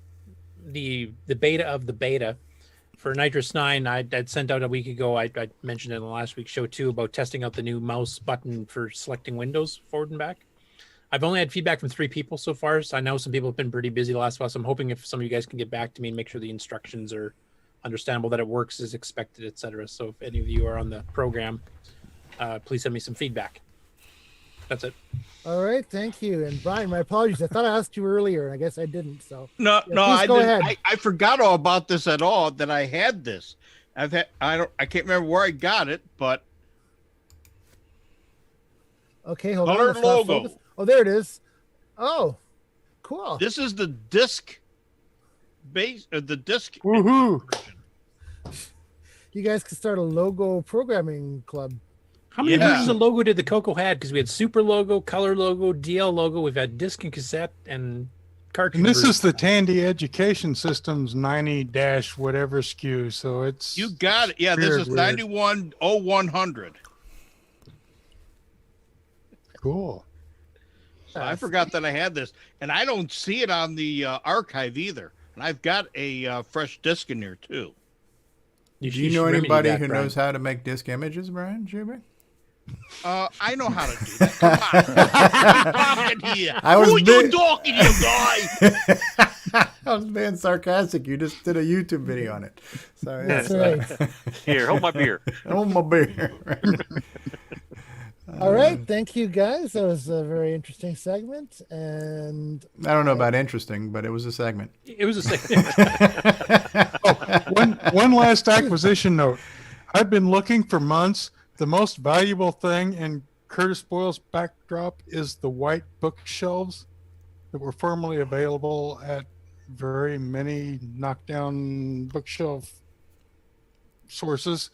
the beta of the beta for Nitrous 9. I'd sent out a week ago. I mentioned it in the last week's show too about testing out the new mouse button for selecting windows forward and back. I've only had feedback from 3 people so far, so I know some people have been pretty busy the last while. So I'm hoping if some of you guys can get back to me and make sure the instructions are understandable, that it works as expected, etc. So if any of you are on the program, please send me some feedback. That's it. All right, thank you. And Brian, my apologies. I thought I asked you earlier, and I guess I didn't. So No, I go didn't. ahead. I forgot all about this at all. That I had this. I can't remember where I got it, but Okay, hold Color on. It's not logo. focused. Oh, there it is. Oh, cool. this is the disc base. The disc. Woohoo! You guys could start a logo programming club. How many versions of logo did the CoCo had? Because we had super logo, color logo, DL logo. We've had disc and cassette and cartridge. And this version. is the Tandy Education System's 90- whatever SKU. So it's You got it. Yeah, this weird, is weird. 910100. Cool. So I forgot that I had this, and I don't see it on the archive either. And I've got a fresh disc in there too. Do you know anybody who knows how to make disc images, Brian Schubing? I know how to do that. Come on. Talking here. Who you talking to, guy? I was being sarcastic. You just did a YouTube video on it. So That's yes. right. Here, hold my beer. Hold my beer. All right, thank you guys. That was a very interesting segment, and I don't know about interesting, but it was a segment. It was a segment. One last acquisition note. I've been looking for months. The most valuable thing in Curtis Boyle's backdrop is the white bookshelves that were formerly available at very many knockdown bookshelf sources,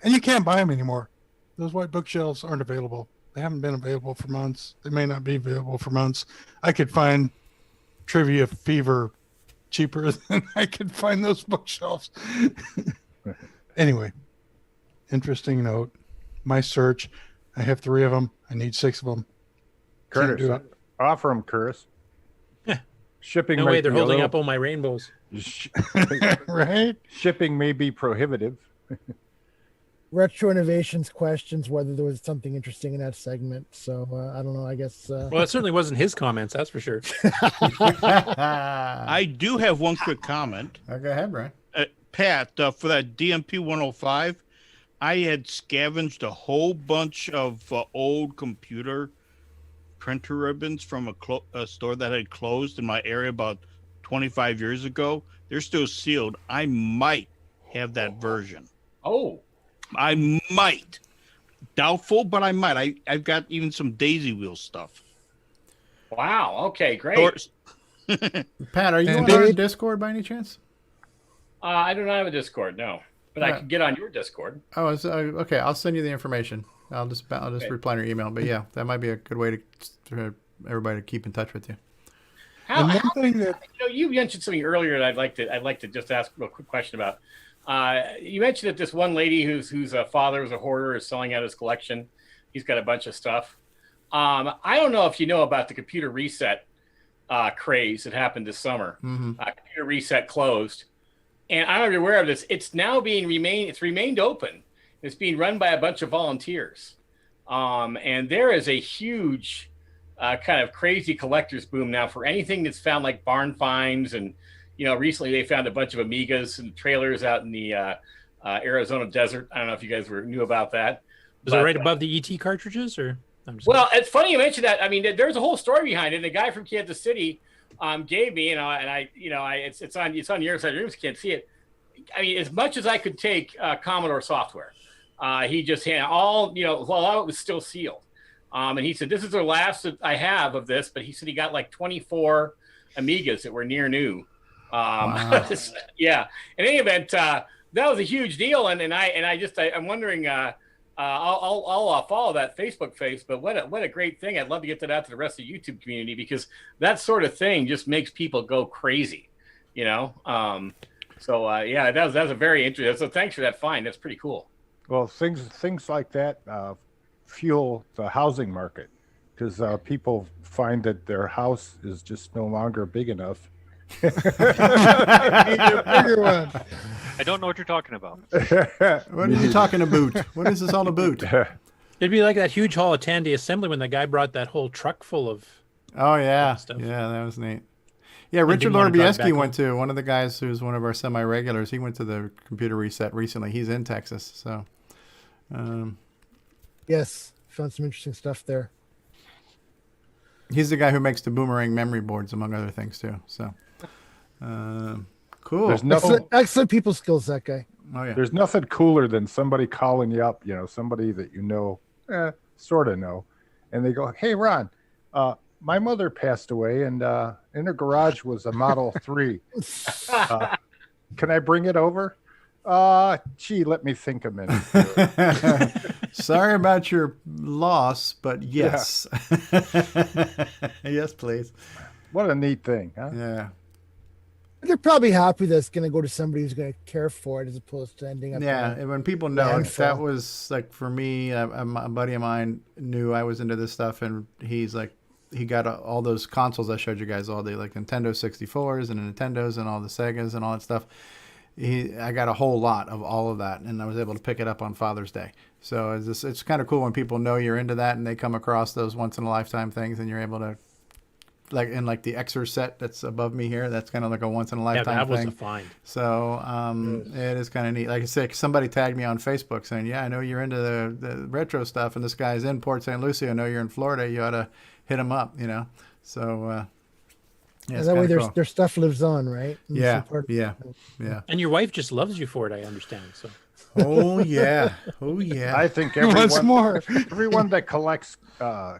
and you can't buy them anymore. Those white bookshelves aren't available. They haven't been available for months. They may not be available for months. I could find Trivia Fever cheaper than I could find those bookshelves. Anyway, interesting note. My search, I have 3 of them. I need 6 of them. Can't do Curtis, it. offer them, Curtis. Shipping. No might way, they're be a holding little- up all my rainbows. Right? Shipping may be prohibitive. Retro Innovations questions whether there was something interesting in that segment. So I don't know. I guess. Well, it certainly wasn't his comments, that's for sure. I do have one quick comment. Go ahead, Brian. Pat, for that DMP 105, I had scavenged a whole bunch of old computer printer ribbons from a store that had closed in my area about 25 years ago. They're still sealed. I might have that version. Oh. I might. Doubtful, but I might. I've got even some daisy wheel stuff. Wow. Okay, great. Pat, are you on our Discord by any chance? I do not have a Discord, no. But I Yeah. can get on your Discord. Oh, okay. I'll send you the information. I'll just Okay. reply to your email. But yeah, that might be a good way for everybody to keep in touch with you. You mentioned something earlier that I'd like to just ask a real quick question about. You mentioned that this one lady whose father was a hoarder is selling out his collection. He's got a bunch of stuff. I don't know if you know about the computer reset craze that happened this summer. Mm-hmm. Computer reset closed, and I don't know if you're aware of this. It's now remained open. It's being run by a bunch of volunteers, and there is a huge kind of crazy collector's boom now for anything that's found, like barn finds. And recently they found a bunch of Amigas and trailers out in the Arizona desert. I don't know if you guys knew about that. Was it right above the ET cartridges, or? Well, it's funny you mentioned that. I mean, there's a whole story behind it. And the guy from Kansas City gave me, and it's on the other side of the room, so you can't see it. I mean, as much as I could take Commodore software, he just had a lot of it was still sealed. And he said, this is the last that I have of this, but he said he got like 24 Amigas that were near new. Wow. Yeah. In any event, that was a huge deal. And I'm wondering, I'll follow that Facebook face. But what a great thing! I'd love to get that out to the rest of the YouTube community, because that sort of thing just makes people go crazy, you know. Yeah, that was a very interesting. So thanks for that find. That's pretty cool. Well, things like that fuel the housing market, because people find that their house is just no longer big enough. Need a bigger one. I don't know what you're talking about. What are you talking about? What is this all about? It'd be like that huge hall of Tandy assembly when the guy brought that whole truck full of Oh yeah, stuff. yeah, that was neat. Yeah, Richard Lorbieski went to, one of the guys who's one of our semi-regulars. He went to the computer reset recently. He's in Texas, so. Yes, found some interesting stuff there. He's the guy who makes the boomerang memory boards, among other things too. So, cool. There's nothing, excellent people skills, that guy. Oh yeah. There's nothing cooler than somebody calling you up, somebody that you know, sort of know, and they go, "Hey, Ron, my mother passed away, and in her garage was a Model 3. Can I bring it over?" Gee, let me think a minute. Sorry about your loss, but yes. Yeah. Yes, please. What a neat thing, huh? Yeah. They're probably happy that it's going to go to somebody who's going to care for it, as opposed to ending up. Yeah, and when people know, that was like, for me, a buddy of mine knew I was into this stuff, and he's like, he got all those consoles I showed you guys all day, like Nintendo 64s and Nintendos and all the Segas and all that stuff. I got a whole lot of all of that, and I was able to pick it up on Father's Day. So it's kind of cool when people know you're into that and they come across those once in a lifetime things, and you're able to, like in like the Xer set that's above me here, that's kind of like a once in a lifetime thing. Yeah, that was a find. So it is kind of neat. Like I said, somebody tagged me on Facebook saying, "Yeah, I know you're into the retro stuff, and this guy's in Port St. Lucie. I know you're in Florida. You ought to hit him up." So. Yeah, that way cool. their stuff lives on, right? Yeah. And your wife just loves you for it, I understand. So. Oh yeah, oh yeah. I think everyone that collects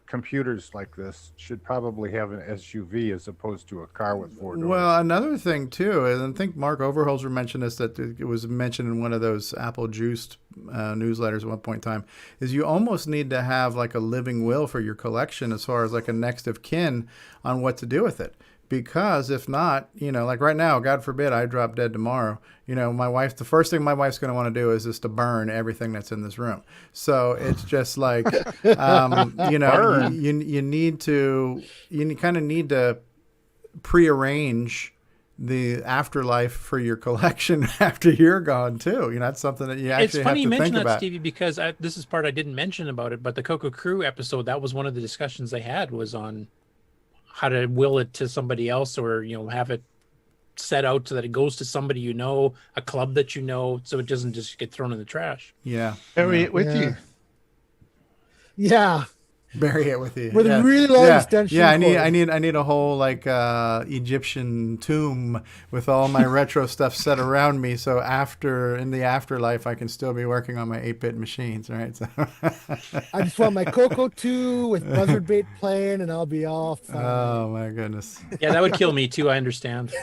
computers like this should probably have an SUV as opposed to a car with 4 doors. Well, another thing too, and I think Mark Overholzer mentioned this, that it was mentioned in one of those Apple Juiced newsletters at one point in time, is you almost need to have like a living will for your collection, as far as like a next of kin on what to do with it. Because if not, like right now, God forbid I drop dead tomorrow, my wife, the first thing my wife's going to want to do is just to burn everything that's in this room. So it's just like, you kind of need to prearrange the afterlife for your collection after you're gone too. That's something that you actually have to think about. It's funny you mention that, Stevie, because this is part I didn't mention about it, but the CoCo Crew episode, that was one of the discussions they had, was on how to will it to somebody else, or have it set out so that it goes to somebody a club that so it doesn't just get thrown in the trash. Yeah. Bury it with you. Yeah. Bury it with you. With a really long extension. Yeah, I need a whole like Egyptian tomb with all my retro stuff set around me, so in the afterlife I can still be working on my 8-bit machines, right? So I just want my CoCo 2 with buzzard bait playing, and I'll be all fine. Oh my goodness. Yeah, that would kill me too, I understand.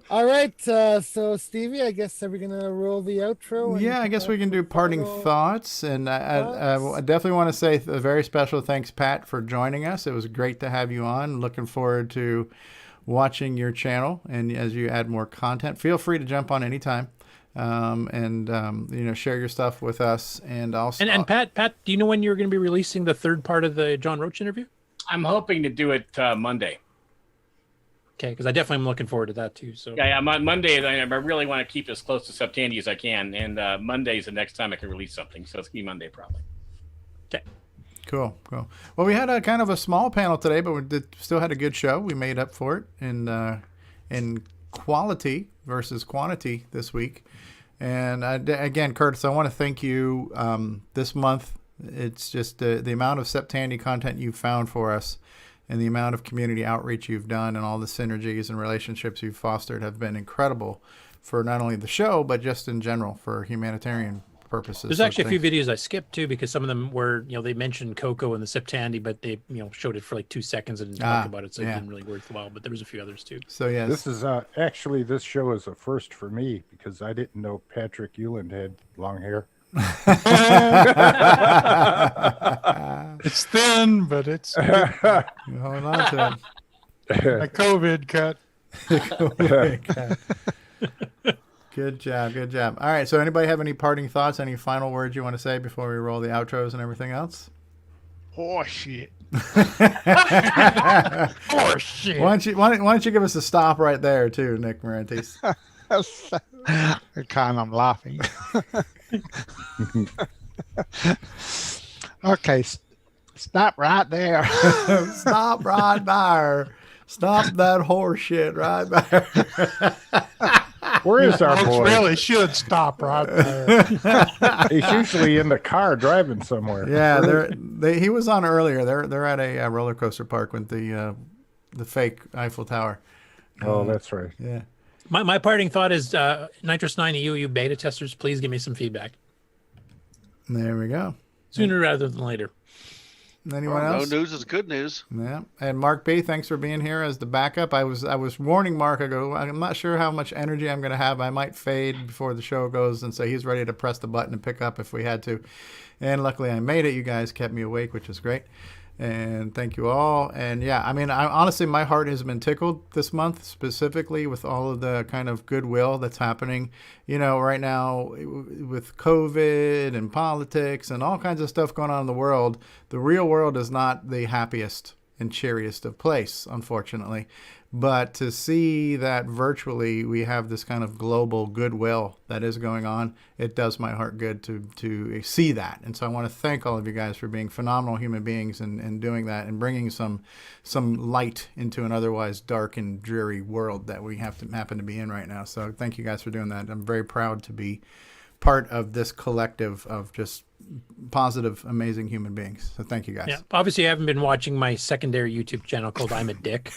All right, so Stevie, I guess, are we going to roll the outro? Yeah, I guess we can do parting thoughts. And I definitely want to say a very special thanks, Pat, for joining us. It was great to have you on. Looking forward to watching your channel. And as you add more content, feel free to jump on anytime and share your stuff with us. And also, and Pat, do you know when you're going to be releasing the third part of the John Roach interview? I'm hoping to do it Monday. Okay, because I definitely am looking forward to that too. So yeah, Monday, I really want to keep as close to Tandy as I can, and Monday is the next time I can release something, so it's gonna be Monday probably. Okay. Cool. Well, we had a kind of a small panel today, but we still had a good show. We made up for it in quality versus quantity this week. And again, Curtis, I want to thank you. This month, it's just the amount of Tandy content you've found for us, and the amount of community outreach you've done, and all the synergies and relationships you've fostered have been incredible for not only the show, but just in general for humanitarian purposes. There's So actually a few thanks. videos I skipped too because some of them were, they mentioned CoCo and the Tandy, but they, showed it for like 2 seconds and didn't talk about it, so it didn't really worthwhile. But there was a few others too. So yeah, this is actually this show is a first for me because I didn't know Patrick Euland had long hair. It's thin, but it's hold on to it. a COVID cut. Good job. Good job. All right. So anybody have any parting thoughts? Any final words you want to say before we roll the outros and everything else? Oh shit. Oh shit. Why don't you give us a stop right there too, Nick Morantes? I'm laughing. Okay, stop right there. Stop right there. Stop that horse shit right there. Where is our boy? Really should stop right there. He's usually in the car driving somewhere. Yeah, he was on earlier. They're at a roller coaster park with the fake Eiffel Tower. Oh, that's right. Yeah. My parting thought is Nitrous 9 you beta testers, please give me some feedback. There we go. Sooner rather than later. Anyone else? No news is good news. Yeah. And Mark B, thanks for being here as the backup. I was warning Mark. I go, I'm not sure how much energy I'm going to have. I might fade before the show goes, and so he's ready to press the button and pick up if we had to. And luckily I made it. You guys kept me awake, which is great. And thank you all. And yeah, I mean, honestly, my heart has been tickled this month, specifically with all of the kind of goodwill that's happening, right now with COVID and politics and all kinds of stuff going on in the world. The real world is not the happiest and cheeriest of place, unfortunately. But to see that virtually we have this kind of global goodwill that is going on, it does my heart good to see that. And so I want to thank all of you guys for being phenomenal human beings and doing that and bringing some light into an otherwise dark and dreary world that we happen to be in right now. So thank you guys for doing that. I'm very proud to be part of this collective of just positive, amazing human beings. So thank you guys. Yeah, obviously I haven't been watching my secondary YouTube channel called I'm a Dick.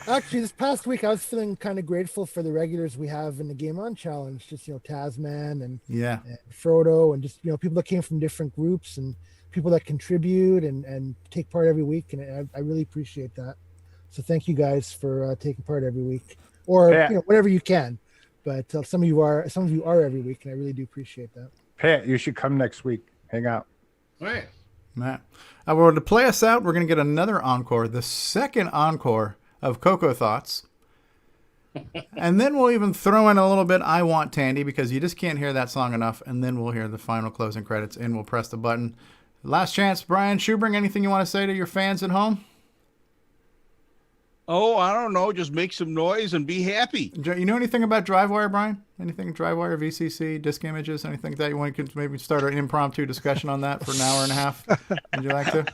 Actually, this past week I was feeling kind of grateful for the regulars we have in the Game On Challenge. Just Tasman and Frodo and just people that came from different groups and people that contribute and take part every week, and I really appreciate that. So thank you guys for taking part every week, or whatever you can. But some of you are every week, and I really do appreciate that. Pat, you should come next week. Hang out. All right. Matt. Well, to play us out, we're going to get another encore, the second encore of CoCo Thoughts. And then we'll even throw in a little bit I Want Tandy, because you just can't hear that song enough. And then we'll hear the final closing credits, and we'll press the button. Last chance, Brian Schubring, anything you want to say to your fans at home? Oh, I don't know. Just make some noise and be happy. You know anything about DriveWire, Brian? Anything DriveWire, VCC, disk images, anything like that? You want to maybe start an impromptu discussion on that for an hour and a half? Would you like to?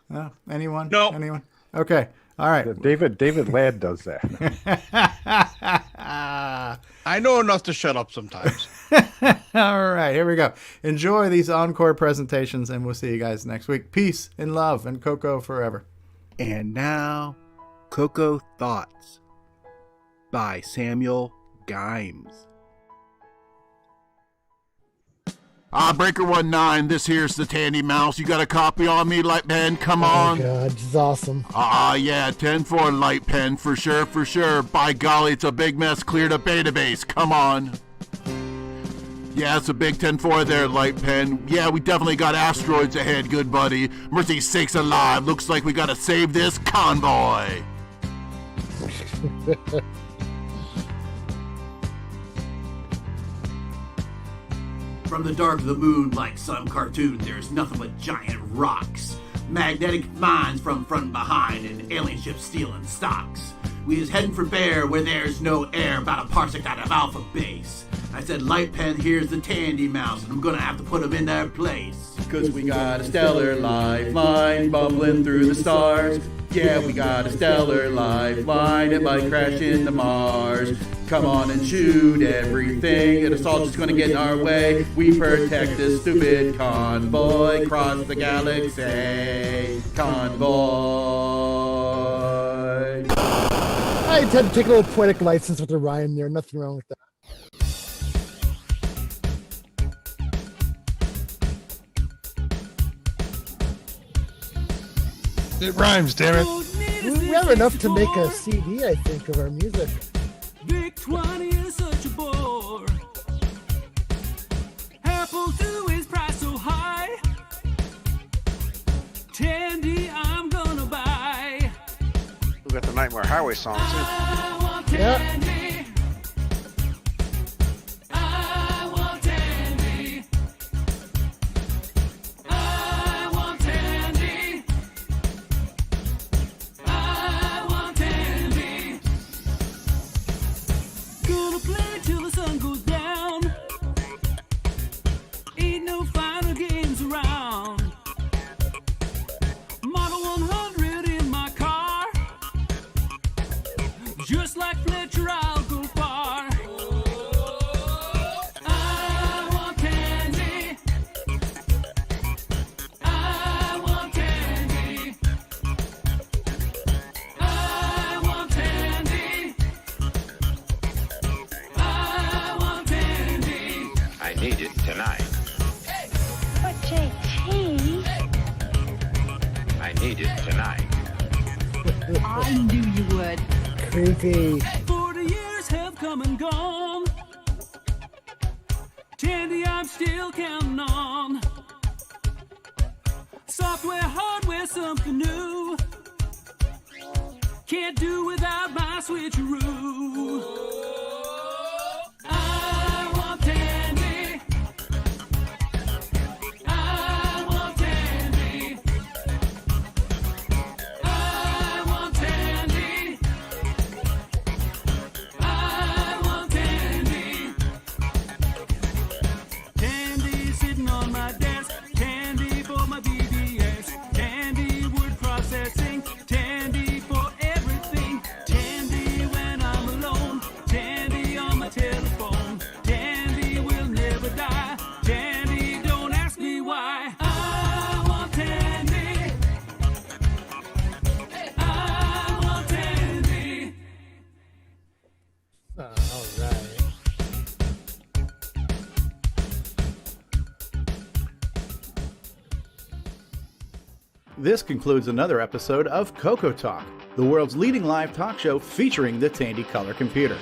No? Anyone? No. Anyone? Okay. All right. David Ladd does that. I know enough to shut up sometimes. All right. Here we go. Enjoy these encore presentations, and we'll see you guys next week. Peace and love, and CoCo forever. And now, CoCo Thoughts by Samuel Gimes. Breaker 19, this here's the Tandy Mouse. You got a copy on me, Light Pen? Come on. Oh, God, this is awesome. Yeah, 10-4, Light Pen, for sure. By golly, it's a big mess, cleared up database. Come on. Yeah, it's a big 10-4 there, Light Pen. Yeah, we definitely got asteroids ahead, good buddy. Mercy sakes alive, looks like we gotta save this convoy. From the dark of the moon, like some cartoon, there's nothing but giant rocks. Magnetic mines from front and behind, and alien ships stealing stocks. We is heading for Bear, where there's no air, about a parsec out of Alpha Base. I said, Light Pen, here's the Tandy Mouse, and I'm gonna have to put them in their place. Cause we got a stellar lifeline bubbling through the stars. Yeah, we got a stellar lifeline, it might crash into Mars. Come on and shoot everything, it's all just gonna get in our way. We protect this stupid convoy, cross the galaxy. Convoy. I had to take a little poetic license with the rhyme there, nothing wrong with that. It rhymes, damn it. We have enough to make a CD, I think, of our music. Vic 20 is such a bore. Apple II is priced so high. Tandy, I'm gonna buy. We got the Nightmare Highway song too. I want Tandy. I want Tandy. I want Tandy. I want Tandy. Gonna play till the sun goes down. Ain't no final games around. Model 100 in my car. Just like Fletcher, I'll go far. I want Tandy. I want Tandy. I want Tandy. I want Tandy. I need it tonight. But JT, I need it tonight. I knew you would. Creepy. 40 years have come and gone. Tandy, I'm still counting on. Software, hardware, something new. Can't do without my switcheroo. I want Tandy. I want Tandy. I want Tandy. I want Tandy. Tandy sitting on my desk. Tandy for my BBS. Tandy word processing. Tandy for everything. Tandy when I'm alone. Tandy on my telephone. Tandy will never die. Tandy, don't ask me why. I want Tandy. I want Tandy. All right. This concludes another episode of CoCoTALK, the world's leading live talk show featuring the Tandy color computer.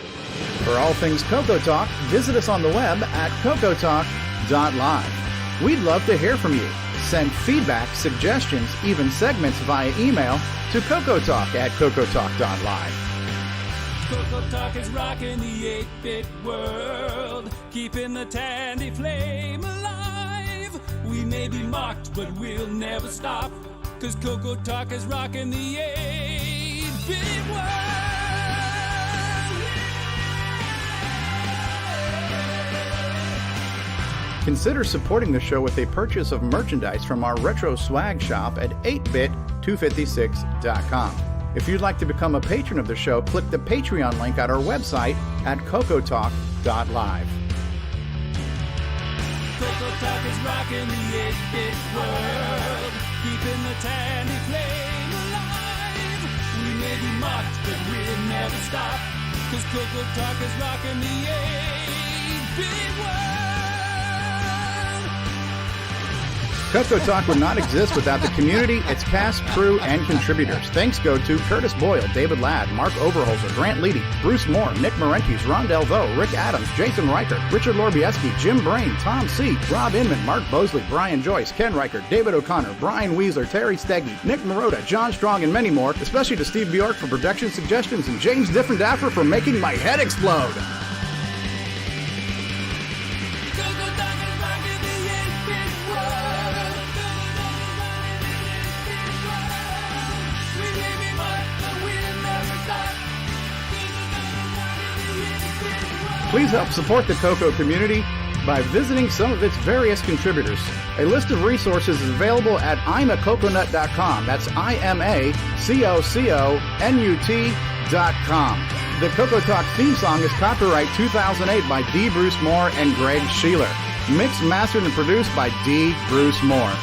For all things CoCoTALK, visit us on the web at CoCoTalk.live. We'd love to hear from you. Send feedback, suggestions, even segments via email to CoCoTalk at CoCoTalk.live. CoCoTALK is rocking the 8-bit world, keeping the Tandy flame alive. We may be mocked, but we'll never stop, 'cause CoCoTALK is rocking the 8-bit world. Consider supporting the show with a purchase of merchandise from our retro swag shop at 8bit256.com. If you'd like to become a patron of the show, click the Patreon link at our website at CoCoTalk.live. CoCoTALK is rocking the 8-bit world, keeping the Tandy flame alive. We may be mocked, but we'll never stop, 'cause CoCoTALK is rocking the 8-bit world. CoCoTALK would not exist without the community, its cast, crew, and contributors. Thanks go to Curtis Boyle, David Ladd, Mark Overholzer, Grant Leedy, Bruce Moore, Nick Marentes, Ron Delvaux, Rick Adams, Jason Reichert, Richard Lorbieski, Jim Brain, Tom C., Rob Inman, Mark Bosley, Brian Joyce, Ken Reichert, David O'Connor, Brian Weasler, Terry Steggy, Nick Marotta, John Strong, and many more, especially to Steve Bjork for production suggestions and James Diffendaffer for making my head explode. Please help support the CoCo community by visiting some of its various contributors. A list of resources is available at imacoconut.com. That's IMACOCONUT.com. The CoCoTALK theme song is copyright 2008 by D. Bruce Moore and Greg Sheeler. Mixed, mastered, and produced by D. Bruce Moore.